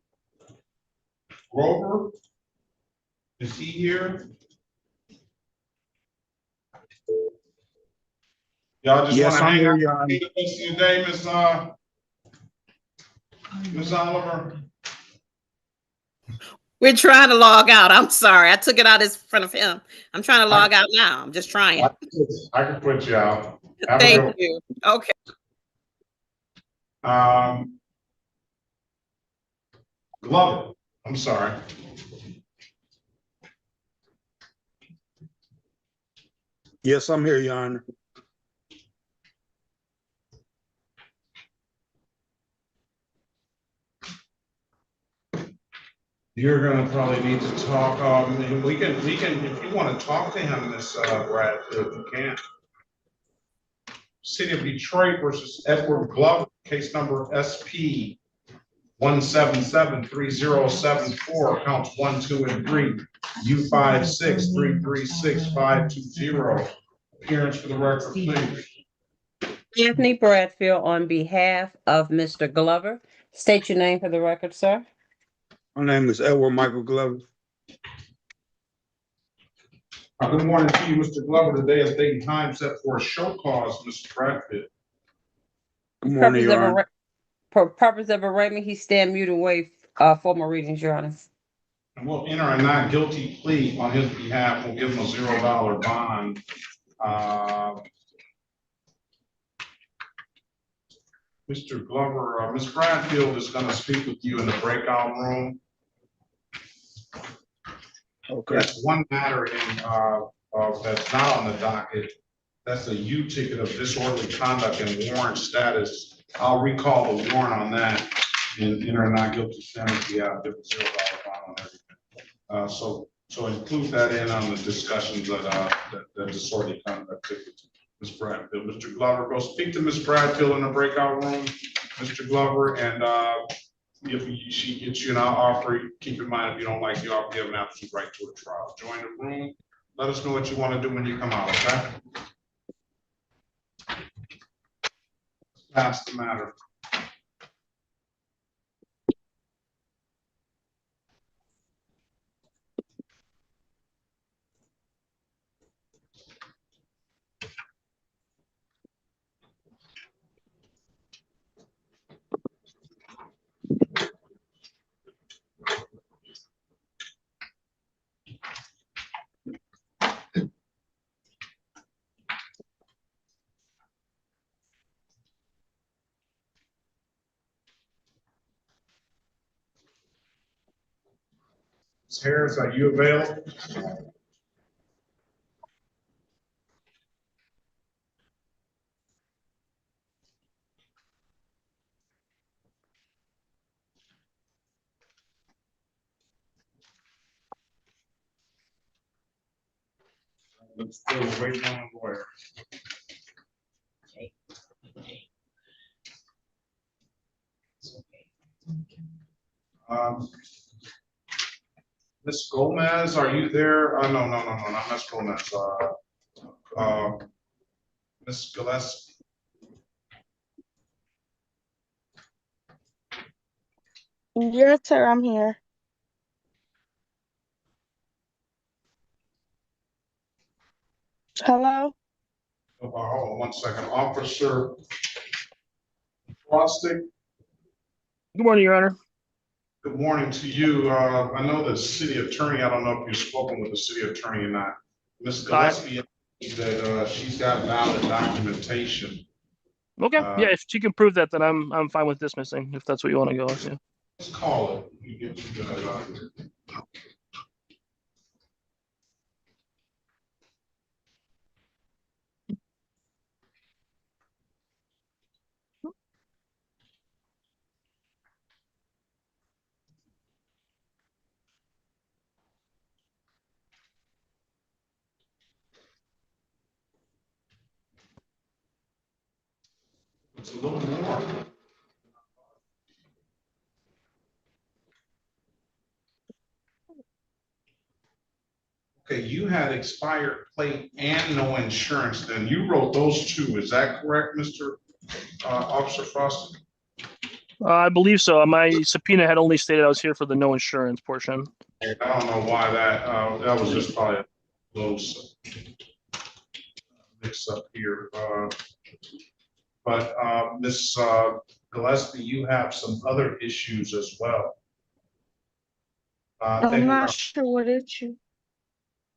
Grover. Is he here? Y'all just want to hang out the rest of your day, Ms. Oliver? We're trying to log out. I'm sorry. I took it out in front of him. I'm trying to log out now. I'm just trying. I can put you out. Thank you. Okay. Glover, I'm sorry. Yes, I'm here, Your Honor. You're gonna probably need to talk. We can. If you want to talk to him, Miss Bradfield, you can. City of Detroit versus Edward Glover, case number SP 1773074, counts 1, 2, and 3. U56336-520. Appearance for the record, please. Anthony Bradfield on behalf of Mr. Glover. State your name for the record, sir. My name is Edward Michael Glover. Good morning to you, Mr. Glover. Today is date and time set for a show cause, Mr. Bradford. Good morning, Your Honor. For purpose of arraignment, he stand mute and waive formal readings, Your Honor. And we'll enter a not guilty plea on his behalf. We'll give him a $0 bond. Mr. Glover, Ms. Bradfield is going to speak with you in the breakout room. Okay. There's one matter that's not on the docket. That's a U ticket of disorderly conduct and warrant status. I'll recall the warrant on that and enter a not guilty sentence. Yeah, give a $0 bond on everything. So include that in on the discussions that the disorderly conduct ticket. Ms. Bradfield, Mr. Glover, go speak to Ms. Bradfield in the breakout room, Mr. Glover, and if she gets you an offer, keep in mind if you don't like the offer, you have an absolute right to a trial. Join the room. Let us know what you want to do when you come out, okay? Pass the matter. Ms. Harris, are you available? Let's still waiting on a lawyer. Ms. Gomez, are you there? No, not Ms. Gomez. Ms. Gillespie. Yes, sir, I'm here. Hello? Hold on 1 second. Officer Frosting. Good morning, Your Honor. Good morning to you. I know the city attorney, I don't know if you've spoken with the city attorney or not. Ms. Gillespie that she's got valid documentation. Okay, yeah, if she can prove that, then I'm fine with dismissing, if that's what you want to go with. Yeah. Let's call it. You get that. It's a little more. Okay, you had expired plate and no insurance, then you wrote those two, is that correct, Mr. Officer Frost? I believe so. My subpoena had only stated I was here for the no insurance portion. I don't know why that was just probably a close mix up here. But Ms. Gillespie, you have some other issues as well. I'm not sure what issue.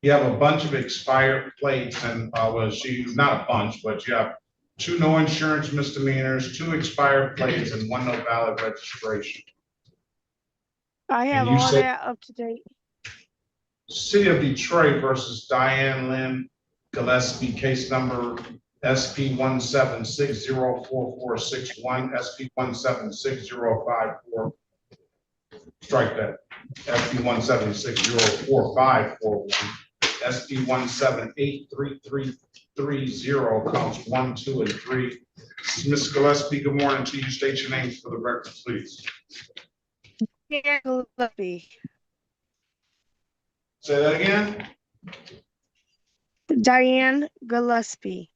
You have a bunch of expired plates and not a bunch, but you have 2 no insurance misdemeanors, 2 expired plates, and 1 no valid registration. I have all that up to date. City of Detroit versus Diane Lynn Gillespie, case number SP 176-04461, SP 176-054. Strike that. SP 176-04541, SP 1783330, counts 1, 2, and 3. Ms. Gillespie, good morning to you. State your name for the record, please. Gillespie. Say that again. Diane Gillespie.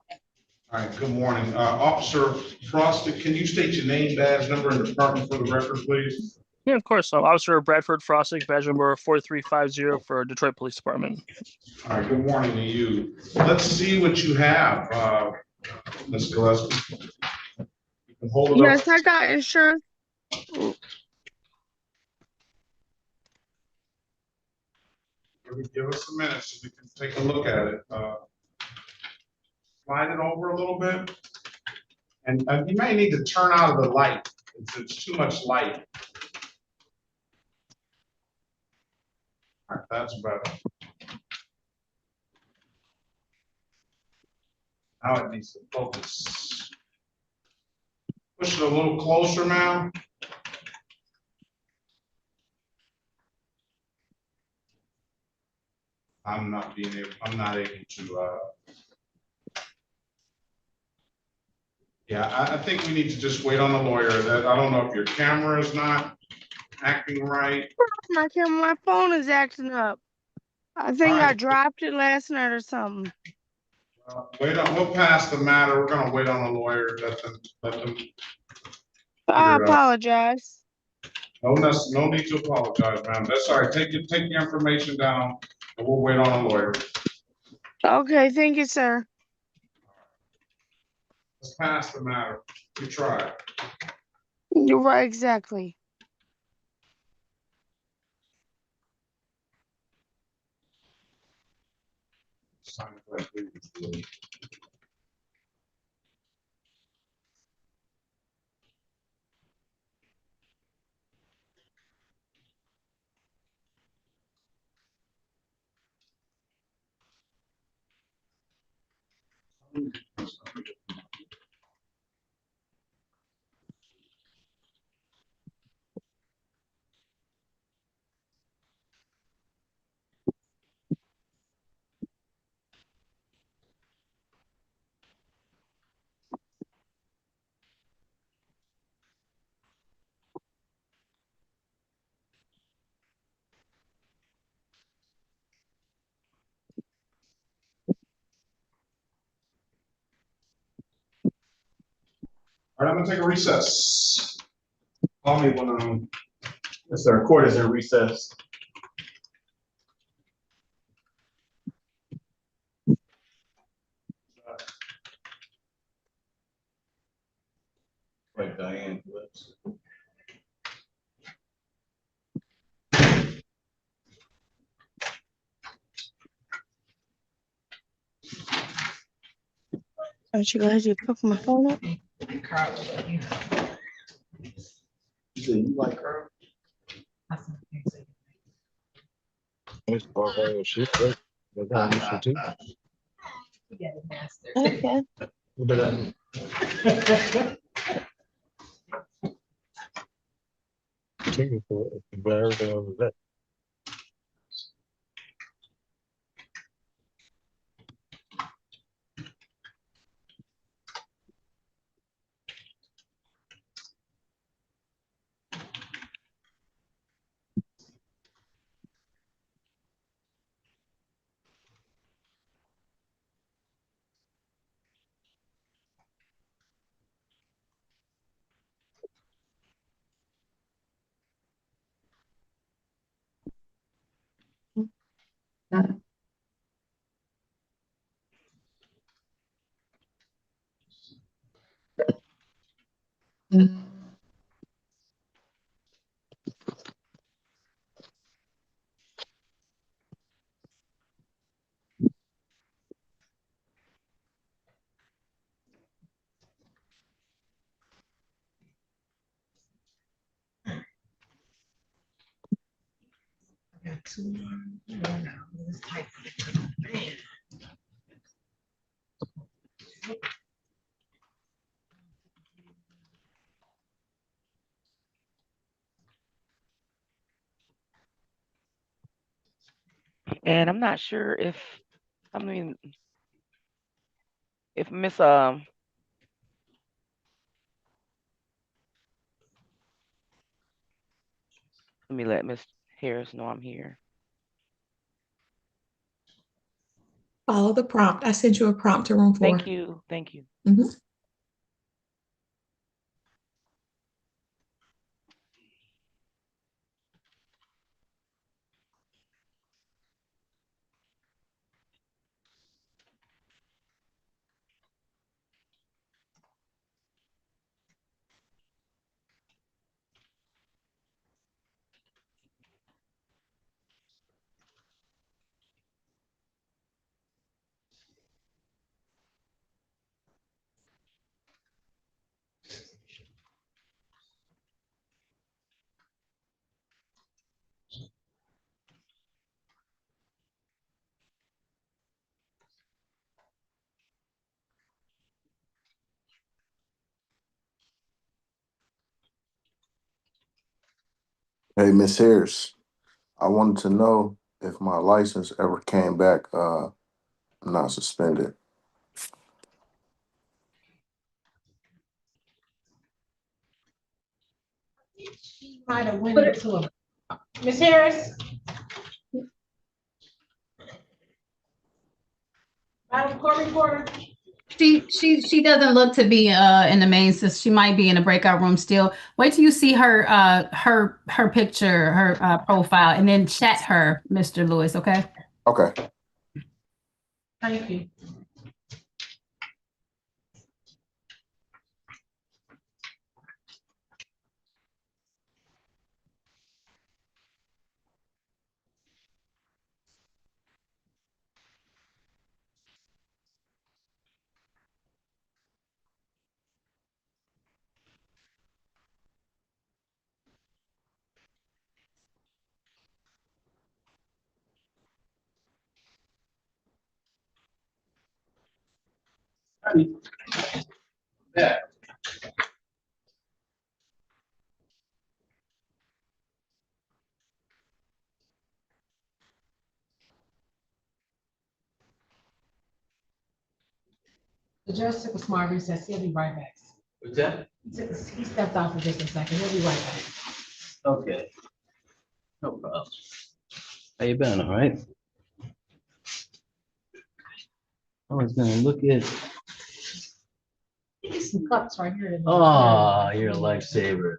All right, good morning. Officer Frost, can you state your name, badge number, and department for the record, please? Yeah, of course. Officer Bradford Frostic, badge number 4350 for Detroit Police Department. All right, good morning to you. Let's see what you have, Ms. Gillespie. You can hold it up. Yes, I got insurance. Give us a minute so we can take a look at it. Slide it over a little bit. And you may need to turn out of the light. It's too much light. All right, that's better. Now it needs to focus. Push it a little closer now. I'm not able to, yeah, I think we need to just wait on the lawyer. That I don't know if your camera is not acting right. My camera, my phone is acting up. I think I dropped it last night or something. Wait on, we'll pass the matter. We're gonna wait on the lawyer. Let them. I apologize. No need to apologize, ma'am. That's all right. Take the information down and we'll wait on a lawyer. Okay, thank you, sir. Let's pass the matter. We tried. You're right, exactly. Sign it right, please. All right, I'm gonna take a recess. Call me when yes, sir. Court is in recess. Like Diane Lips. Aren't you glad you picked my phone up? You said you like her? It's part shit, right? That's how you should too. Okay. What did I do? Chicken for it. But everything else is that. Got two now. Let's type it. And I'm not sure if, I mean, if Miss let me let Miss Harris know I'm here. Follow the prompt. I sent you a prompt to room 4. Thank you. Thank you. Mhm. Hey, Miss Harris, I wanted to know if my license ever came back not suspended. She might have went into a, Miss Harris? Madam Court Reporter? She doesn't look to be in the main system. She might be in a breakout room still. Wait till you see her her picture, her profile, and then chat her, Mr. Lewis, okay? Okay. Thank you. Yeah. The judge took a smart recess. He'll be right back. What's that? He stepped out for just a second. He'll be right back. Okay. No problem. How you been, all right? I was gonna look at, There's some cups right here. oh, you're a lifesaver.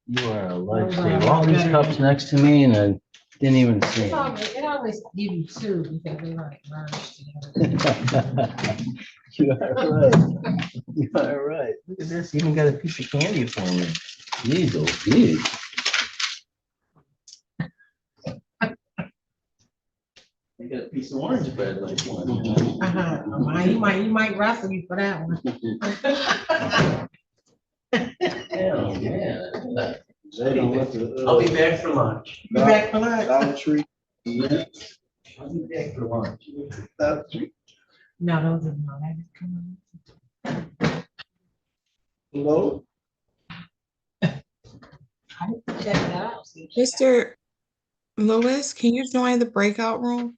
You are a lifesaver. All these cups next to me and I didn't even see It them. always give you two because they like merged together. You are right. You are right. Look at this. You even got a piece of candy for me. Jeez, oh, geez. You got a piece of orange bread like one. You might wrestle me for that one. Oh, man. I'll be back for lunch. You back for lunch? Dollar Tree. Yeah. I'll be back for lunch. Dollar Tree. No, those are not. Come on. Hello? I didn't check that out. Mr. Lewis, can you join the breakout room?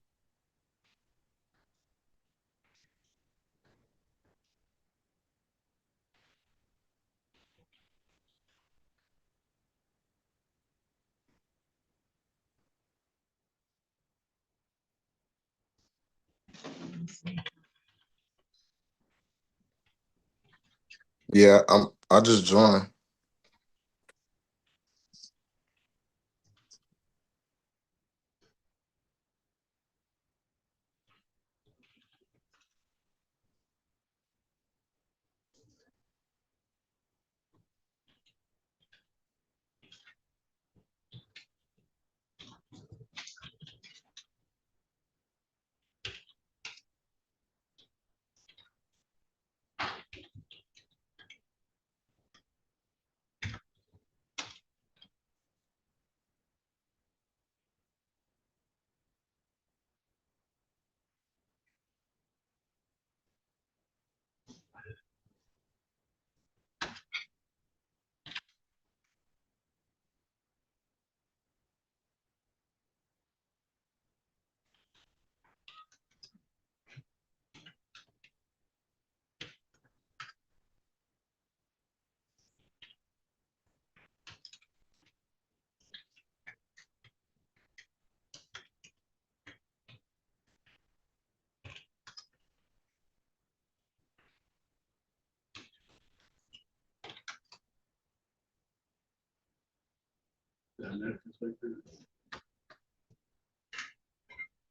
Yeah, I just joined.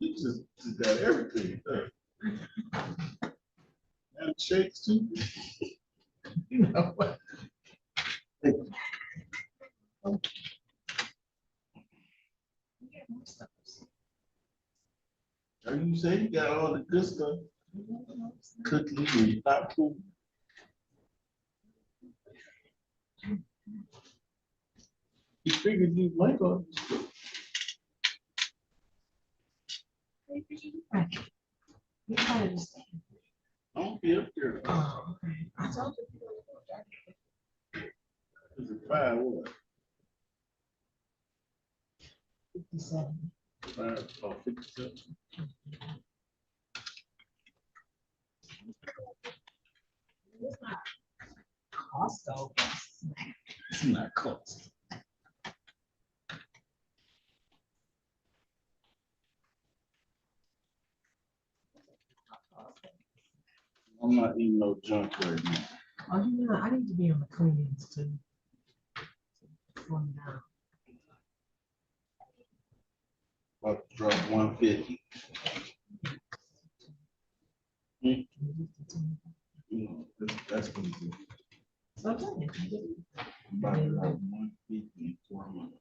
You just got everything. And shakes too. You know what? You say you got all the good stuff. Cookies and popcorn. You figured you might go. I don't be up there. Oh, okay. I told you. Is it 5 what? 57. 5 or 57. It's not cost though. It's not cost. I'm not eating no junk right now. Oh, you know, I need to be on the cleanings too. Down. About to drop 150. That's gonna be. Sometimes. About to drop 150 in 4 months.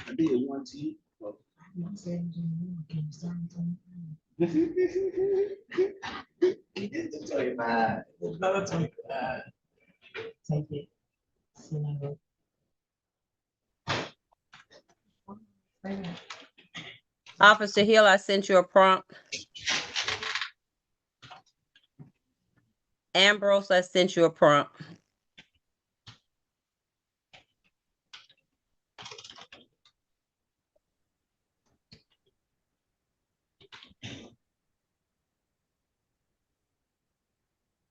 I did 110. I'm saying, can you start He did the 25. Another 25. Take it. Officer Hill, I sent you a prompt. Ambrose, I sent you a prompt.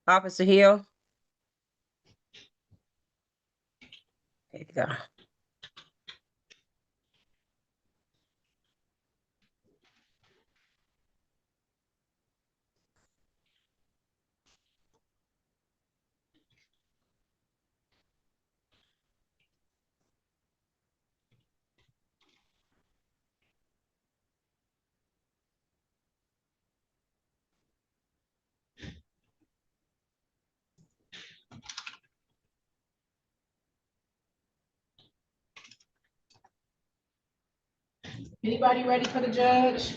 Officer Hill. There you go. Anybody ready for the judge?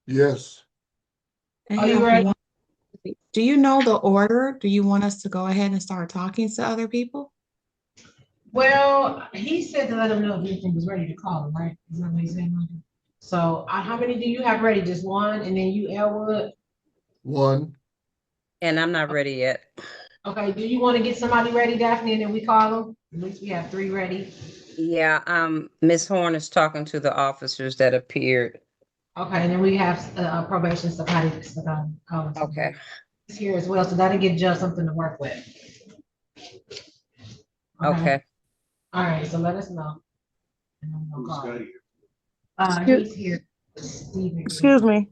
Yes. Are you ready? Do you know the order? Do you want us to go ahead and start talking to other people? Well, he said to let him know if anything was ready to call him, right? Is that what he said? So how many do you have ready? Just one, and then you, Elwood? One. And I'm not ready yet. Okay, do you want to get somebody ready, Daphne, and then we call them? At least we have 3 ready. Yeah, Ms. Horn is talking to the officers that appeared. Okay, and then we have probation somebody calling. Okay. He's here as well, so that'll give Judge something to work with. Okay. All right, so let us know. And then we'll call. He's here. Stephen. Excuse me.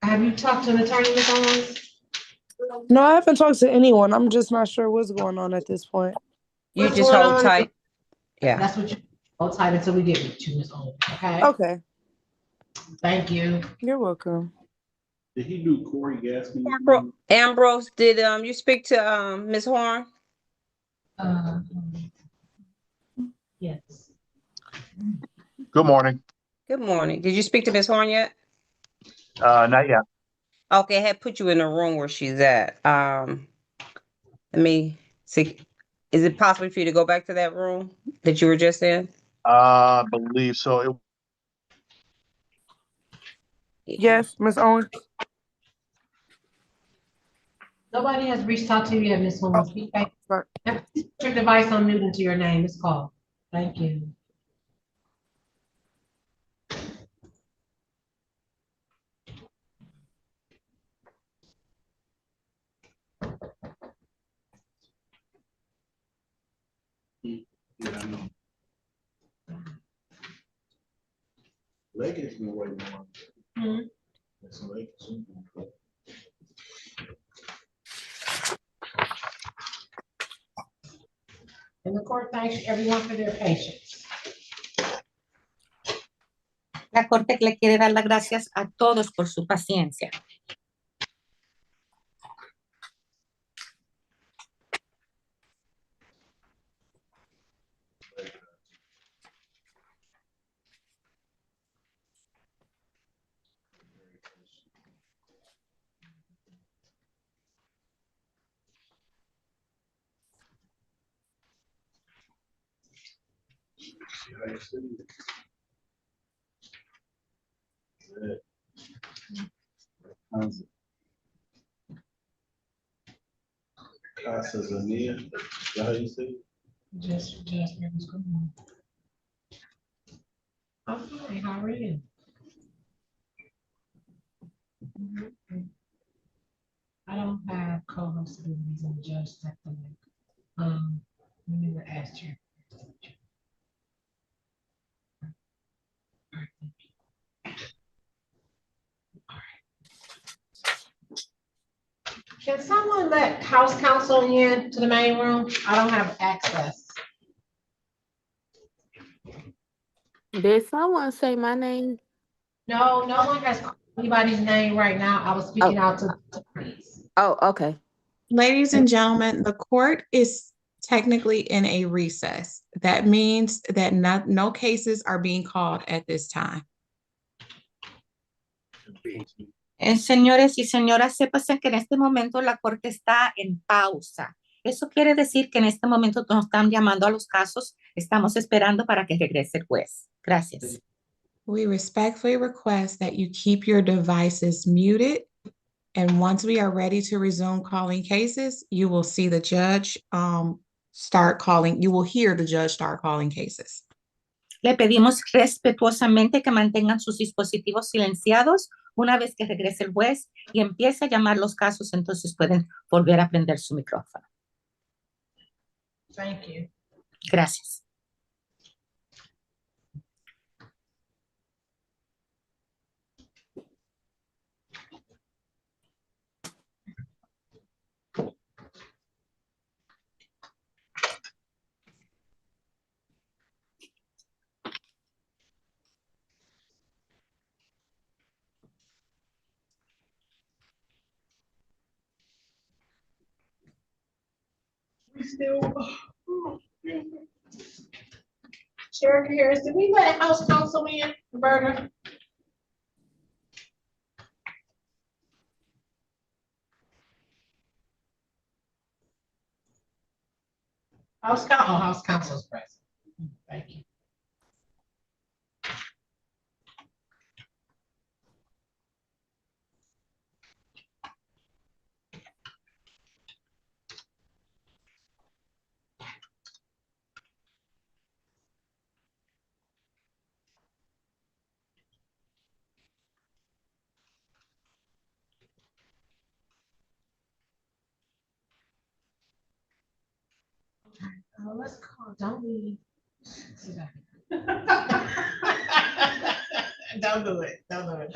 Have you talked to an attorney, Ms. Owens? No, I haven't talked to anyone. I'm just not sure what's going on at this point. You just hold tight. Yeah. That's what you hold tight until we get to Ms. Owens, okay? Okay. Thank you. You're welcome. Did he do Corey Gaskins? Ambrose, did you speak to Ms. Horn? Yes. Good morning. Good morning. Did you speak to Ms. Horn yet? Not yet. Okay, I had put you in the room where she's at. Let me see. Is it possible for you to go back to that room that you were just in? I believe so. Yes, Ms. Owens. Nobody has reached out to you yet, Ms. Owens. Put your device on mute until your name is called. Thank you. Yeah, I know. Lakers been waiting on. That's Lakers. And the court thanks everyone for their patience. La corte le quiere dar las gracias a todos por su paciencia. Casas Ania, is that how you say it? Just what's going on. I'm fine, how are you? I don't have co-host abilities on the judge sector. We need to ask you. Can someone let house counsel in to the main room? I don't have access. Did someone say my name? No, no one has called anybody's name right now. I was speaking out to please. Oh, okay. Ladies and gentlemen, the court is technically in a recess. That means that no cases are being called at this time. Señores y señoras, sépase que en este momento la corte está en pausa. Eso quiere decir que en este momento nos están llamando a los casos. Estamos esperando para que regrese el juez. Gracias. We respectfully request that you keep your devices muted. And once we are ready to resume calling cases, you will see the judge start calling. You will hear the judge start calling cases. Le pedimos respetuosamente que mantengan sus dispositivos silenciados. Una vez que regrese el juez y empiece a llamar los casos, entonces pueden volver a prender su micrófono. Thank you. Gracias. We still. Sheriff Harris, did we let house counsel in, Roberta? House counsel's present. Thank you. Let's call, don't we? Don't do it, don't do it.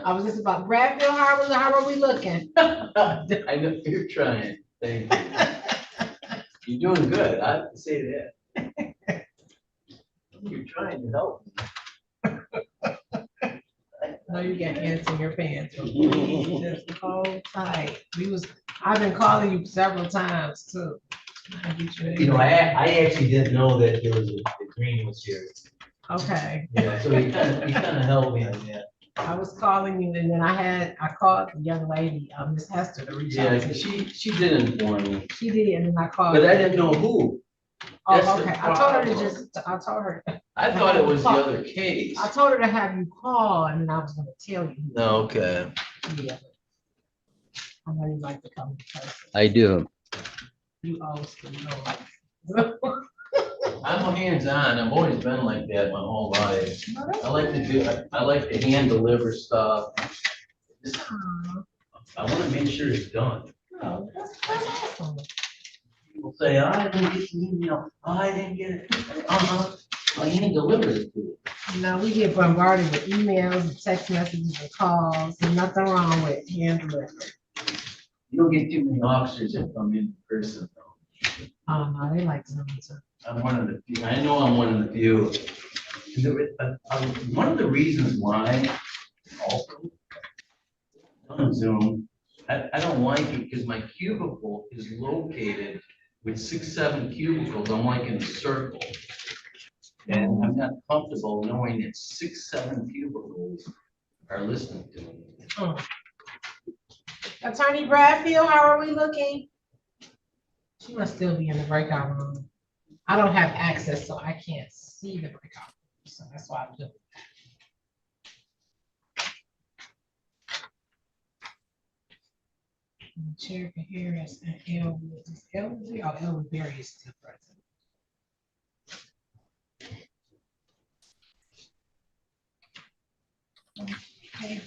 I was just about, Bradfield, how are we looking? I know you're trying. Thank you. You're doing good. I have to say that. You're trying to help me. No, you got ants in your pants. Just hold tight. I've been calling you several times too. You know, I actually didn't know that there was the green was here. Okay. Yeah, so you kind of helped me on that. I was calling you and then I called the young lady, Miss Hester, to reach out. Yeah, she did inform me. She did, and then I called. But I didn't know who. Oh, okay. I told her to. I thought it was the other case. I told her to have you call and then I was gonna tell you. Okay. Yeah. I know you like to come in person. I do. You always know. I'm hands-on. I've always been like that my whole life. I like to hand deliver stuff. I want to make sure it's done. Oh, that's awesome. People say, I didn't get the email. I didn't get it. I hand delivered it to you. No, we get bombarded with emails and text messages and calls, and nothing wrong with hand delivery. You don't get too many officers that come in person though. Oh, no, they like Zoom too. I'm one of the few, I know I'm one of the few. One of the reasons why also on Zoom, I don't like it because my cubicle is located with 6, 7 cubicles. I'm like in a circle. And I'm not comfortable knowing that 6, 7 cubicles are listening to me. Oh. Attorney Bradfield, how are we looking? She must still be in the breakout room. I don't have access, so I can't see the breakout room, so that's why I'm doing that. Chair for Harris and Elwood. Is Elwood or Elwood Berry is still present? Okay.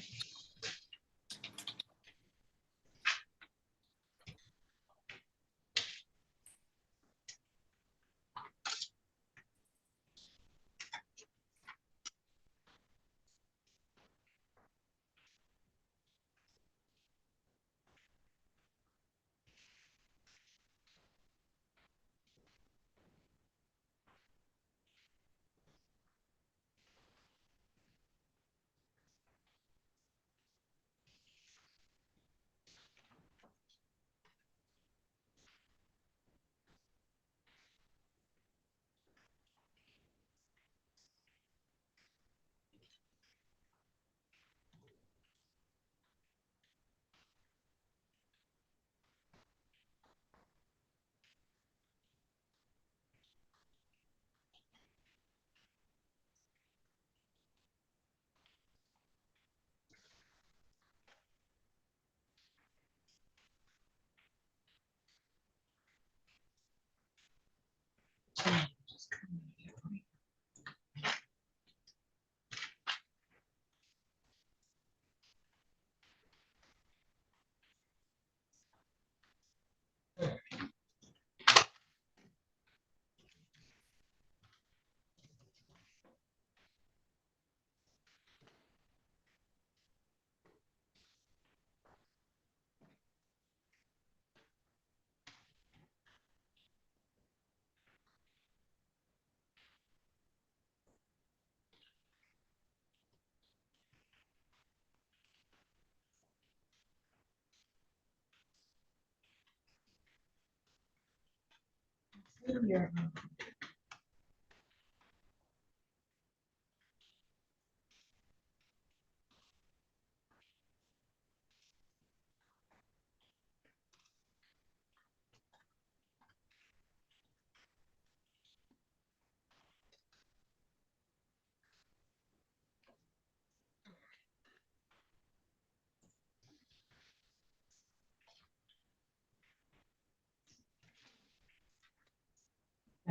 Here.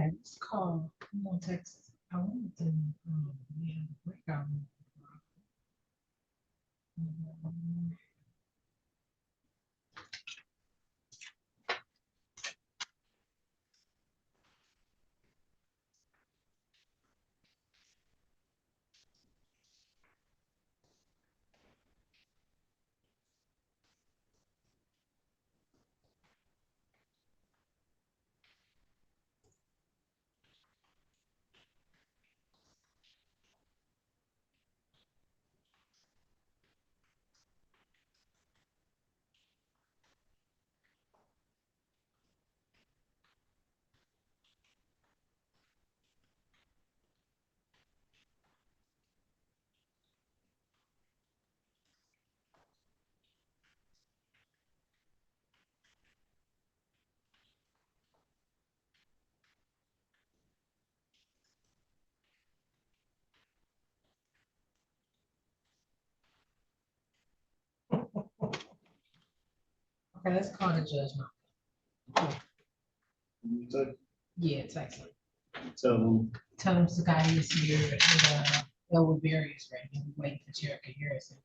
Okay, let's call. Come on, Texas. I wanted to, we have a breakout room. Okay, let's call the judge now. Yeah, text him. So, Tell him Sakai is here and Elwood Berry is ready. We're waiting for Jericho Harrison.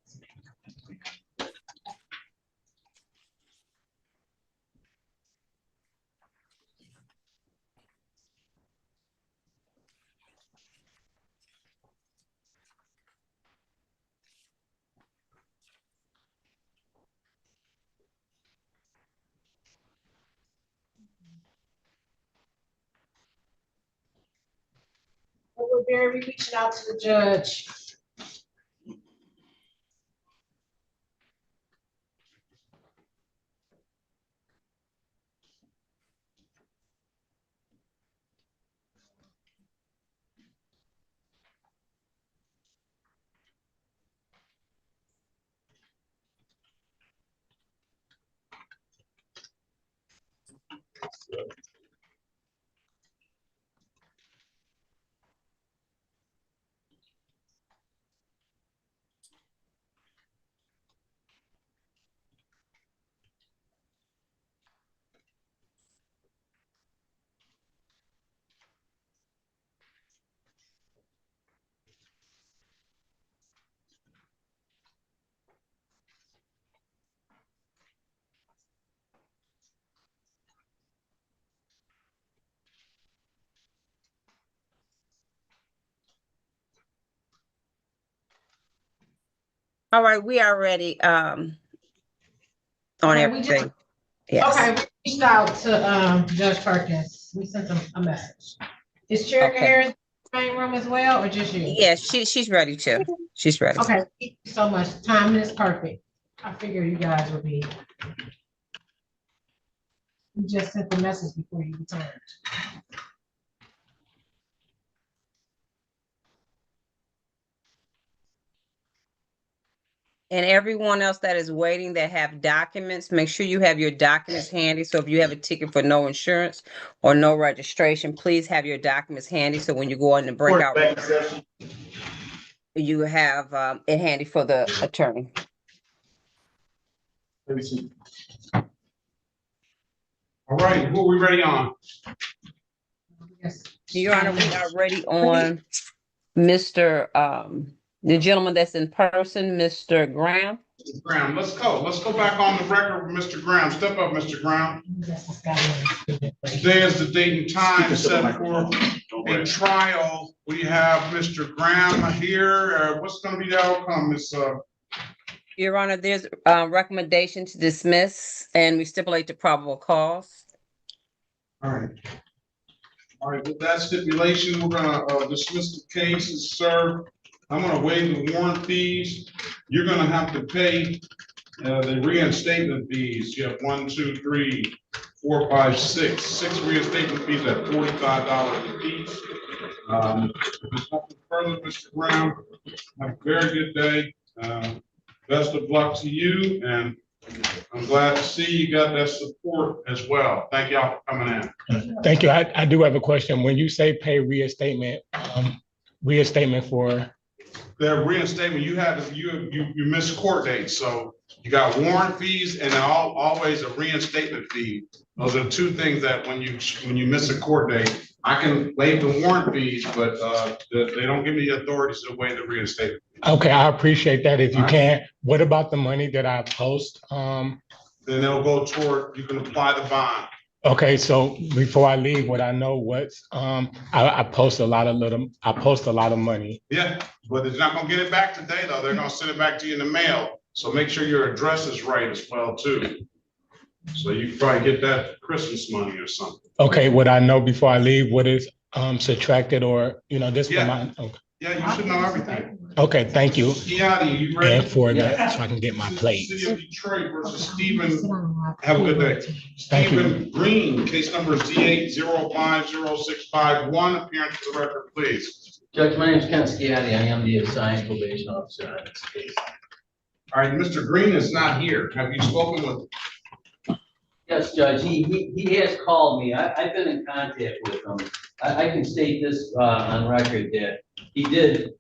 Barry, we reaching out to the judge. All right, we are ready on Okay, we everything. just, Yes. okay, we reached out to, Judge Perkins. We sent him a message. Is Chair Okay. Harris in the main room as well, or just you? Yes, she's ready to. She's ready. Okay, thank you so much. Timing is perfect. I figured you guys would be. You just sent the message before you returned. And everyone else that is waiting that have documents, make sure you have your documents handy. So if you have a ticket for no insurance or no registration, please have your documents handy. So when you go in the breakout, you have it handy for the attorney. All right, who are we ready on? Your Honor, we are ready on Mr. The gentleman that's in person, Mr. Graham. Mr. Graham, let's go. Let's go back on the record with Mr. Graham. Step up, Mr. Graham. Today is the date and time set for a trial. We have Mr. Graham here. What's going to be the outcome, Ms. Your Honor, there's a recommendation to dismiss and we stipulate the probable cause. All right. All right, with that stipulation, we're gonna dismiss the cases, sir. I'm gonna waive the warrant fees. You're gonna have to pay the reinstatement fees. You have 1, 2, 3, 4, 5, 6. 6 reinstatement fees at $45 apiece. If there's nothing further, Mr. Brown, have a very good day. Best of luck to you, and I'm glad to see you got that support as well. Thank y'all for coming in. Thank you. I do have a question. When you say pay reinstatement, reinstatement for? The reinstatement, you missed court dates, so you got warrant fees and always a reinstatement fee. Those are two things that when you miss a court date, I can waive the warrant fees, but they don't give me the authority to waive the reinstatement. Okay, I appreciate that. If you can, what about the money that I post? Then they'll go toward, you can apply the bond. Okay, so before I leave, what I know what's I post a lot of money. Yeah, but they're not gonna get it back today though. They're gonna send it back to you in the mail. So make sure your address is right as well too. So you can probably get that Christmas money or something. Okay, what I know before I leave, what is subtracted or this for my okay. Yeah, you should know everything. Okay, thank you. Scotty, you ready? And for that, so I can get my plate. City of Detroit versus Stephen. Have a good day. Thank you. Stephen Green, case number Z8050651. Appearance for the record, please. Judge, my name is Ken Sciatti. I am the assigned probation officer on this case. All right, Mr. Green is not here. Have you spoken with him? Yes, Judge, he has called me. I've been in contact with him. I can state this on record that he did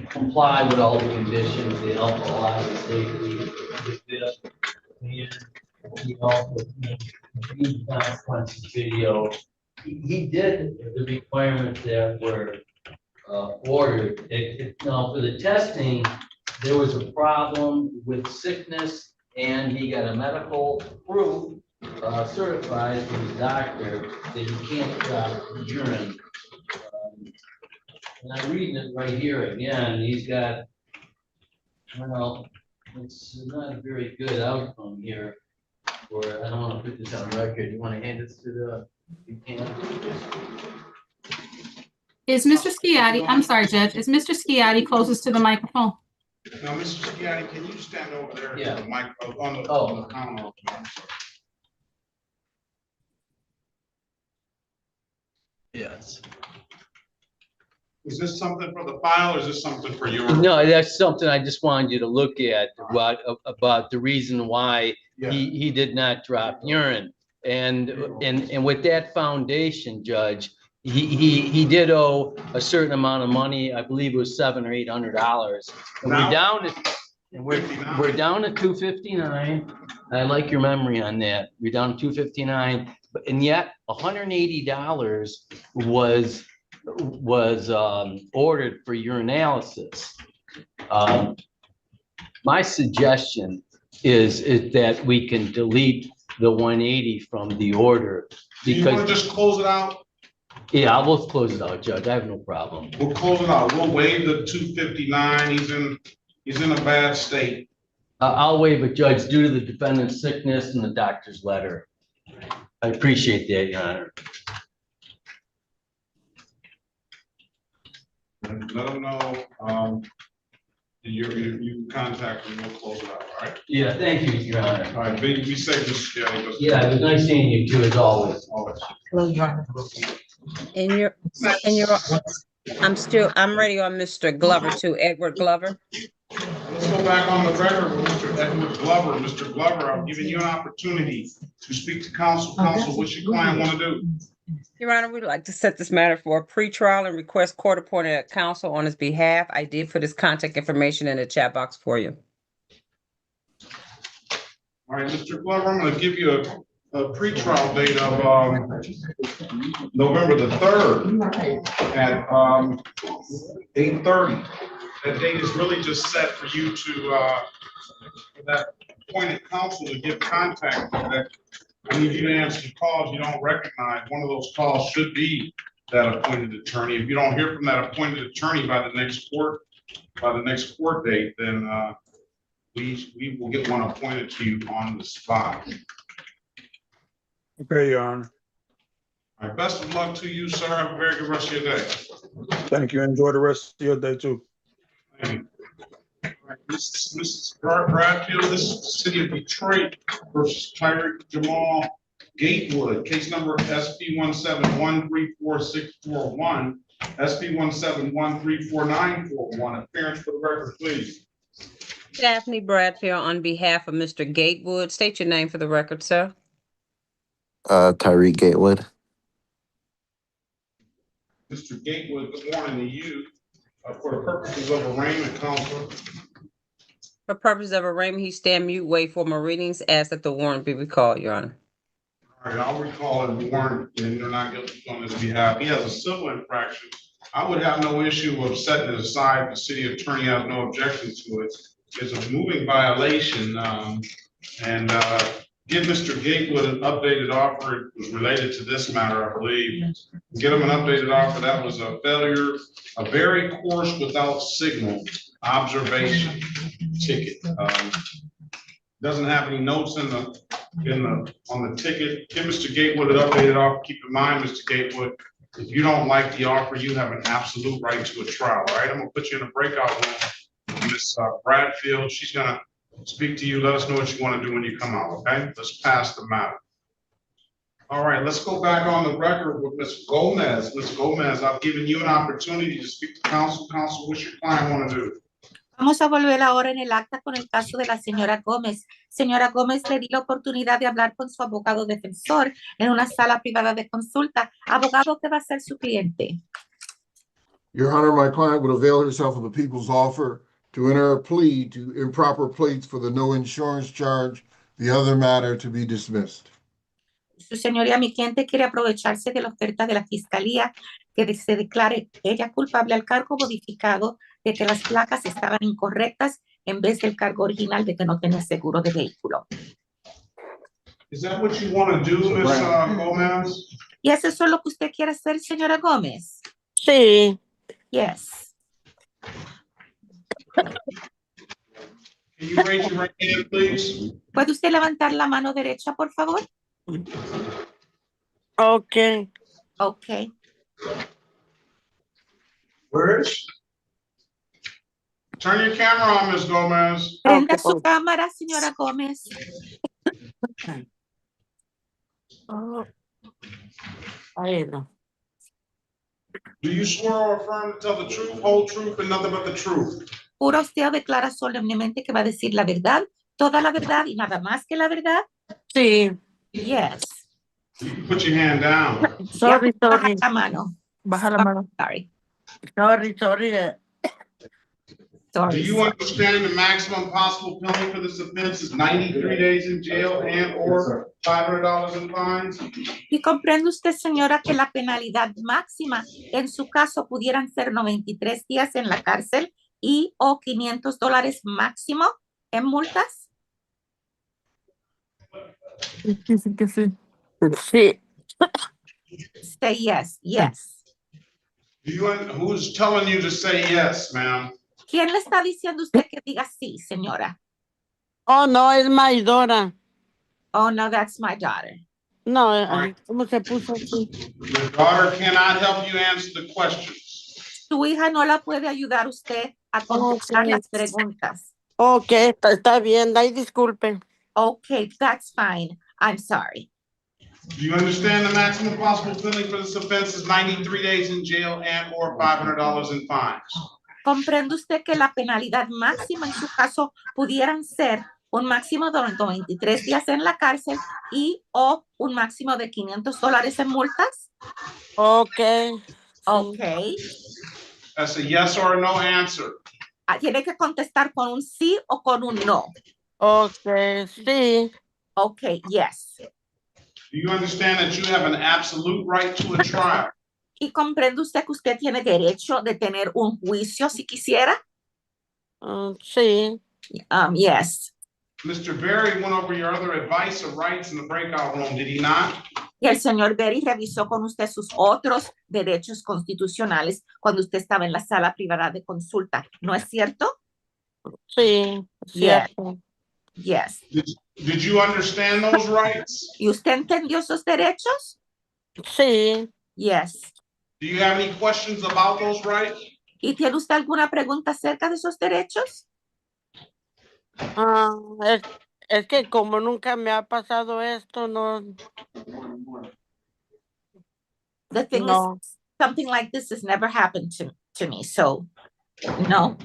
comply with all the conditions. They helped a lot of the safety with this. And he also read consequences video. He did the requirements that were ordered. Now for the testing, there was a problem with sickness, and he got a medical proof certified from his doctor that he can't drop urine. And I'm reading it right here again. He's got, well, it's not a very good outcome here. Or I don't want to put this on record. You want to hand this to the, you can. Is Mr. Schiotti, I'm sorry, Judge, is Mr. Schiotti closest to the microphone? Now, Mr. Sciatti, can you stand over there Yeah. to the mic, on the counter? I'm sorry. Yes. Is this something for the file or is this something for your? No, that's something I just wanted you to look at about the reason why Yeah. he did not drop urine. And with that foundation, Judge, he did owe a certain amount of money. I believe it was $700 or $800. And we're Now? down to, and we're down to 259. I like your memory on that. We're down to 259, and yet $180 was ordered for urinalysis. My suggestion is that we can delete the 180 from the order. Do you want to Because, just close it out? yeah, I will close it out, Judge. I have no problem. We'll close it out. We'll waive the 259. He's in a bad state. I'll waive it, Judge, due to the defendant's sickness and the doctor's letter. I appreciate that, Your Honor. And let them know, you contact me, we'll close it out, all right? Yeah, thank you, Your Honor. All right, be safe, Mr. Sciatti. Yeah, it was nice seeing you too, as always. Always. And I'm ready on Mr. Glover too, Edward Glover. Let's go back on the record with Mr. Edward Glover. Mr. Glover, I'm giving you an opportunity to speak to counsel. Counsel, what's your client want to do? Your Honor, we'd like to set this matter for a pretrial and request court-appointed counsel on his behalf. I did put his contact information in the chat box for you. All right, Mr. Glover, I'm going to give you a pretrial date of November the 3rd at 8:30. That date is really just set for you to for that appointed counsel to give contact with that. I need you to answer calls you don't recognize. One of those calls should be that appointed attorney. If you don't hear from that appointed attorney by the next court date, then we will get one appointed to you on the spot. Okay, Your Honor. All right, best of luck to you, sir. Have a very good rest of your day. Thank you. Enjoy the rest of your day too. Thank you. All right, Mrs. Bradfield, this is the city of Detroit versus Tyreek Jamal Gatewood, case number SP 1713461, SP 1713491. Appearance for the record, please. Daphne Bradfield on behalf of Mr. Gatewood. State your name for the record, sir. Tyreek Gatewood. Mr. Gatewood, good morning to you. For the purposes of arraignment, counsel. For purposes of arraignment, he stand mute, wait for more readings, ask that the warrant be recalled, Your Honor. All right, I'll recall a warrant and you're not guilty on his behalf. He has a civil infraction. I would have no issue of setting it aside. The city attorney has no objection to it. It's a moving violation, and give Mr. Gatewood an updated offer. It was related to this matter, I believe. Get him an updated offer. That was a failure, a very coarse without signal observation ticket. Doesn't have any notes on the ticket. Give Mr. Gatewood an updated offer. Keep in mind, Mr. Gatewood, if you don't like the offer, you have an absolute right to a trial, all right? I'm gonna put you in a breakout room. Miss Bradfield, she's gonna speak to you. Let us know what you want to do when you come out, okay? Let's pass the matter. All right, let's go back on the record with Ms. Gomez. Ms. Gomez, I've given you an opportunity to speak to counsel. Counsel, what's your client want to do? Vamos a volver ahora en el acta con el caso de la señora Gómez. Señora Gómez, le di la oportunidad de hablar con su abogado defensor en una sala privada de consulta. Abogado, ¿qué va a hacer su cliente? Your Honor, my client would avail herself of the people's offer to enter a plea to improper plates for the no insurance charge, the other matter to be dismissed. Su señoría, mi cliente quiere aprovecharse de la oferta de la fiscalía que se declare ella culpable al cargo modificado de que las placas estaban incorrectas en vez del cargo original de que no tenía seguro de vehículo. Is that what you want to do, Ms. Gomez? ¿Y eso es lo que usted quiere hacer, señora Gómez? Sí. Yes. Can you raise your right hand, please? ¿Puede usted levantar la mano derecha, por favor? Okay. Okay. Where is she? Turn your camera on, Ms. Gomez. Prenda su cámara, señora Gómez. Oh, ahí no. Do you swear or affirm to tell the truth, whole truth, and nothing but the truth? ¿Jura usted o declara solemnemente que va a decir la verdad, toda la verdad y nada más que la verdad? Sí. Yes. You can put your hand down. Sorry, sorry. Baja la mano. Baja la mano. Sorry. Sorry, sorry. Do you understand the maximum possible penalty for this offense is 93 days in jail and or $500 in fines? ¿Y comprende usted, señora, que la penalidad máxima en su caso pudieran ser 93 días en la cárcel y o $500 máximo en multas? Dice que sí. Sí. Say yes, yes. Who's telling you to say yes, ma'am? ¿Quién le está diciendo a usted que diga sí, señora? Oh, no, es Maidora. Oh, no, that's my daughter. No, ¿cómo se puso así? Your daughter cannot help you answer the questions. Su hija no la puede ayudar usted a contestar las preguntas. Ok, está bien, ahí disculpen. Okay, that's fine. I'm sorry. Do you understand the maximum possible penalty for this offense is 93 days in jail and or $500 in fines? ¿Comprende usted que la penalidad máxima en su caso pudieran ser un máximo de 23 días en la cárcel y o un máximo de $500 en multas? Ok. Okay. That's a yes or a no answer. Tiene que contestar con un sí o con un no. Ok, sí. Okay, yes. Do you understand that you have an absolute right to a trial? ¿Y comprende usted que usted tiene derecho de tener un juicio si quisiera? Sí. Yes. Mr. Berry went over your other advice or rights in the breakout room, did he not? Y el señor Berry revisó con usted sus otros derechos constitucionales cuando usted estaba en la sala privada de consulta, ¿no es cierto? Sí, cierto. Yes. Did you understand those rights? ¿Y usted entendió esos derechos? Sí. Yes. Do you have any questions about those rights? ¿Y tiene usted alguna pregunta acerca de esos derechos? Es que como nunca me ha pasado esto, no. The thing is, something like this has never happened to me, so no.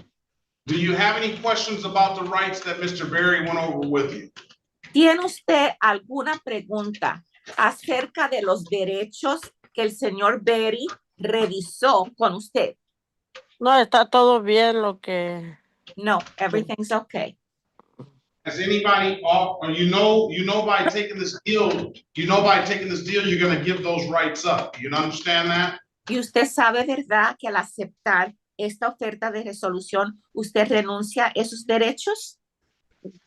Do you have any questions about the rights that Mr. Berry went over with you? ¿Tiene usted alguna pregunta acerca de los derechos que el señor Berry revisó con usted? No, está todo bien lo que. No, everything's okay. Has anybody or you know by taking this deal, you're going to give those rights up. Do you understand that? Y usted sabe, ¿verdad?, que al aceptar esta oferta de resolución, usted renuncia a esos derechos?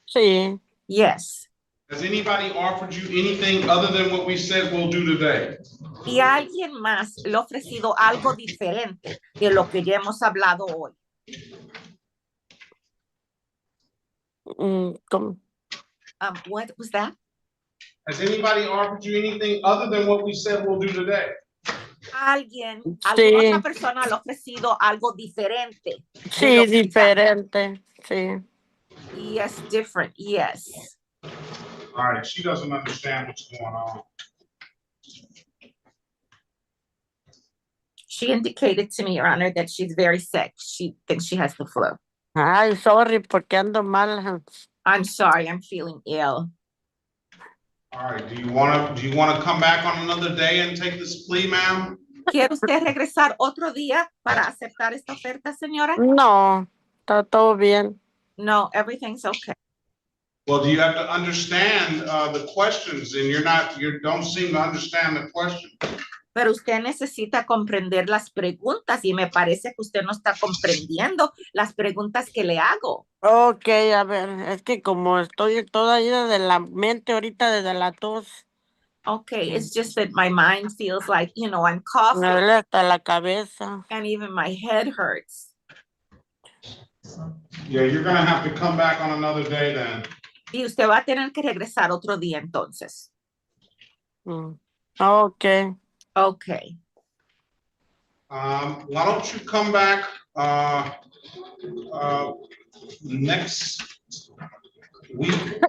Sí. Yes. Has anybody offered you anything other than what we said we'll do today? ¿Y alguien más le ha ofrecido algo diferente de lo que ya hemos hablado hoy? What was that? Has anybody offered you anything other than what we said we'll do today? ¿Alguien, Sí. alguna otra persona le ha ofrecido algo diferente? Sí, diferente, sí. Yes, different, yes. All right, she doesn't understand what's going on. She indicated to me, Your Honor, that she's very sick. She thinks she has the flu. Ay, sorry, porque ando mal. I'm sorry, I'm feeling ill. All right, do you want to come back on another day and take this plea, ma'am? ¿Quiere usted regresar otro día para aceptar esta oferta, señora? No, está todo bien. No, everything's okay. Well, do you have to understand the questions, and you don't seem to understand the question. Pero usted necesita comprender las preguntas y me parece que usted no está comprendiendo las preguntas que le hago. Ok, a ver, es que como estoy toda ida de la mente ahorita desde la tos. Okay, it's just that my mind feels like, I'm Me coughing. duele hasta la cabeza. And even my head hurts. Yeah, you're going to have to come back on another day then. Y usted va a tener que regresar otro día entonces. Ok. Okay. Why don't you come back, next week,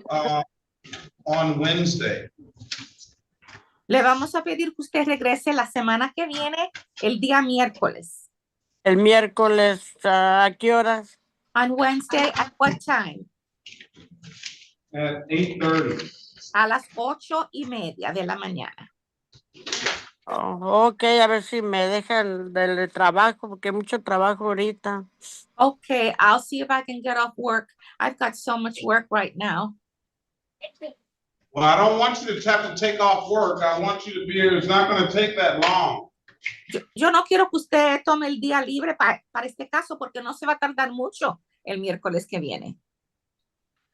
on Wednesday? Le vamos a pedir que usted regrese la semana que viene, el día miércoles. El miércoles, ¿a qué horas? On Wednesday, at what time? At 8:30. A las 8:30 de la mañana. Oh, ok, a ver si me dejan del trabajo, porque hay mucho trabajo ahorita. Okay, I'll see if I can get off work. I've got so much work right now. Well, I don't want you to have to take off work. I want you to be here. It's not going to take that long. Yo no quiero que usted tome el día libre para este caso porque no se va a tardar mucho el miércoles que viene.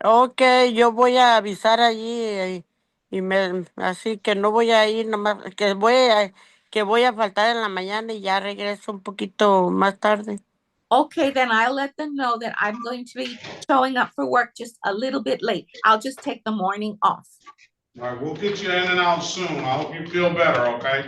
Ok, yo voy a avisar allí así que no voy a ir nomás, que voy a faltar en la mañana y ya regreso un poquito más tarde. Okay, then I'll let them know that I'm going to be showing up for work just a little bit late. I'll just take the morning off. All right, we'll get you in and out soon. I hope you feel better, okay?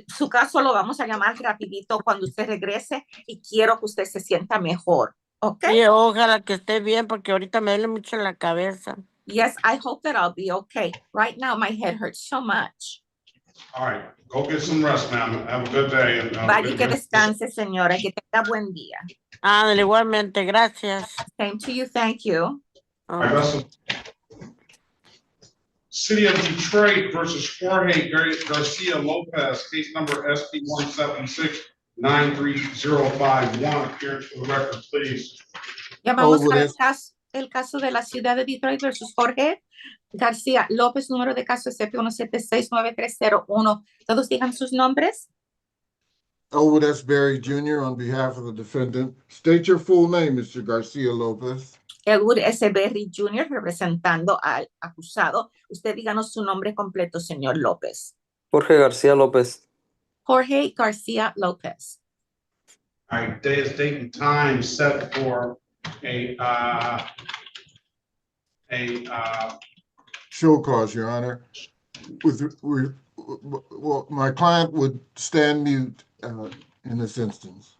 Su caso lo vamos a llamar rapidito cuando usted regrese y quiero que usted se sienta mejor, ¿ok? Sí, ojalá que esté bien porque ahorita me duele mucho la cabeza. Yes, I hope that I'll be okay. Right now my head hurts so much. All right, go get some rest, ma'am. Have a good day. And, Vaya y que descanse, señora, y que tenga buen día. Igualmente, gracias. Same to you, thank you. All right, Russell. City of Detroit versus Jorge Garcia Lopez, case number SP 176-93051. Appearance for the record, please. Llamamos el caso de la ciudad de Detroit versus Jorge García López, número de caso SP1769301. Todos digan sus nombres. Elwood S. Berry Jr. on behalf of the defendant. State your full name, Mr. Garcia Lopez. Elwood S. Berry Jr. representando al acusado. Usted díganos su nombre completo, señor López. Jorge García López. Jorge García López. All right, date and time set for a Show cause, Your Honor. Well, my client would stand mute in this instance.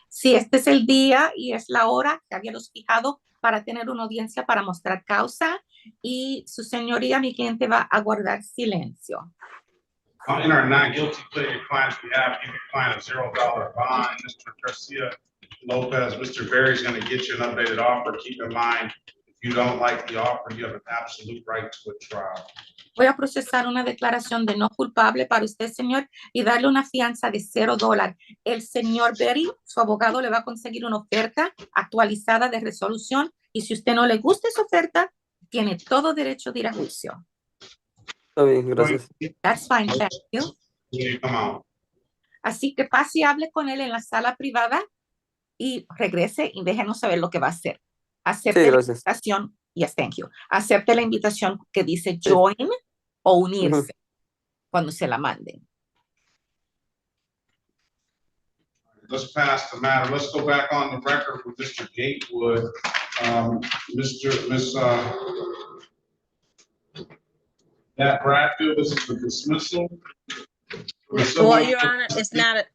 Sí, este es el día y es la hora que habíamos fijado para tener una audiencia para mostrar causa y su señoría, mi cliente, va a guardar silencio. in our not guilty plea, your client's behalf, give your client a $0 bond. Mr. Garcia Lopez, Mr. Berry's going to get you an updated offer. Keep in mind, if you don't like the offer, you have an absolute right to a trial. Voy a procesar una declaración de no culpable para usted, señor, y darle una fianza de $0. El señor Berry, su abogado, le va a conseguir una oferta actualizada de resolución y si usted no le gusta esa oferta, tiene todo derecho de ir a juicio. Está bien, gracias. That's fine, thank you. Así que pase y hable con él en la sala privada y regrese y déjenos saber lo que va a hacer. Acepte la invitación. Yes, thank you. Acepte la invitación que dice join o unirse cuando se la manden. Let's pass the matter. Let's go back on the record with Mr. Gatewood. That Bradfield, this is the dismissal. Well, Your Honor, it's not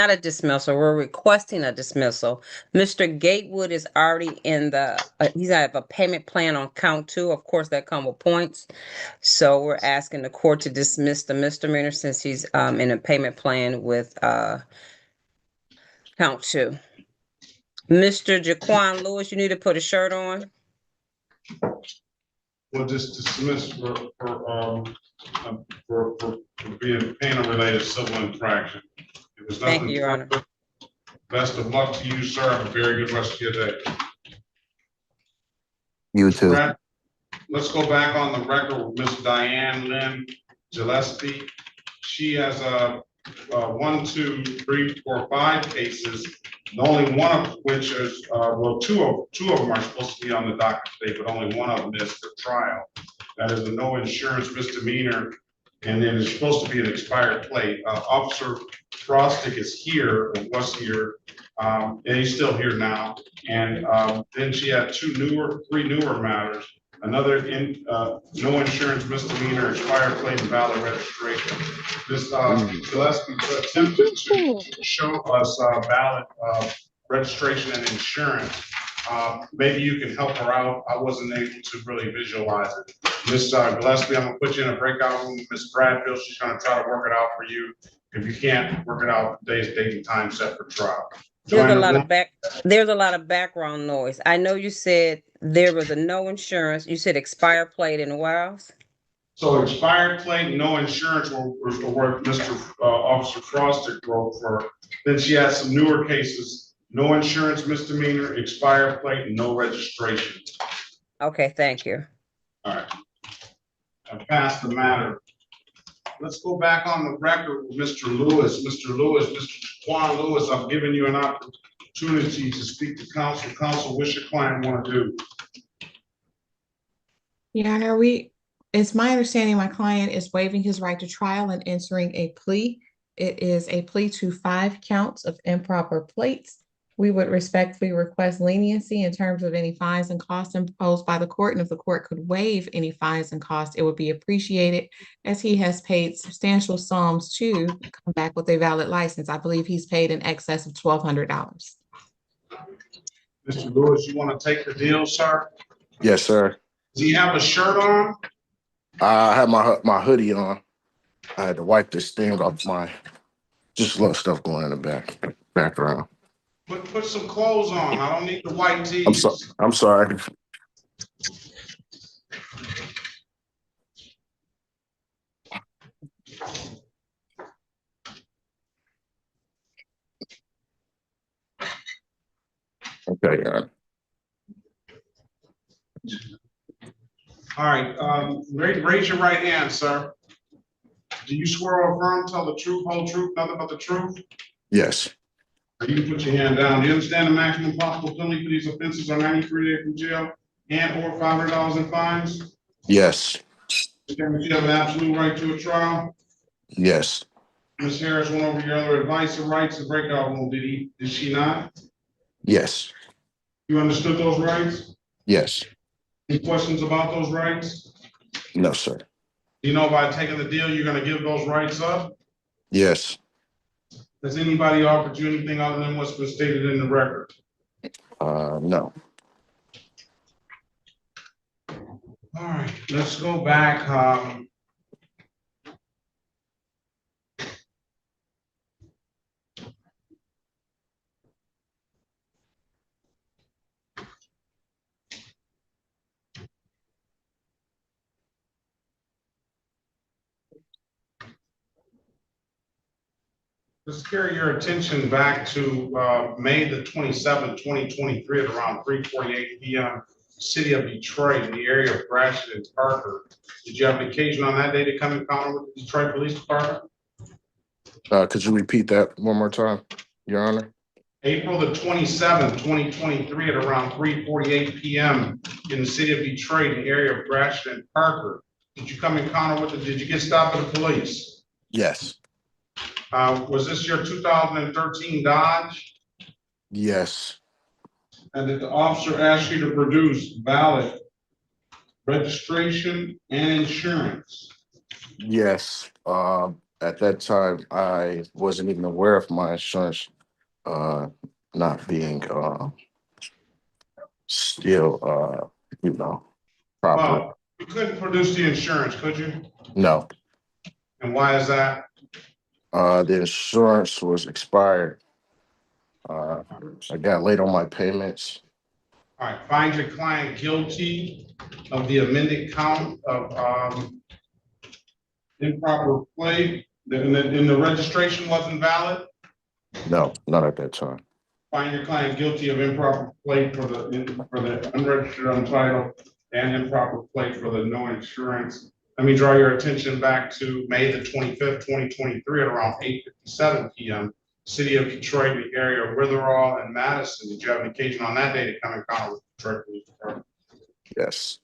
a dismissal. We're requesting a dismissal. Mr. Gatewood is already in he's have a payment plan on count 2. Of course, that comes with points. So we're asking the court to dismiss the misdemeanor since he's in a payment plan with count 2. Mr. Jaquan Lewis, you need to put a shirt on. We'll just dismiss for being payment-related civil infraction. Thank you, Your Honor. Best of luck to you, sir. Have a very good rest of your day. You too. Brad, let's go back on the record with Miss Diane Lynn Gillespie. She has 1, 2, 3, 4, 5 cases. The only one of which is, well, two of them are supposed to be on the docket today, but only one of them is for trial. That is a no insurance misdemeanor, and then it's supposed to be an expired plate. Officer Frostick is here, or was here, and he's still here now. And then she had 3 newer matters. Another no insurance misdemeanor, expired plate and valid registration. This, Gillespie attempted to show us, valid, registration and insurance. Maybe you can help her out. I wasn't able to really visualize it. Miss Gillespie, I'm gonna put you in a breakout room with Miss Bradfield. She's gonna try to work it out for you. If you can't work it out, date and time set for trial. There's a lot of background noise. I know you said there was a no insurance. You said expired plate and what else? So expired plate, no insurance was the work Mr. Officer Frosted wrote for her. Then she had some newer cases, no insurance misdemeanor, expired plate, and no registration. Okay, thank you. All right. I passed the matter. Let's go back on the record with Mr. Lewis. Mr. Lewis, Mr. Quan Lewis, I've given you an opportunity to speak to counsel. Counsel, what's your client want to do? Your Honor, it's my understanding my client is waiving his right to trial and entering a plea. It is a plea to 5 counts of improper plates. We would respectfully request leniency in terms of any fines and costs imposed by the court. And if the court could waive any fines and costs, it would be appreciated, as he has paid substantial sums to come back with a valid license. I believe he's paid in excess of $1,200. Mr. Lewis, you want to take the deal, sir? Yes, sir. Does he have a shirt on? I had my hoodie on. I had to wipe this thing off my, just a little stuff going in the background. Put some clothes on. I don't need the white tee. I'm sorry. Okay, yeah. All right, raise your right hand, sir. Do you swear or affirm, tell the truth, whole truth, nothing but the truth? Yes. You can put your hand down. Do you understand the maximum possible penalty for these offenses are 93 days in jail and or $500 in fines? Yes. You have an absolute right to a trial? Yes. Ms. Harris went over your other advice and rights to breakout room. Did she not? Yes. You understood those rights? Yes. Any questions about those rights? No, sir. You know, by taking the deal, you're gonna give those rights up? Yes. Has anybody offered you anything other than what's been stated in the record? No. All right, let's go back. Let's carry your attention back to May the 27th, 2023 at around 3:48 p.m. City of Detroit in the area of Gratiot and Parker. Did you have an occasion on that day to come in encounter with the Detroit Police Department? Could you repeat that one more time, Your Honor? April the 27th, 2023 at around 3:48 p.m. in the city of Detroit in the area of Gratiot and Parker. Did you come in encounter with did you get stopped by the police? Yes. Was this your 2013 Dodge? Yes. And did the officer ask you to produce valid registration and insurance? Yes. At that time, I wasn't even aware of my insurance not being still proper. Well, you couldn't produce the insurance, could you? No. And why is that? The insurance was expired. I got late on my payments. All right, find your client guilty of the amended count of improper plate, and the registration wasn't valid? No, not at that time. Find your client guilty of improper plate for the unregistered, untitled, and improper plate for the no insurance. Let me draw your attention back to May the 25th, 2023 at around 8:57 p.m. City of Detroit, the area of Witherall and Madison. Did you have an occasion on that day to come in contact with the Detroit Police Department? Yes.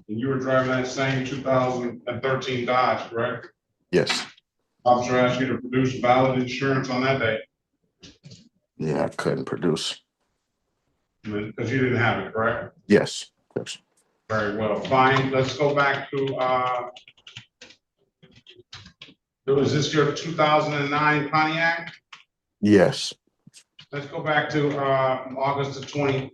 And you were driving that same 2013 Dodge, correct? Yes. Officer asked you to produce valid insurance on that day? Yeah, I couldn't produce. Because you didn't have it, correct? Yes. Yes. Very well, fine. Let's go back to, is this your 2009 Pontiac? Yes. Let's go back to, August the 31st,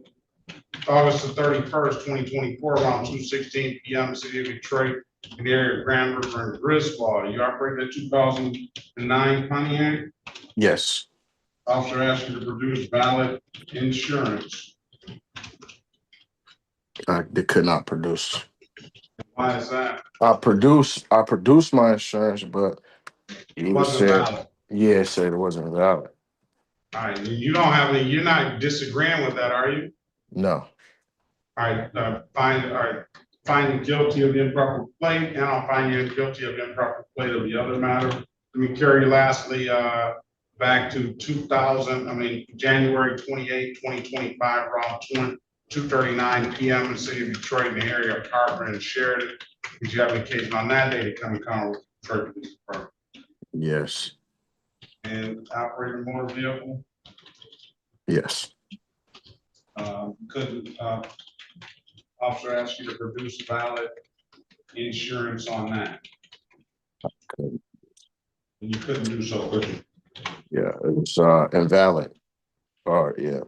2024, around 2:16 PM, City of Detroit, in the area of Grand River and Griswold. You operated a 2009 Pontiac? Yes. Officer asked you to produce valid insurance. They could not produce. Why is that? I produced my insurance, but It wasn't valid. yeah, it said it wasn't valid. All right, you don't have any, you're not disagreeing with that, are you? No. All right, find you guilty of improper plate, and I'll find you guilty of improper plate of the other matter. Let me carry lastly, back to January 28, 2025, around 2:39 PM in the city of Detroit, in the area of Carver and Sheridan. Did you have an occasion on that day to come in contact with the Detroit Police Department? Yes. And operate a motor vehicle? Yes. Could officer ask you to produce valid insurance on that? You couldn't do so, could you? Yeah, it was invalid. Yeah,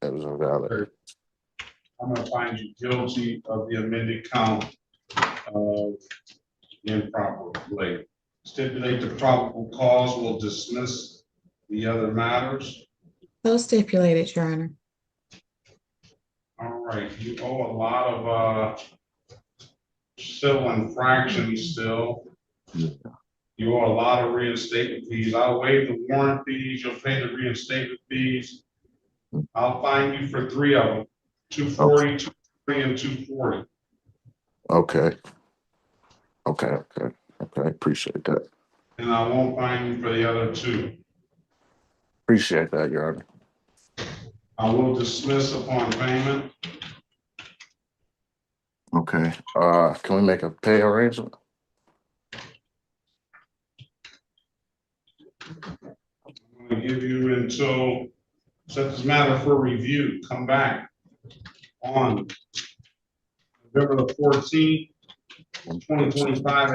it was invalid. I'm gonna find you guilty of the amended count of improper plate. Stipulate the probable cause will dismiss the other matters. So stipulated, Your Honor. All right, you owe a lot of civil infractions still. You owe a lot of reinstatement fees. I'll waive the warrant fees. You'll pay the reinstatement fees. I'll fine you for 3 of them, 240, 240, and 240. Okay. Appreciate that. And I won't fine you for the other 2. Appreciate that, Your Honor. I will dismiss upon payment. Okay. Can we make a pay arrangement? I'm going to give you until set this matter for review. Come back on November the 14th, 2025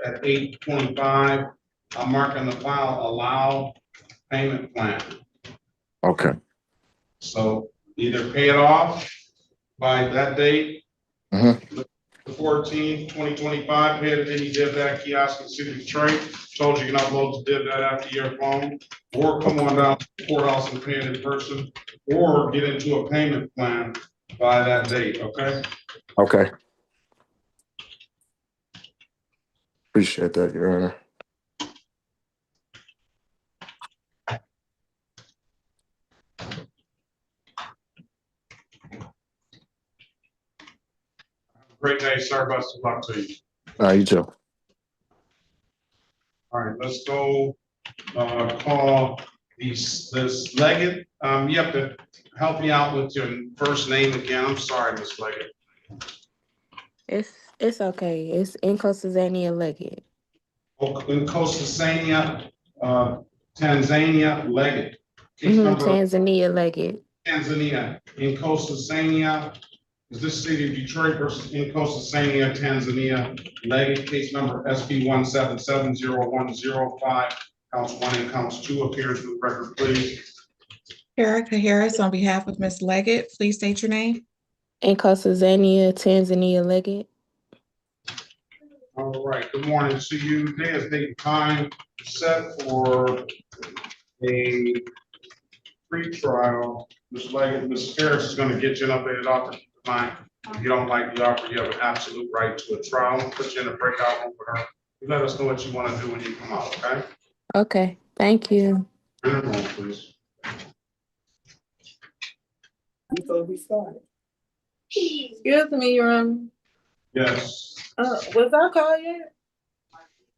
at 8:25. I'm marking the file allow payment plan. Okay. So either pay it off by that date, the 14th, 2025, pay it at any DivDat kiosk in the city of Detroit. Told you can upload the DivDat after your phone, or come on down to the courthouse and pay it in person, or get into a payment plan by that date, okay? Okay. Appreciate that, Your Honor. Great day, sir. Best of luck to you. You too. All right, let's go call this Leggett. You have to help me out with your first name again. I'm sorry, Miss Leggett. It's okay. It's Nkosazania Leggett. Nkosazania, Tanzania Leggett. Tanzania Leggett. Tanzania, Nkosazania. Is this city of Detroit versus Nkosazania, Tanzania? Leggett, case number SB 1770105. Counts 1 and counts 2. Appears in the record, please. Erica Harris, on behalf of Ms. Leggett, please state your name. Nkosazania, Tanzania Leggett. All right, good morning to you. Today is date and time set for a pre-trial. Ms. Leggett, Ms. Harris is going to get you an updated offer tonight. If you don't like the offer, you have an absolute right to a trial. We'll put you in a breakout room with her. You let us know what you want to do when you come out, okay? Okay, thank you. In a room, please. Before we start. Excuse me, Your Honor. Yes. Was I called yet?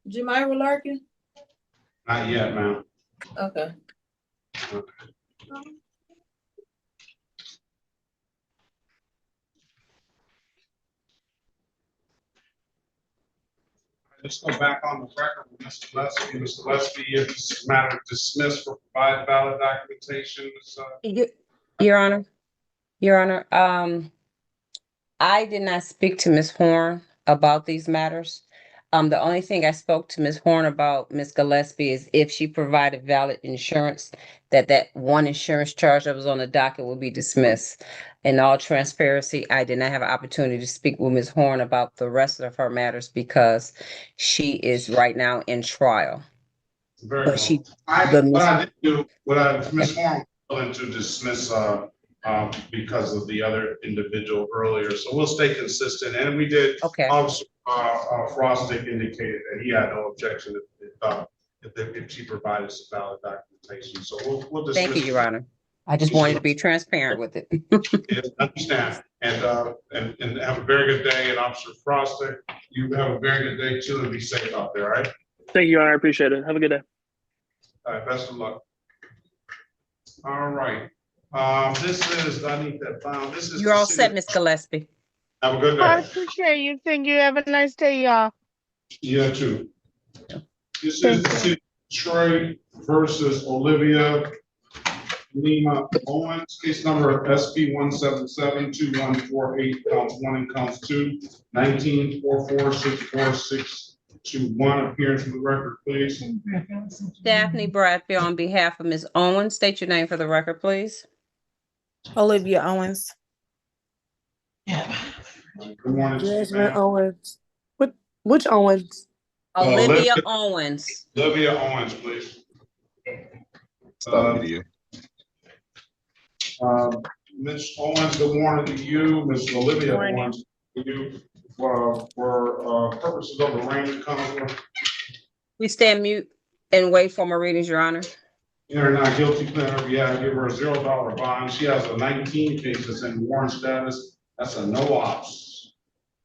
Jemira Larkin? Not yet, ma'am. Okay. Let's go back on the record with Mr. Lesby. Mr. Lesby, if this matter dismissed for provide valid documentation. Your Honor, I did not speak to Ms. Horn about these matters. The only thing I spoke to Ms. Horn about, Ms. Gillespie, is if she provided valid insurance, that one insurance charge that was on the docket will be dismissed. In all transparency, I did not have an opportunity to speak with Ms. Horn about the rest of her matters because she is right now in trial. Very But well. she, What I did do, Ms. Horn was willing to dismiss, because of the other individual earlier, so we'll stay consistent, and we did. Okay. Officer, Frostic indicated that he had no objection if she provided some valid documentation, so we'll dismiss. Thank you, Your Honor. I just wanted to be transparent with it. Yes, understand, and have a very good day, and Officer Frostic, you have a very good day too, and be safe out there, all right? Thank you, Your Honor. I appreciate it. Have a good day. All right, best of luck. All right, this is, I need that file, this is. You're all set, Ms. Gillespie. Have a good I day. appreciate you. Thank you. Have a nice day, y'all. Yeah, too. This is the city of Detroit versus Olivia Lima Owens, case number SP 1772148, counts 1 and counts 2, 19-4464621. Appearance for the record, please. Daphne Bradfield on behalf of Ms. Owens. State your name for the record, please. Olivia Owens. Good morning. Jasmine Owens. Which Owens? Olivia Owens. Olivia Owens, please. Ms. Owens, good morning to you. Ms. Olivia Owens, to you. For purposes of arraignment, Counselor. We stand mute and wait for my readings, Your Honor. You're not guilty, pleader. Yeah, give her a $0 bond. She has a 19 cases in warrant status. That's a no ops.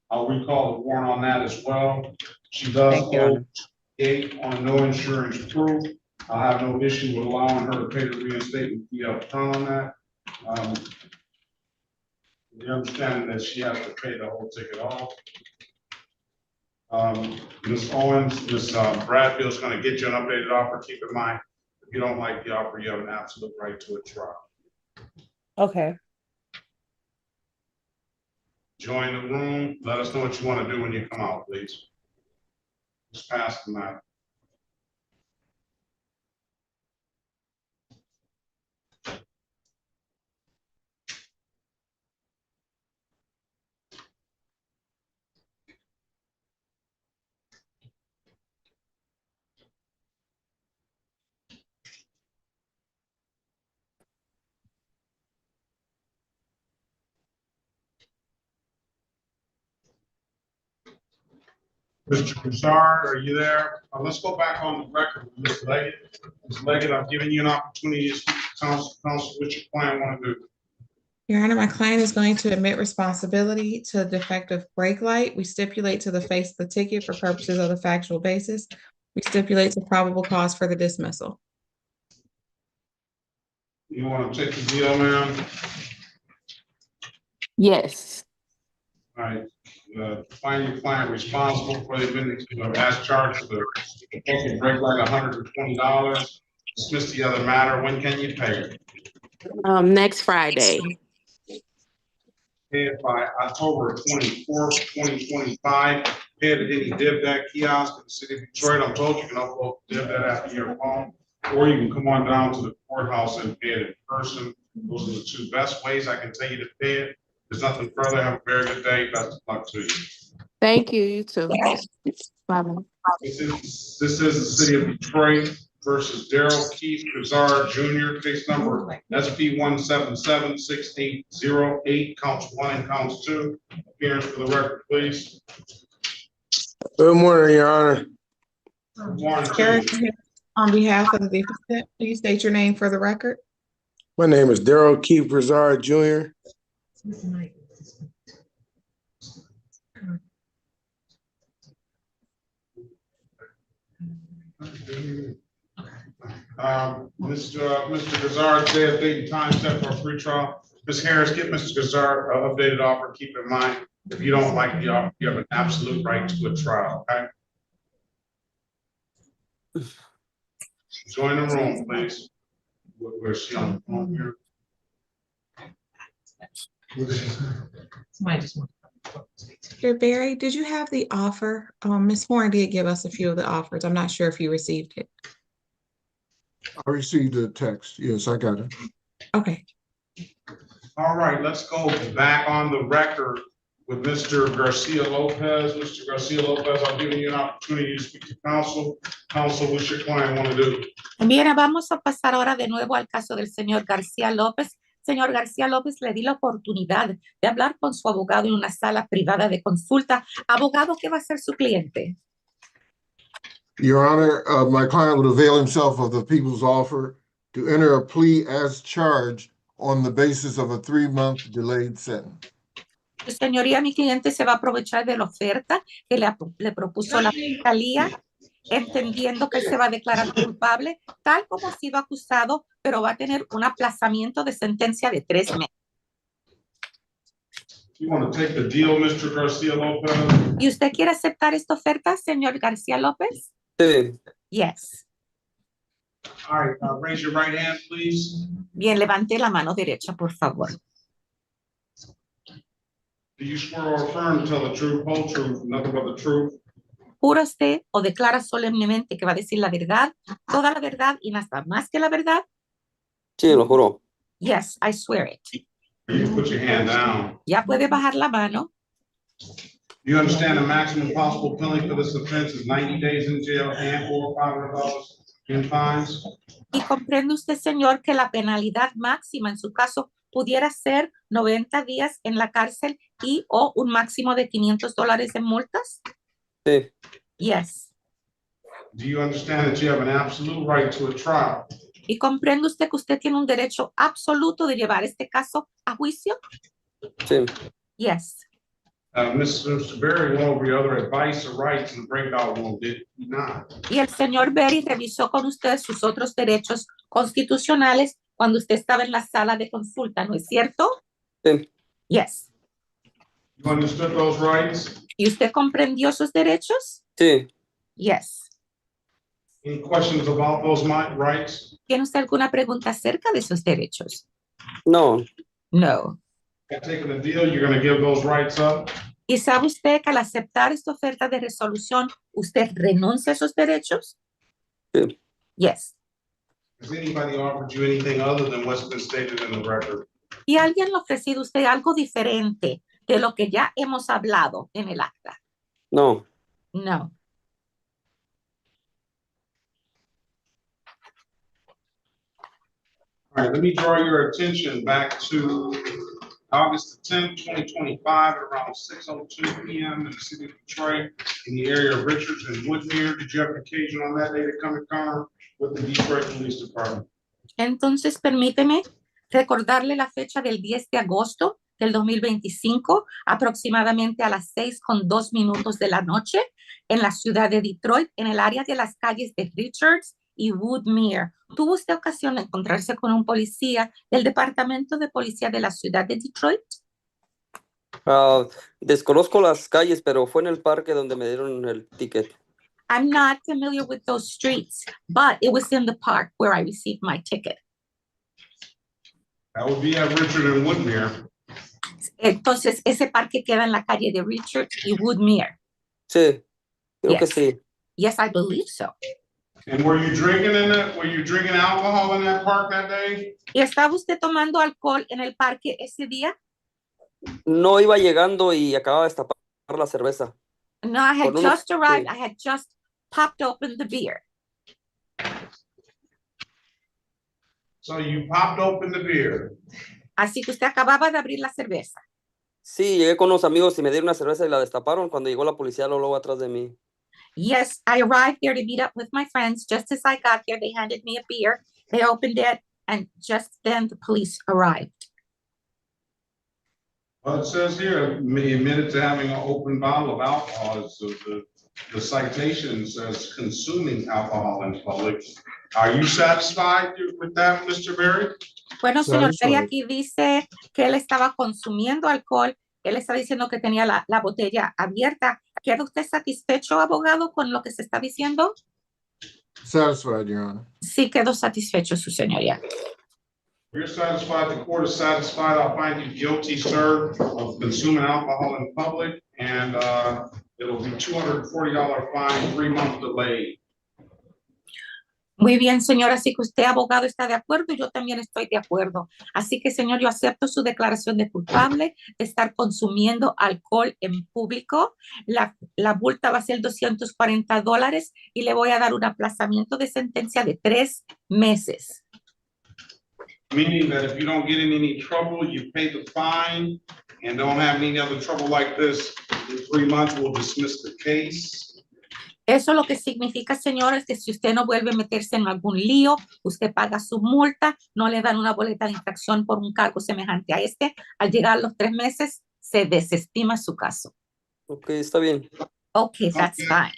I'll recall the warrant on that as well. She does hold 8 on no insurance proof. I have no issue with allowing her to pay the reinstatement fee up front on that. The understanding that she has to pay the whole ticket off. Ms. Owens, Ms. Bradfield is going to get you an updated offer. Keep in mind, if you don't like the offer, you have an absolute right to a trial. Okay. Join the room. Let us know what you want to do when you come out, please. Just pass the mic. Mr. Broussard, are you there? Let's go back on the record with Ms. Leggett. Ms. Leggett, I'm giving you an opportunity to speak to counsel what your client want to do. Your Honor, my client is going to admit responsibility to defective brake light. We stipulate to the face of the ticket for purposes of the factual basis. We stipulate to probable cause for the dismissal. You want to take the deal, ma'am? Yes. All right. Find your client responsible for the admitting as charged for the defective brake light, $120. Dismiss the other matter. When can you pay it? Next Friday. Pay it by October 24th, 2025. Pay it at any DivDat kiosk in the city of Detroit. I'm told you can upload DivDat after your phone, or you can come on down to the courthouse and pay it in person. Those are the two best ways I can tell you to pay it. There's nothing further. Have a very good day. Best of luck to you. Thank you. You too. Bye. This is the city of Detroit versus Daryl Keith Kazar Jr. Case number SP 1776808, counts 1 and counts 2. Appearance for the record, please. Good morning, Your Honor. Good morning to you. On behalf of the defendant, please state your name for the record. My name is Daryl Keith Broussard Jr. Mr. Gazard, day of date and time set for a free trial. Ms. Harris, get Mr. Gazard an updated offer. Keep in mind, if you don't like the offer, you have an absolute right to a trial, okay? Join the room, please. Where's she on the phone here? Somebody just want. Mr. Barry, did you have the offer? Ms. Horn did give us a few of the offers. I'm not sure if you received it. I received a text. Yes, I got it. Okay. All right, let's go back on the record with Mr. Garcia Lopez. Mr. Garcia Lopez, I'll give you an opportunity to speak to counsel. Counsel, what's your client want to do? Bien, vamos a pasar ahora de nuevo al caso del señor García López. Señor García López, le di la oportunidad de hablar con su abogado en una sala privada de consulta. Abogado, ¿qué va a hacer su cliente? Your Honor, my client would avail himself of the people's offer to enter a plea as charged on the basis of a 3-month delayed sentence. Señoría, mi cliente se va a aprovechar de la oferta que le propuso la fiscalía, entendiendo que él se va a declarar culpable, tal como ha sido acusado, pero va a tener un aplazamiento de sentencia de 3 meses. You want to take the deal, Mr. Garcia Lopez? ¿Y usted quiere aceptar esta oferta, señor García López? Sí. Yes. All right, raise your right hand, please. Bien, levante la mano derecha, por favor. Do you swear or affirm to tell the truth, whole truth, nothing but the truth? ¿Jura usted o declara solemnemente que va a decir la verdad, toda la verdad y nada más que la verdad? Sí, lo juro. Yes, I swear it. You can put your hand down. Ya puede bajar la mano. You understand the maximum possible penalty for this offense is 90 days in jail and or $500 in fines? Y comprende usted, señor, que la penalidad máxima en su caso pudiera ser 90 días en la cárcel y o un máximo de $500 en multas? Sí. Yes. Do you understand that you have an absolute right to a trial? ¿Y comprende usted que usted tiene un derecho absoluto de llevar este caso a juicio? Sí. Yes. Mr. Berry went over your other advice or rights in the breakout room, did he not? Y el señor Berry revisó con usted sus otros derechos constitucionales cuando usted estaba en la sala de consulta, ¿no es cierto? Sí. Yes. You understood those rights? ¿Y usted comprendió sus derechos? Sí. Yes. Any questions about those rights? ¿Tiene usted alguna pregunta acerca de sus derechos? No. No. You're taking a deal, you're going to give those rights up? ¿Y sabe usted que al aceptar esta oferta de resolución, usted renuncia a esos derechos? Sí. Yes. Has anybody offered you anything other than what's been stated in the record? ¿Y alguien le ha ofrecido a usted algo diferente de lo que ya hemos hablado en el acta? No. No. All right, let me draw your attention back to August 10th, 2025, at around 6:02 p.m. in the city of Detroit, in the area of Richards and Woodmere. Did you have an occasion on that day to come in contact with the Detroit Police Department? Entonces, permíteme recordarle la fecha del 10 de agosto del 2025, aproximadamente a las 6:02 de la noche, en la ciudad de Detroit, en el área de las calles de Richards y Woodmere. ¿Tuvo usted ocasión de encontrarse con un policía del Departamento de Policía de la ciudad de Detroit? Desconozco las calles, pero fue en el parque donde me dieron el ticket. I'm not familiar with those streets, but it was in the park where I received my ticket. That would be at Richard and Woodmere. Entonces, ese parque queda en la calle de Richards y Woodmere. Sí, creo que Yes. sí. Yes, I believe so. And were you drinking in that? Were you drinking alcohol in that park that day? ¿Y estaba usted tomando alcohol en el parque ese día? No iba llegando y acababa de destapar la cerveza. No, I had Con unos- just arrived. sí. I had just popped open the beer. So you popped open the beer. Así que usted acababa de abrir la cerveza. Sí, llegué con unos amigos y me dieron una cerveza y la destaparon. Cuando llegó la policía, luego atrás de mí. Yes, I arrived there to meet up with my friends. Just as I got there, they handed me a beer. They opened it, and just then the police arrived. Well, it says here, admitted to having an open bottle of alcohol. So the citation says consuming alcohol in public. Are you satisfied with that, Mr. Berry? Bueno, señor Terry, Satisfied. aquí dice que él estaba consumiendo alcohol. Él está diciendo que tenía la botella abierta. ¿Queda usted satisfecho, abogado, con lo que se está diciendo? Satisfied, Your Honor. Sí, quedó satisfecho, su señoría. You're satisfied, the court is satisfied, I'll find you guilty, sir, of consuming alcohol in public, and it'll be $240 fine, 3-month delay. Muy bien, señor, así que usted, abogado, está de acuerdo y yo también estoy de acuerdo. Así que, señor, yo acepto su declaración de culpable de estar consumiendo alcohol en público. La multa va a ser $240 y le voy a dar un aplazamiento de sentencia de 3 meses. Meaning that if you don't get in any trouble, you pay the fine and don't have any other trouble like this, in 3 months, we'll dismiss the case. Eso lo que significa, señor, es que si usted no vuelve a meterse en algún lío, usted paga su multa, no le dan una boleta de infracción por un cargo semejante a este. Al llegar a los 3 meses, se desestima su caso. Ok, está bien. Okay, that's fine.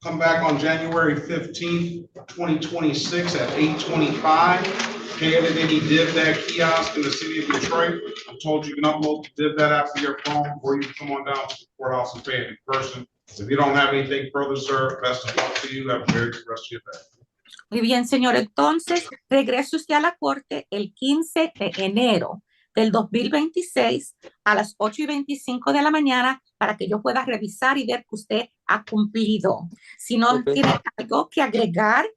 Come back on January 15th, 2026 at 8:25. Handed any DivDat kiosk in the city of Detroit. I told you can upload the DivDat app to your phone, or you can come on down to the courthouse and pay it in person. If you don't have anything further, sir, best of luck to you. Have a very good rest of your day. Muy bien, señor. Entonces, regrese usted a la corte el 15 de enero del 2026 a las 8:25 de la mañana para que yo pueda revisar y ver que usted ha cumplido. Si no tiene algo que agregar,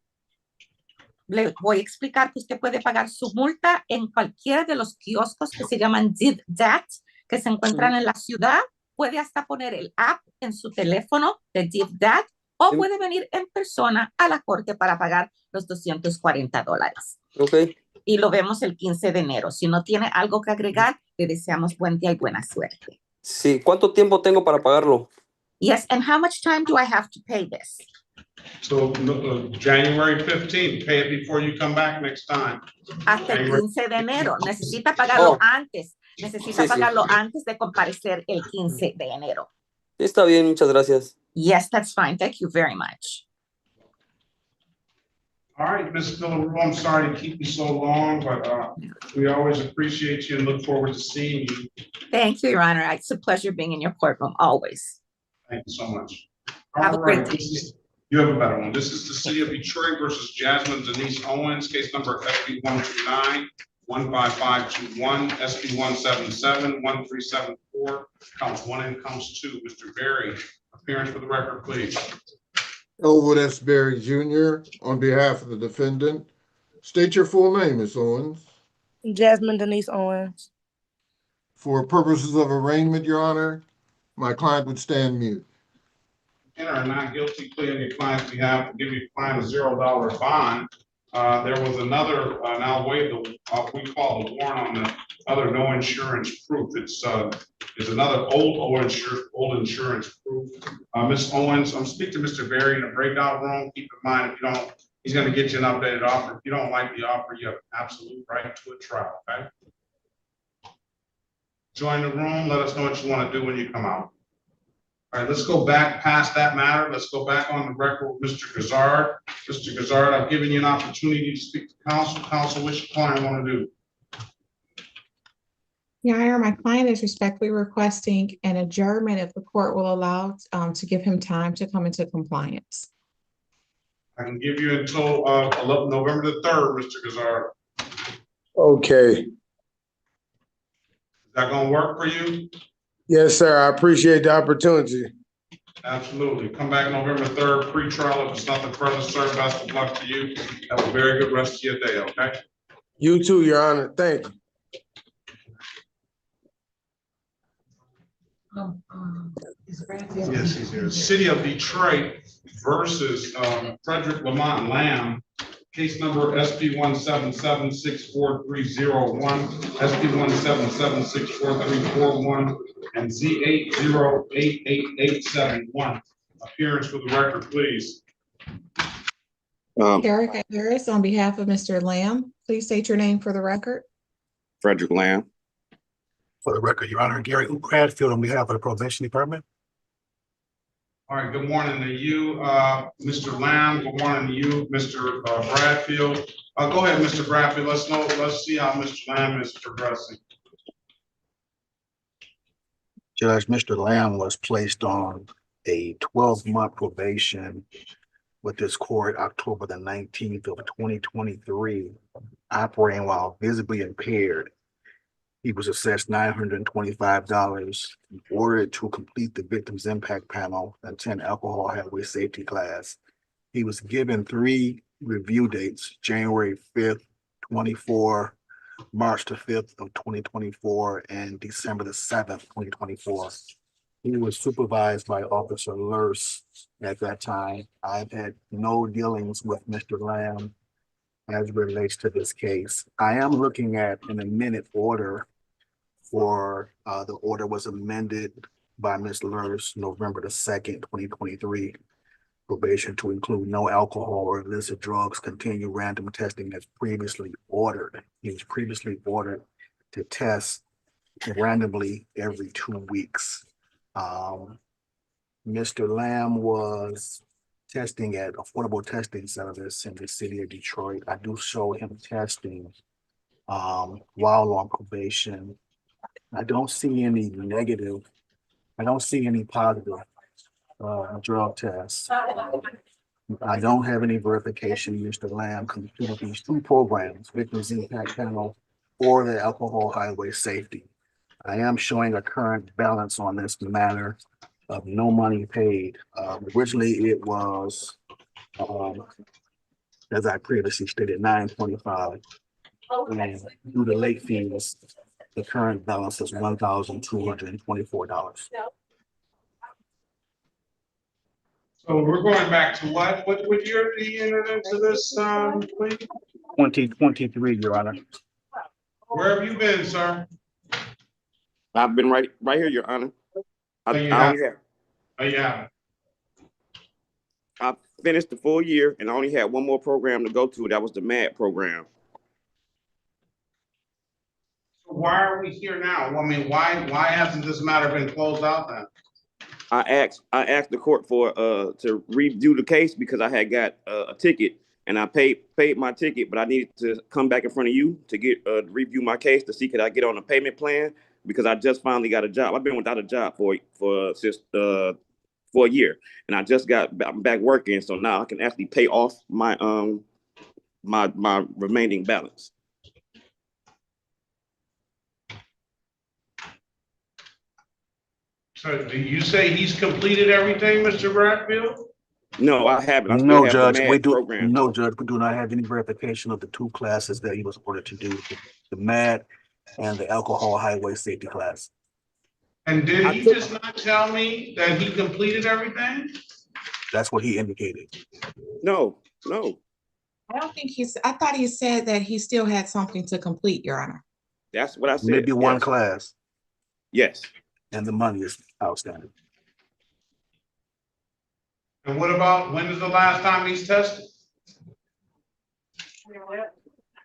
le voy a explicar que usted puede pagar su multa en cualquiera de los kioscos que se llaman DivDat, que se encuentran en la ciudad. Puede hasta poner el app en su teléfono de DivDat o puede venir en persona a la corte para pagar los $240. Ok. Y lo vemos el 15 de enero. Si no tiene algo que agregar, le deseamos buen día y buena suerte. Sí, ¿cuánto tiempo tengo para pagarlo? Yes, and how much time do I have to pay this? So January 15th, pay it before you come back next time. Hasta el 15 de enero. Necesita pagarlo antes. Necesita pagarlo antes de comparecer el 15 de enero. Está bien, muchas gracias. Yes, that's fine. Thank you very much. All right, Ms. Villarreal, I'm sorry to keep you so long, but we always appreciate you and look forward to seeing you. Thank you, Your Honor. It's a pleasure being in your courtroom always. Thank you so much. Have a great day. You have a better one. This is the City of Detroit versus Jasmine Denise Owens, case number SB 129, 15521, SB 177, 1374, counts 1 and counts 2. Mr. Berry, appearance for the record, please. Elwood S. Berry Jr., on behalf of the defendant. State your full name, Ms. Owens. Jasmine Denise Owens. For purposes of arraignment, Your Honor, my client would stand mute. Enter a not guilty plea on your client's behalf to give your client a $0 bond. There was another, now waive the, we call the warrant on the other no insurance proof. It's another old insurance proof. Ms. Owens, I'm speaking to Mr. Berry in the breakout room. Keep in mind, if you don't, he's going to get you an updated offer. If you don't like the offer, you have absolute right to a trial, okay? Join the room. Let us know what you want to do when you come out. All right, let's go back past that matter. Let's go back on the record with Mr. Gazzard. Mr. Gazzard, I've given you an opportunity to speak to counsel. Counsel, what your client want to do? Your Honor, my client is respectfully requesting an adjournment if the court will allow to give him time to come into compliance. I can give you until November the 3rd, Mr. Gazzard. Okay. Is that going to work for you? Yes, sir. I appreciate the opportunity. Absolutely. Come back November 3rd, pre-trial. If it's nothing further, sir, best of luck to you. Have a very good rest of your day, okay? You too, Your Honor. Thank you. Yes, he's here. City of Detroit versus Frederick Lamont Lamb. Case number SB 177-64301, SB 177-64341, and Z808871. Appearance for the record, please. Eric Harris, on behalf of Mr. Lamb, please state your name for the record. Frederick Lamb. For the record, Your Honor, Gary Bradfield on behalf of the Probation Department. All right, good morning to you, Mr. Lamb. Good morning to you, Mr. Bradfield. Go ahead, Mr. Bradfield. Let's see how Mr. Lamb is progressing. Judge, Mr. Lamb was placed on a 12-month probation with this court October the 19th of 2023. operating while visibly impaired. He was assessed $925, ordered to complete the victim's impact panel and 10 alcohol highway safety class. He was given 3 review dates, January 5th, 24, March the 5th of 2024, and December the 7th, 2024. He was supervised by Officer Lurse at that time. I've had no dealings with Mr. Lamb as it relates to this case. I am looking at an amended order for the order was amended by Ms. Lurse November the 2nd, 2023. Probation to include no alcohol or illicit drugs, continue random testing as previously ordered. He was previously ordered to test randomly every 2 weeks. Mr. Lamb was testing at Affordable Testing Service in the city of Detroit. I do show him testing while on probation. I don't see any negative. I don't see any positive drug tests. I don't have any verification Mr. Lamb completed these 2 programs, Victims Impact Panel or the Alcohol Highway Safety. I am showing a current balance on this matter of no money paid. Originally, it was, as I previously stated, $925. And due to late fees, the current balance is $1,224. So we're going back to what year did you enter into this, plea? 2023, Your Honor. Where have you been, sir? I've been right here, Your Honor. I finished the full year and I only had one more program to go to. That was the MAD program. Why are we here now? I mean, why hasn't this matter been closed out then? I asked the court for to redo the case because I had got a ticket and I paid my ticket, but I needed to come back in front of you to get review my case to see could I get on a payment plan because I just finally got a job. I've been without a job for a year, and I just got back working, so now I can actually pay off my my remaining balance. So do you say he's completed everything, Mr. Bradfield? No, I haven't. I still No, have Judge, the MAD program. no, Judge, we do not have any verification of the 2 classes that he was ordered to do, the MAD and the Alcohol Highway Safety class. And did he just not tell me that he completed everything? That's what he indicated. No. I don't think I thought he said that he still had something to complete, Your Honor. That's what I said. Maybe one class. Yes. And the money is outstanding. And what about, when is the last time he's tested?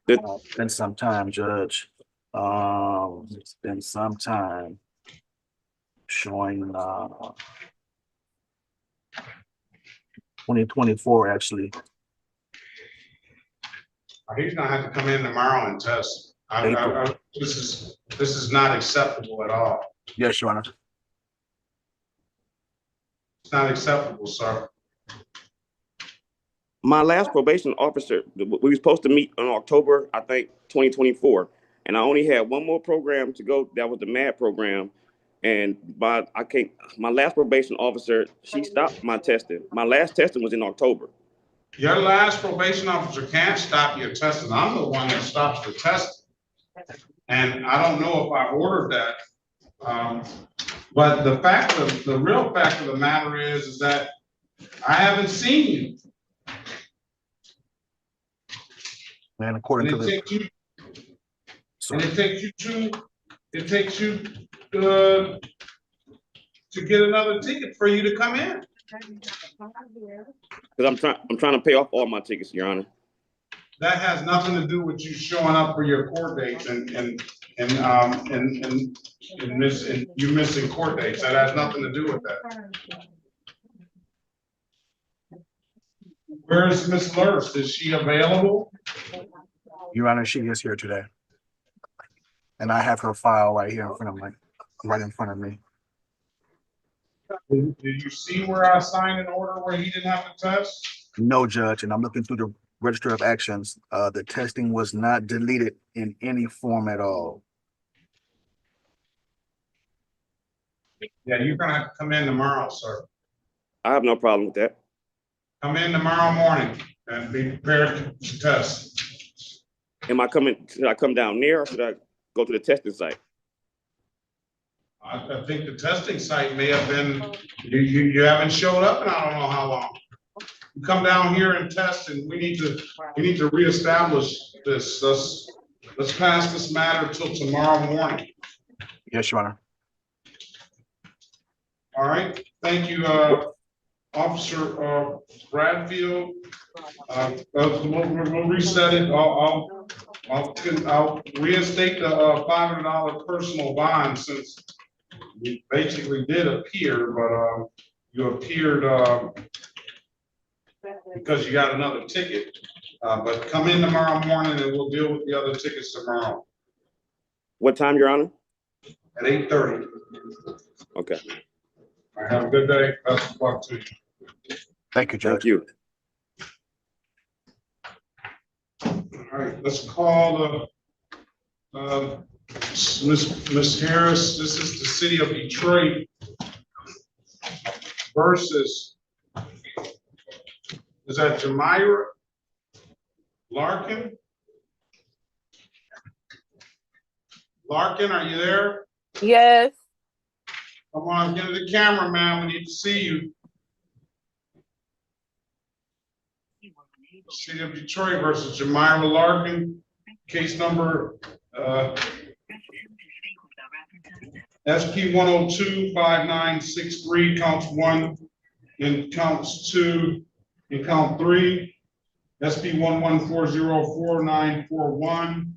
It's been some time, Judge. It's been some time. Showing 2024 actually. He's gonna have to come in tomorrow and test. This is not acceptable at all. Yes, Your Honor. It's not acceptable, sir. My last probation officer, we were supposed to meet in October, I think, 2024. And I only had one more program to go. That was the MAD program. And my last probation officer, she stopped my testing. My last testing was in October. Your last probation officer can't stop your testing. I'm the one that stops the testing. And I don't know if I ordered that. But the real fact of the matter is that I haven't seen you. And according to the, it takes you to get another ticket for you to come in. Because I'm trying to pay off all my tickets, Your Honor. That has nothing to do with you showing up for your court dates and you missing court dates. That has nothing to do with that. Where's Miss Lurse? Is she available? Your Honor, she is here today. And I have her file right here in front of me. Did you see where I signed an order where he didn't have to test? No, Judge, and I'm looking through Register of Actions, the testing was not deleted in any form at all. Yeah, you're gonna have to come in tomorrow, sir. I have no problem with that. Come in tomorrow morning and be prepared to test. Should I come down there or should I go to the testing site? I think the testing site may have been, you haven't showed up in I don't know how long. You come down here and test, and we need to reestablish this. Let's pass this matter till tomorrow morning. Yes, Your Honor. All right, thank you, Officer Bradfield. We'll reset it. I'll reinstate the $500 personal bond since you basically did appear, but you appeared because you got another ticket. But come in tomorrow morning and we'll deal with the other tickets tomorrow. What time, Your Honor? At 8:30. Okay. All right, have a good day. Best of luck to you. Thank you, Judge. Thank you. All right, let's call Ms. Harris. This is the city of Detroit versus, is that Jamira Larkin? Larkin, are you there? Yes. Come on, get to the camera, man. We need to see you. City of Detroit versus Jamira Larkin, case number SP 102-5963, counts 1 and counts 2 and count 3. SP 114044941,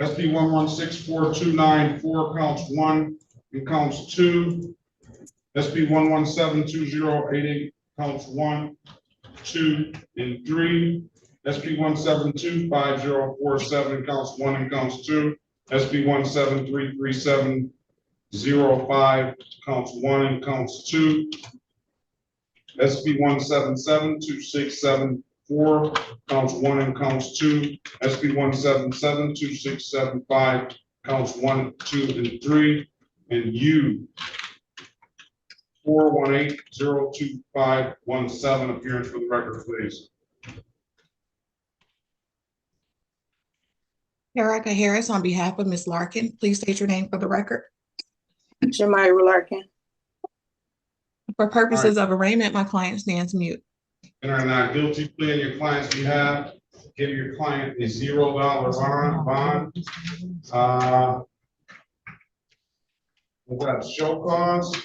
SP 1164294, counts 1 and counts 2. SP 1172088, counts 1, 2, and 3. SP 1725047, counts 1 and counts 2. SP 1733705, counts 1 and counts 2. SP 1772674, counts 1 and counts 2. SP 1772675, counts 1, 2, and 3. And U 418-02517, appearance for the record, please. Erica Harris, on behalf of Ms. Larkin, please state your name for the record. Jamira Larkin. For purposes of arraignment, my client stands mute. Enter a not guilty plea on your client's behalf. Give your client a $0 bond. We've got show cause.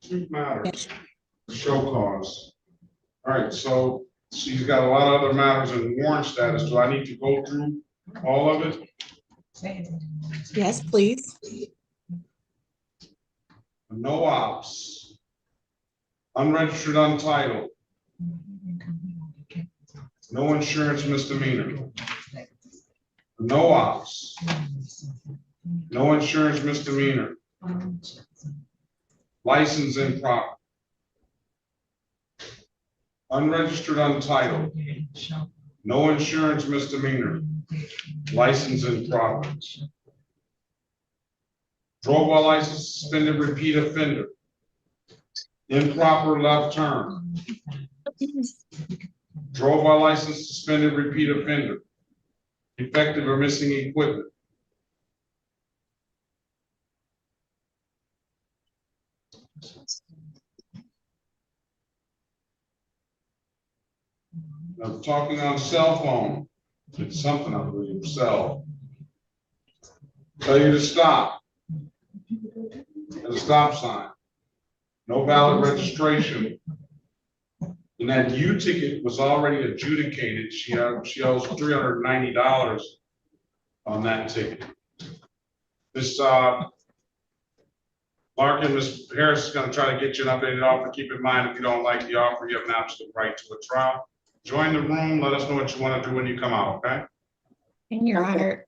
2 matters. Show cause. All right, so she's got a lot of other matters in warrant status. Do I need to go through all of it? Yes, please. No ops. Unregistered, untitled. No insurance misdemeanor. No ops. No insurance misdemeanor. License improper. Unregistered, untitled. No insurance misdemeanor. License improper. Drove while license suspended, repeat offender. Improper left turn. Drove while license suspended, repeat offender. Defective or missing equipment. Now, talking on cell phone, it's something I believe, cell. Tell you to stop. At a stop sign. No valid registration. And that U ticket was already adjudicated. She owes $390 on that ticket. This Larkin, Ms. Harris is going to try to get you an updated offer. Keep in mind, if you don't like the offer, you have an absolute right to a trial. Join the room. Let us know what you want to do when you come out, okay? In your honor,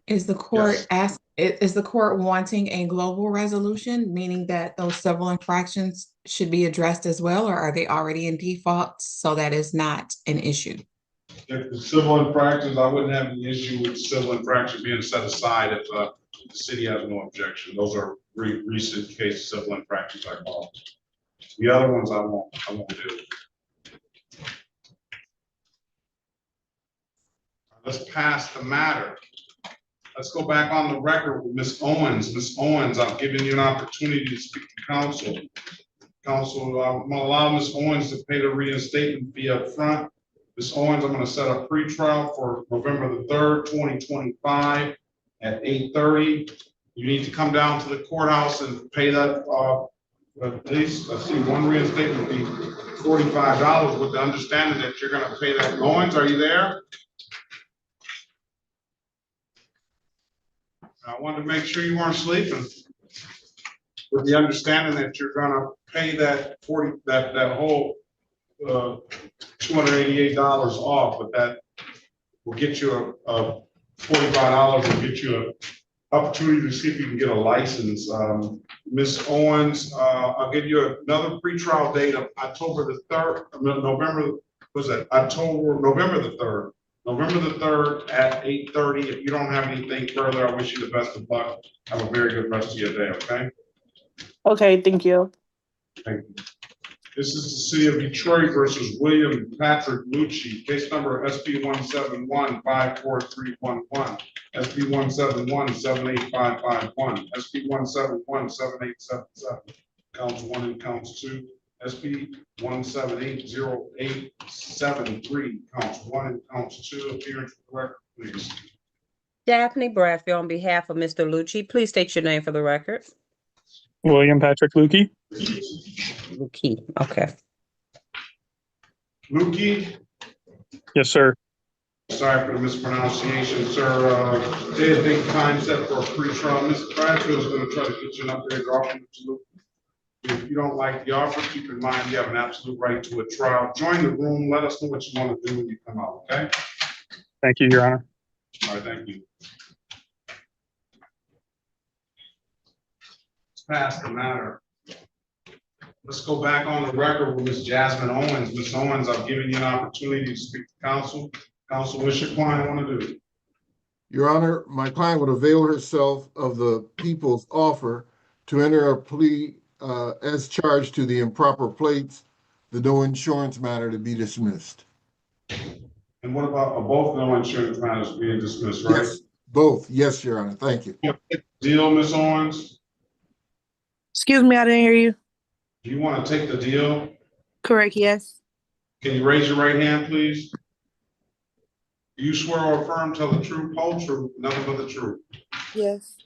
is the court asking Is the court wanting a global resolution, meaning that those civil infractions should be addressed as well, or are they already in default so that is not an issue? If the civil infractions, I wouldn't have any issue with civil infraction being set aside if the city has no objection. Those are recent case civil infractions I call. The other ones I won't do. Let's pass the matter. Let's go back on the record with Ms. Owens. Ms. Owens, I've given you an opportunity to speak to counsel. Counsel, I'm gonna allow Ms. Owens to pay the reinstatement fee up front. Ms. Owens, I'm gonna set a pretrial for November the 3rd, 2025 at 8:30. You need to come down to the courthouse and pay that, at least, let's see, one reinstatement fee, $45 with the understanding that you're gonna pay that. Owens, are you there? I wanted to make sure you weren't sleeping. With the understanding that you're gonna pay that that whole $288 off, but that will get you a $45 will get you an opportunity to see if you can get a license. Ms. Owens, I'll give you another pretrial date of October the 3rd, November, was that November the 3rd. November the 3rd at 8:30. If you don't have anything further, I wish you the best of luck. Have a very good rest of your day, okay? Okay, thank you. Thank you. This is the City of Detroit versus William Patrick Lucci, case number SP 171-54311, SP 171-78551, SP 171-7877, counts 1 and counts 2, SP 1780873, counts 1 and counts 2. Appearance for the record, please. Daphne Bradfield on behalf of Mr. Lucci. Please state your name for the record. William Patrick Lukey. Lukey, okay. Lukey? Yes, sir. Sorry for the mispronunciation, sir. There's a big time set for a pre-trial. Mr. Bradfield is going to try to get you an updated offer. If you don't like the offer, keep in mind you have an absolute right to a trial. Join the room. Let us know what you want to do when you come out, okay? Thank you, Your Honor. All right, thank you. Let's pass the matter. Let's go back on the record with Ms. Jasmine Owens. Ms. Owens, I've given you an opportunity to speak to counsel. Counsel, what's your client want to do? Your Honor, my client would avail herself of the people's offer to enter a plea as charged to the improper plates, the no insurance matter to be dismissed. And what about both no insurance matters being dismissed, right? Yes, both. Yes, Your Honor. Thank you. Deal, Ms. Owens? Excuse me, I didn't hear you. Do you want to take the deal? Correct, yes. Can you raise your right hand, please? Do you swear or affirm tell the truth, whole truth, nothing but the truth? Yes.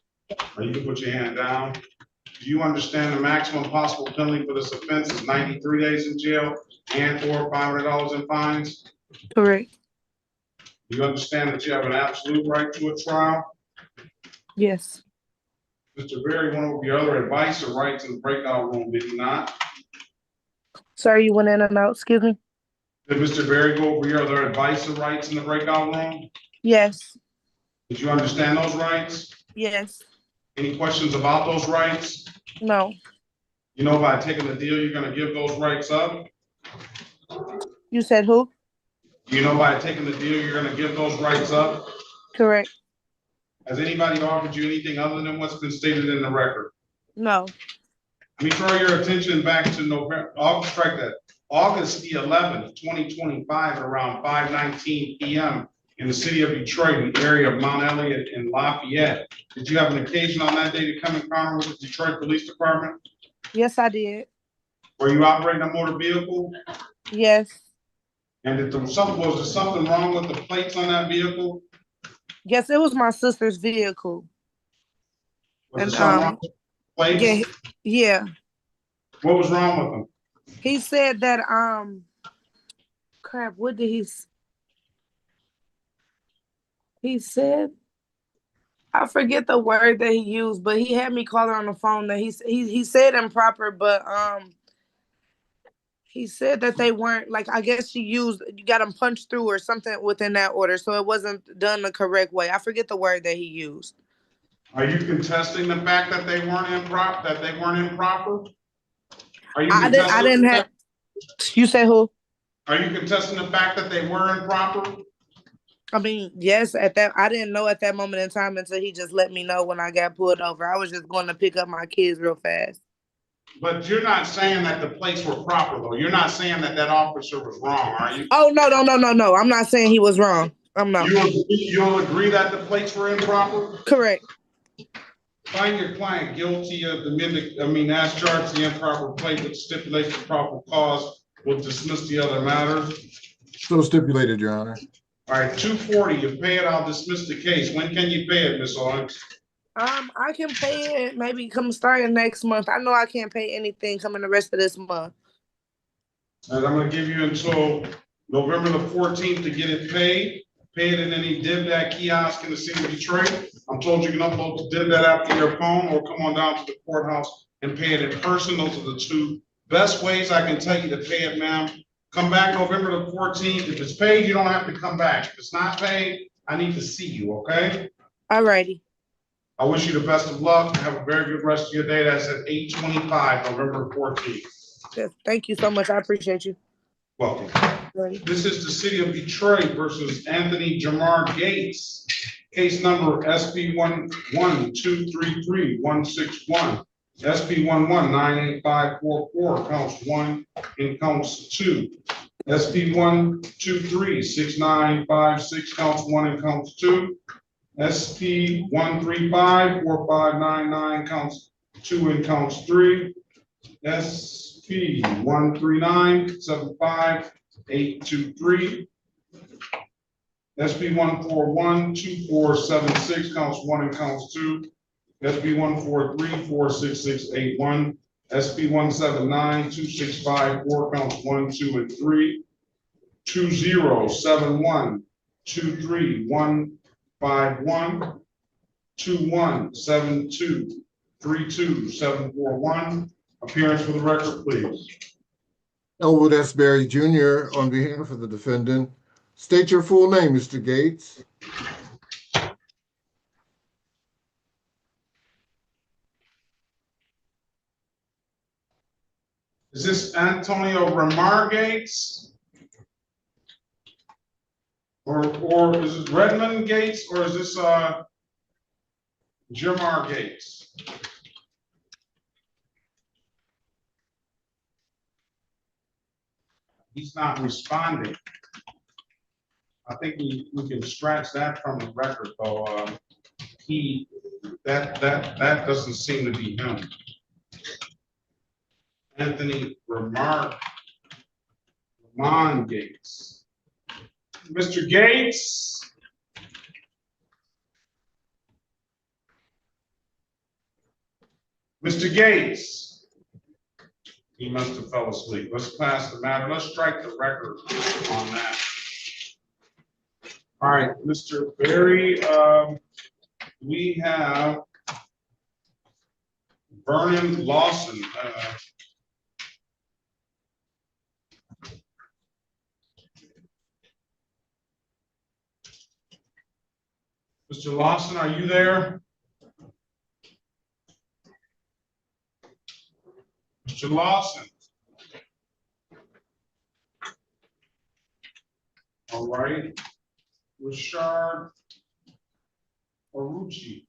Or you can put your hand down. Do you understand the maximum possible penalty for this offense is 93 days in jail and or $500 in fines? Correct. Do you understand that you have an absolute right to a trial? Yes. Mr. Berry went over your other advice or rights in the breakout room, did he not? Sorry, you went in and out. Excuse me. Did Mr. Berry go over your other advice or rights in the breakout room? Yes. Did you understand those rights? Yes. Any questions about those rights? No. You know, by taking the deal, you're gonna give those rights up? You said who? You know, by taking the deal, you're gonna give those rights up? Correct. Has anybody offered you anything other than what's been stated in the record? No. Let me draw your attention back to November, strike that, August the 11th, 2025, at around 5:19 p.m. in the city of Detroit, in the area of Mount Elliott and Lafayette. Did you have an occasion on that day to come in contact with the Detroit Police Department? Yes, I did. Were you operating a motor vehicle? Yes. And was there something wrong with the plates on that vehicle? Yes, it was my sister's vehicle. Was there something wrong with the plates? Yeah. What was wrong with them? He said that crap, what did he said, I forget the word that he used, but he had me call her on the phone that he said improper, but he said that they weren't, like, I guess you got them punched through or something within that order, so it wasn't done the correct way. I forget the word that he used. Are you contesting the fact that they weren't improper? Are you I contesting? didn't have. You say who? Are you contesting the fact that they were improper? I mean, yes, at that, I didn't know at that moment in time until he just let me know when I got pulled over. I was just going to pick up my kids real fast. But you're not saying that the plates were proper, though. You're not saying that that officer was wrong, are you? Oh, no. I'm not saying he was wrong. I'm not. You'll agree that the plates were improper? Correct. Find your client guilty of as charged the improper plate with stipulation of proper cause. We'll dismiss the other matters. So stipulated, Your Honor. All right, 240, you pay it, I'll dismiss the case. When can you pay it, Ms. Owens? I can pay it maybe come starting next month. I know I can't pay anything coming the rest of this month. And I'm gonna give you until November the 14th to get it paid. Pay it in any DivDat kiosk in the city of Detroit. I'm told you can upload the DivDat app to your phone or come on down to the courthouse and pay it in person. Those are the two best ways I can tell you to pay it, ma'am. Come back November the 14th. If it's paid, you don't have to come back. If it's not paid, I need to see you, okay? All righty. I wish you the best of luck. Have a very good rest of your day. That's at 8:25, November 14th. Yes, thank you so much. I appreciate you. Welcome. This is the city of Detroit versus Anthony Jamar Gates. Case number SP 11233-161. SP 1198544, counts 1 and counts 2. SP 1236956, counts 1 and counts 2. SP 1354599, counts 2 and counts 3. SP 13975-823. SP 1412476, counts 1 and counts 2. SP 143466681. SP 1792654, counts 1, 2, and 3. 2071231551. 217232741. Appearance for the record, please. Elwood S. Berry Jr. on behalf of the defendant. State your full name, Mr. Gates. Is this Antonio Ramar Gates? Or is it Redmond Gates, or is this Jamar Gates? He's not responding. I think we can scratch that from the record, though. That doesn't seem to be him. Anthony Ramon Gates. Mr. Gates. Mr. Gates. He must have fell asleep. Let's pass the matter. Let's strike the record on that. All right, Mr. Berry, we have Vernon Lawson. Mr. Lawson, are you there? Mr. Lawson. All right. Rashard Arucci.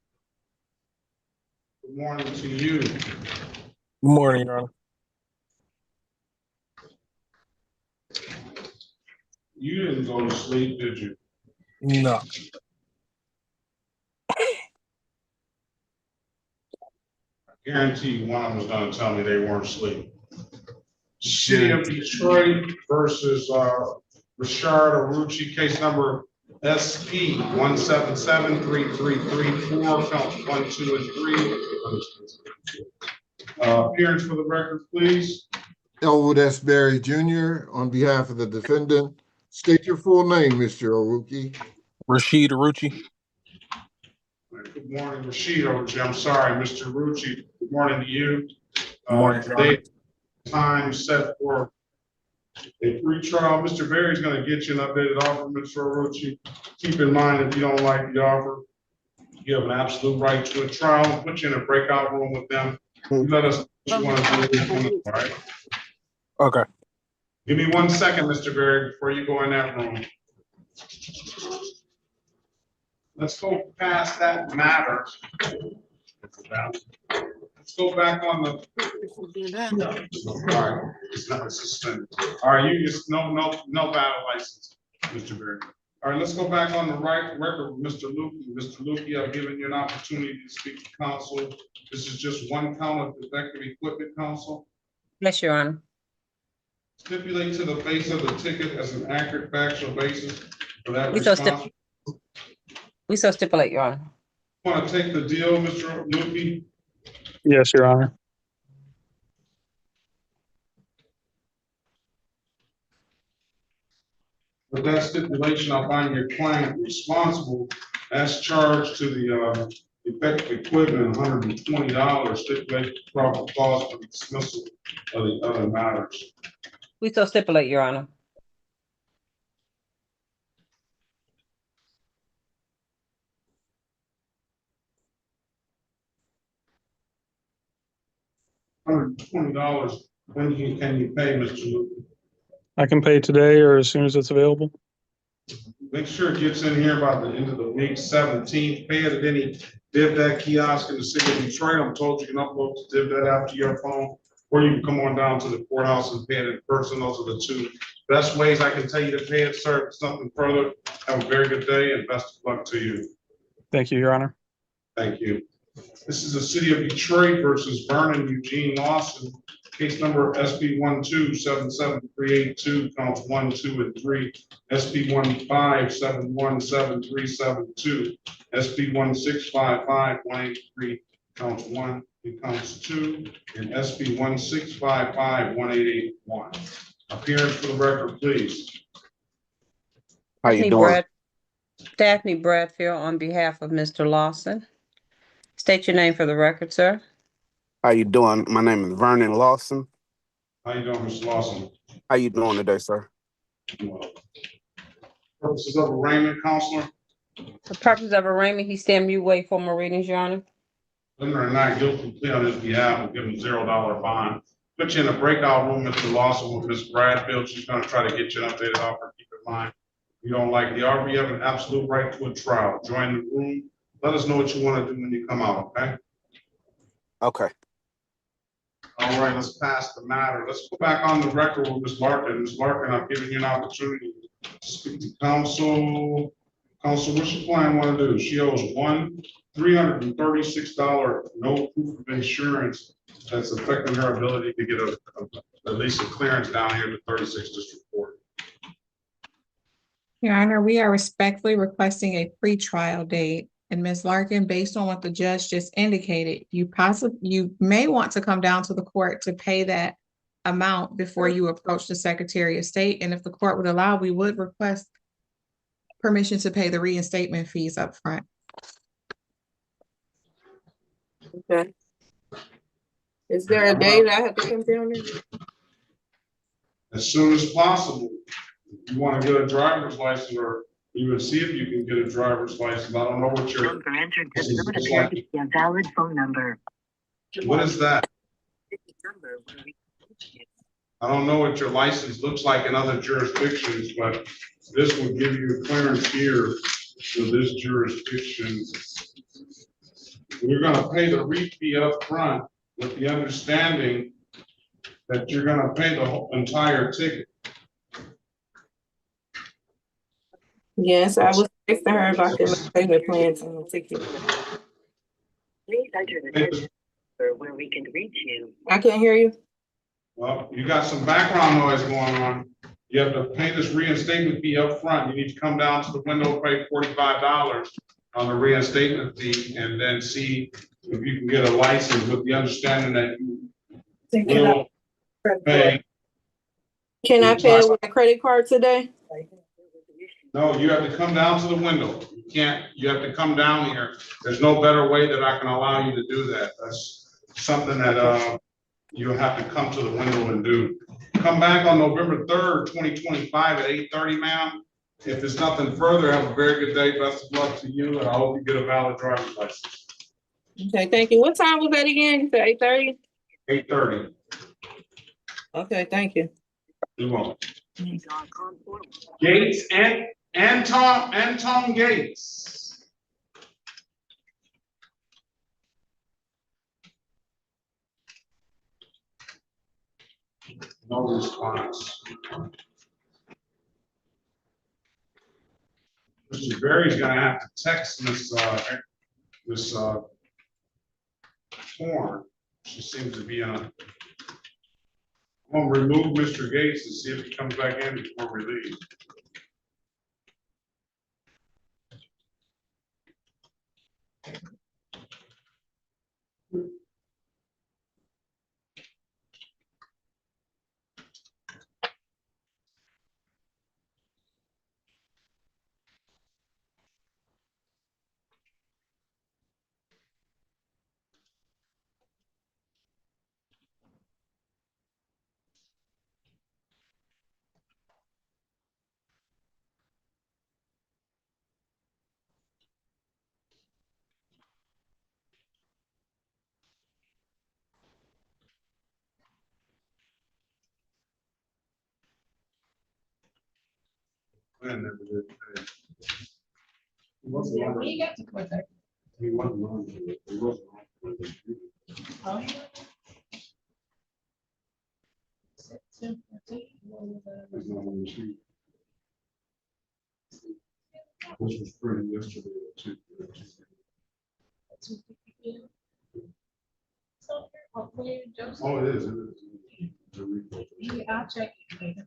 Good morning to you. Good morning, Your Honor. You didn't go to sleep, did you? No. I guarantee you one of them was going to tell me they weren't asleep. City of Detroit versus Rashard Arucci, case number SP 1773334, counts 1, 2, and 3. Appearance for the record, please. Elwood S. Berry Jr. on behalf of the defendant. State your full name, Mr. Arucci. Rashid Arucci. Good morning, Rashid Arucci. I'm sorry, Mr. Arucci. Good morning to you. Good morning, today, time set for a pre-trial. Mr. Berry is going to get you an updated offer, Mr. Arucci. Keep in mind, if you don't like the offer, You have an absolute right to a trial. Put you in a breakout room with them. You let us know what you want to do. All right. Okay. Give me 1 second, Mr. Berry, before you go in that room. Let's go past that matter. Let's go back on the. All right, it's not suspended. All right, you just no valid license, Mr. Berry. All right, let's go back on the right record with Mr. Lukey. Mr. Lukey, I've given you an opportunity to speak to counsel. This is just one count of defective equipment, counsel. Yes, Your Honor. Stipulate to the face of the ticket as an accurate factual basis for that We so response. stipulate, Your Honor. Want to take the deal, Mr. Lukey? Yes, Your Honor. With that stipulation, I'll find your client responsible as charged to the defective equipment, $120, stipulate the probable cause for the dismissal of the other matters. We so stipulate, Your Honor. $120, when can you pay, Mr. Lukey? I can pay today or as soon as it's available. Make sure it gets in here by the end of the week, 17th. Pay it at any DivDat kiosk in the city of Detroit. I'm told you can upload the DivDat app to your phone, or you can come on down to the courthouse and pay it in person. Those are the two best ways I can tell you to pay it, sir. If something further, have a very good day and best of luck to you. Thank you, Your Honor. Thank you. This is the city of Detroit versus Vernon Eugene Lawson. Case number SB 1277382, counts 1, 2, and 3. SB 157173772. SB 1655183, counts 1 and counts 2. And SB 1655181. Appearance for the record, please. How you doing? Daphne Bradfield on behalf of Mr. Lawson. State your name for the record, sir. How you doing? My name is Vernon Lawson. How you doing, Mr. Lawson? How you doing today, sir? Purposes of arraignment, counselor? For purpose of arraignment, he stand mute, wait for more readings, Your Honor. Prisoner not guilty plea on his behalf will give him $0 bond. Put you in a breakout room, Mr. Lawson, with Ms. Bradfield. She's gonna try to get you an updated offer. Keep in mind, you don't like the offer, you have an absolute right to a trial. Join the room. Let us know what you want to do when you come out, okay? Okay. All right, let's pass the matter. Let's go back on the record with Ms. Larkin. Ms. Larkin, I've given you an opportunity to speak to counsel. Counsel, what's your client want to do? She owes $336 no proof of insurance that's affecting her ability to get at least a clearance down here to 36 District Court. Your Honor, we are respectfully requesting a pretrial date. And Ms. Larkin, based on what the judge just indicated, you may want to come down to the court to pay that amount before you approach the Secretary of State. And if the court would allow, we would request permission to pay the reinstatement fees up front. Okay. Is there a day that I have to come down there? As soon as possible. If you want to get a driver's license or even see if you can get a driver's license. I don't know what your number entered does not appear to be a valid phone number. What is that? I don't know what your license looks like in other jurisdictions, but this would give you a clearance here for this jurisdiction. You're going to pay the fee up front with the understanding that you're going to pay the whole entire ticket. Yes, I was texting her about the payment plans on the ticket. Please enter the number where we can reach you. I can't hear you. Well, you got some background noise going on. You have to pay this reinstatement fee up front. You need to come down to the window, pay $45 on the reinstatement fee, and then see if you can get a license with the understanding that you will pay. Can I pay it with a credit card today? No, you have to come down to the window. You can't, you have to come down here. There's no better way that I can allow you to do that. That's something that you have to come to the window and do. Come back on November 3rd, 2025 at 8:30, ma'am. If there's nothing further, have a very good day. Best of luck to you, and I hope you get a valid driver's license. Okay, thank you. What time was that again? You said 8:30? 8:30. Okay, thank you. You won't. Gates and Anton Gates. No response. Mr. Berry's gonna have to text this form. She seems to be in a. I'm gonna remove Mr. Gates and see if he comes back in before we leave. Man, never did. He wasn't on We the- got to quit that. He wasn't on the- he wasn't on the- Oh, yeah. He's not on the sheet. This was printed yesterday too. Oh, it is. It is. It's a repo. Yeah, I'll check it later.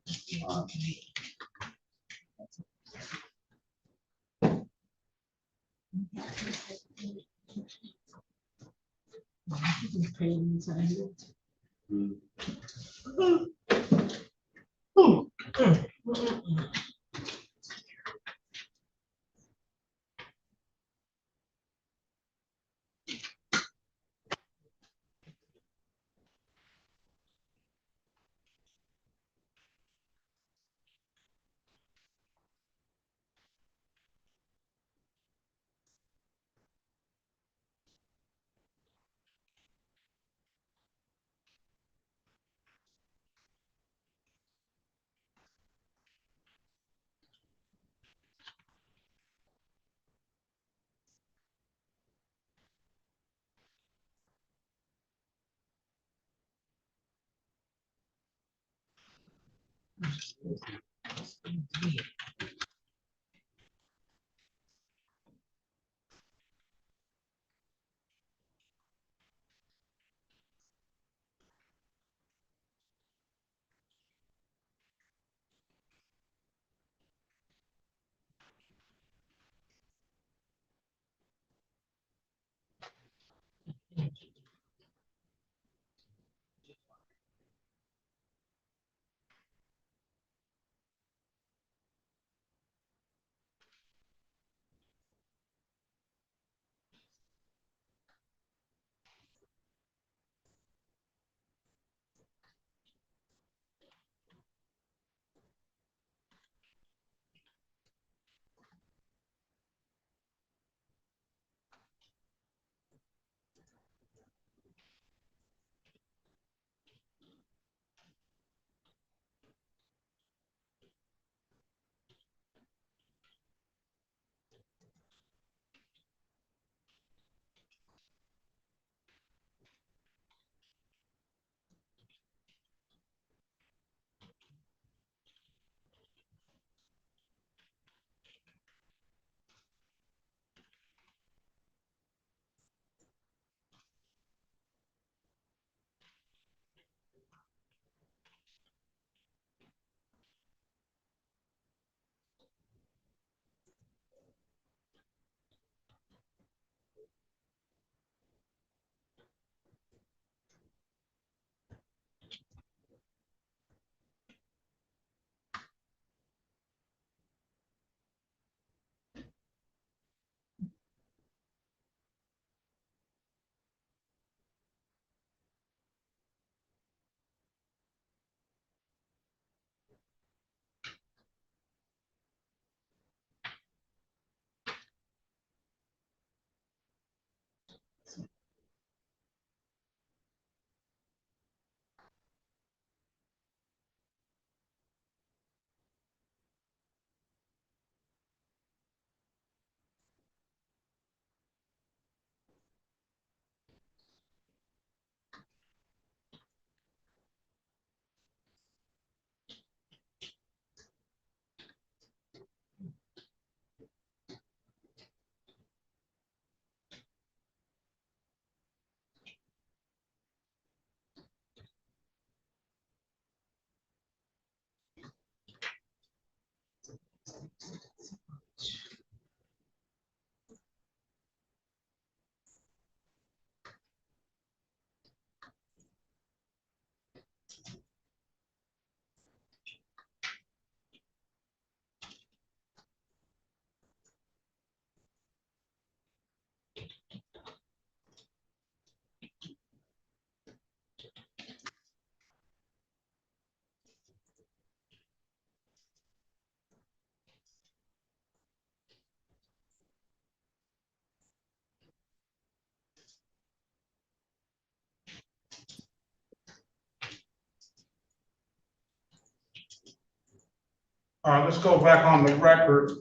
All right, let's go back on the record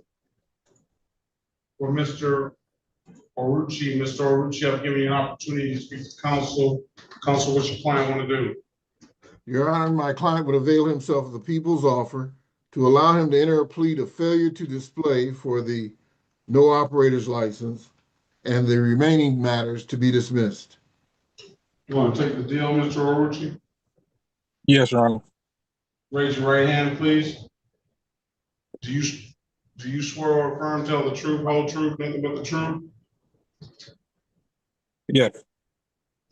for Mr. Oruchi. Mr. Oruchi, I've given you an opportunity to speak to counsel. Counsel, what's your client want to do? Your Honor, my client would avail himself of the people's offer to allow him to enter a plea to failure to display for the no operator's license and the remaining matters to be dismissed. You want to take the deal, Mr. Oruchi? Yes, Your Honor. Raise your right hand, please. Do you swear or affirm, tell the truth, whole truth, nothing but the truth? Yes.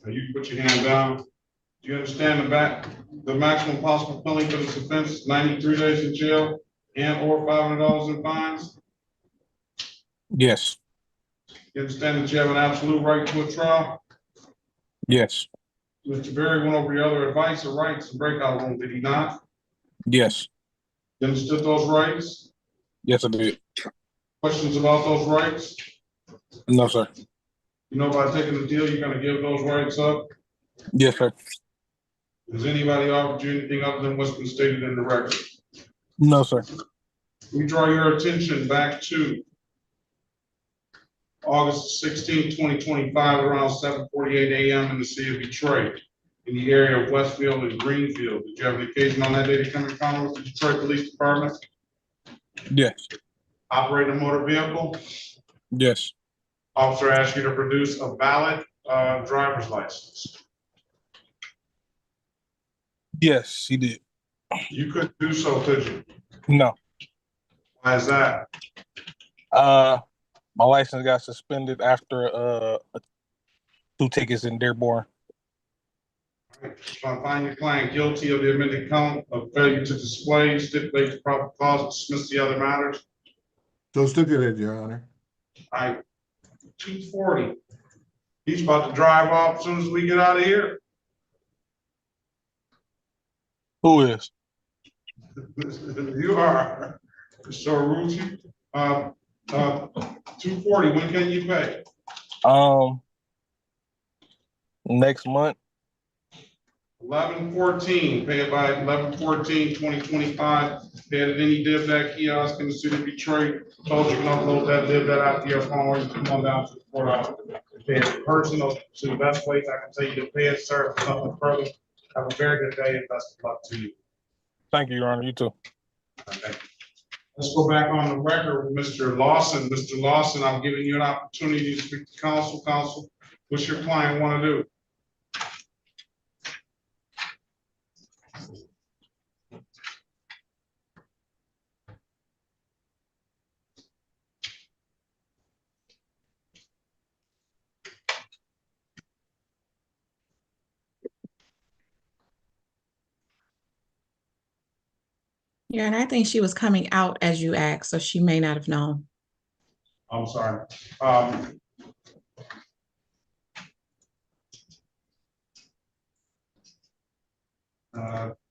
Now you can put your hand down. Do you understand the maximum possible penalty for this offense is 93 days in jail and or $500 in fines? Yes. You understand that you have an absolute right to a trial? Yes. Mr. Berry went over your other advice or rights in breakout room, did he not? Yes. You understood those rights? Yes, I did. Questions about those rights? No, sir. You know, by taking the deal, you're gonna give those rights up? Yes, sir. Has anybody offered you anything other than what's been stated in the record? No, sir. We draw your attention back to August 16, 2025, around 7:48 a.m. in the city of Detroit, in the area of Westfield and Greenfield. Did you have an occasion on that day to come in contact with the Detroit Police Department? Yes. Operate a motor vehicle? Yes. Officer asked you to produce a valid driver's license. Yes, he did. You couldn't do so, could you? No. Why is that? My license got suspended after 2 tickets in Dearborn. If I find your client guilty of the amended count of failure to display, stipulate the proper cause, dismiss the other matters. So stipulated, Your Honor. All right, 240. He's about to drive off as soon as we get out of here. Who is? You are, Mr. Rucci. 240, when can you pay? Next month. 11/14, pay it by 11/14/2025. Pay it at any DivDat kiosk in the city of Detroit. Told you can upload that DivDat out to your phone, or you can come down to the courthouse. Pay it personal to the best ways I can tell you to pay it, sir. If nothing further, have a very good day and best of luck to you. Thank you, Your Honor. You too. Okay. Let's go back on the record with Mr. Lawson. Mr. Lawson, I'm giving you an opportunity to speak to counsel. Counsel, what's your client want to do? Yeah, and I think she was coming out as you asked, so she may not have known. I'm sorry.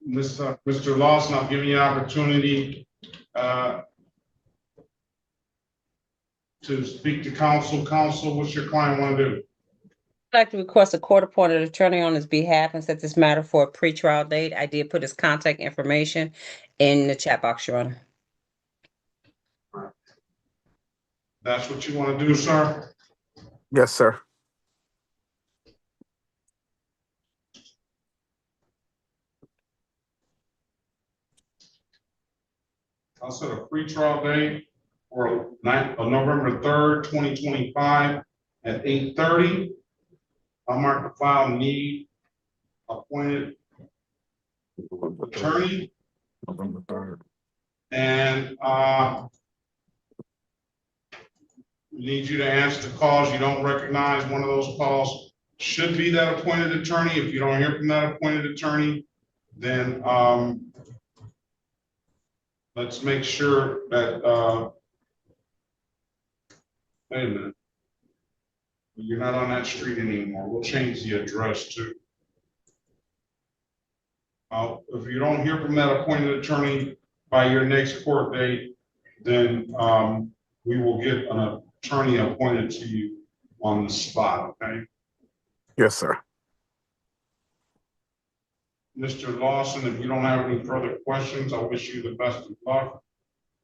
Mr. Lawson, I'm giving you an opportunity to speak to counsel. Counsel, what's your client want to do? I'd like to request a court-appointed attorney on his behalf and set this matter for a pretrial date. I did put his contact information in the chat box, Your Honor. That's what you want to do, sir? Yes, sir. I'll set a pretrial date for November 3rd, 2025 at 8:30. I'll mark the file need appointed attorney. November 3rd. And we need you to answer the calls. You don't recognize one of those calls. Should be that appointed attorney. If you don't hear from that appointed attorney, then let's make sure that wait a minute. You're not on that street anymore. We'll change the address too. If you don't hear from that appointed attorney by your next court date, then we will get an attorney appointed to you on the spot, okay? Yes, sir. Mr. Lawson, if you don't have any further questions, I wish you the best of luck.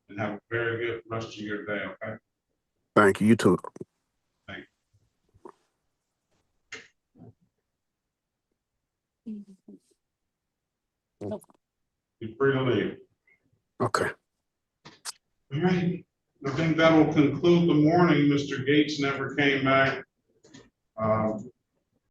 and have a very good rest of your day, okay? Thank you. You too. Thank you. You're free to leave. Okay. All right, I think that will conclude the morning. Mr. Gates never came back.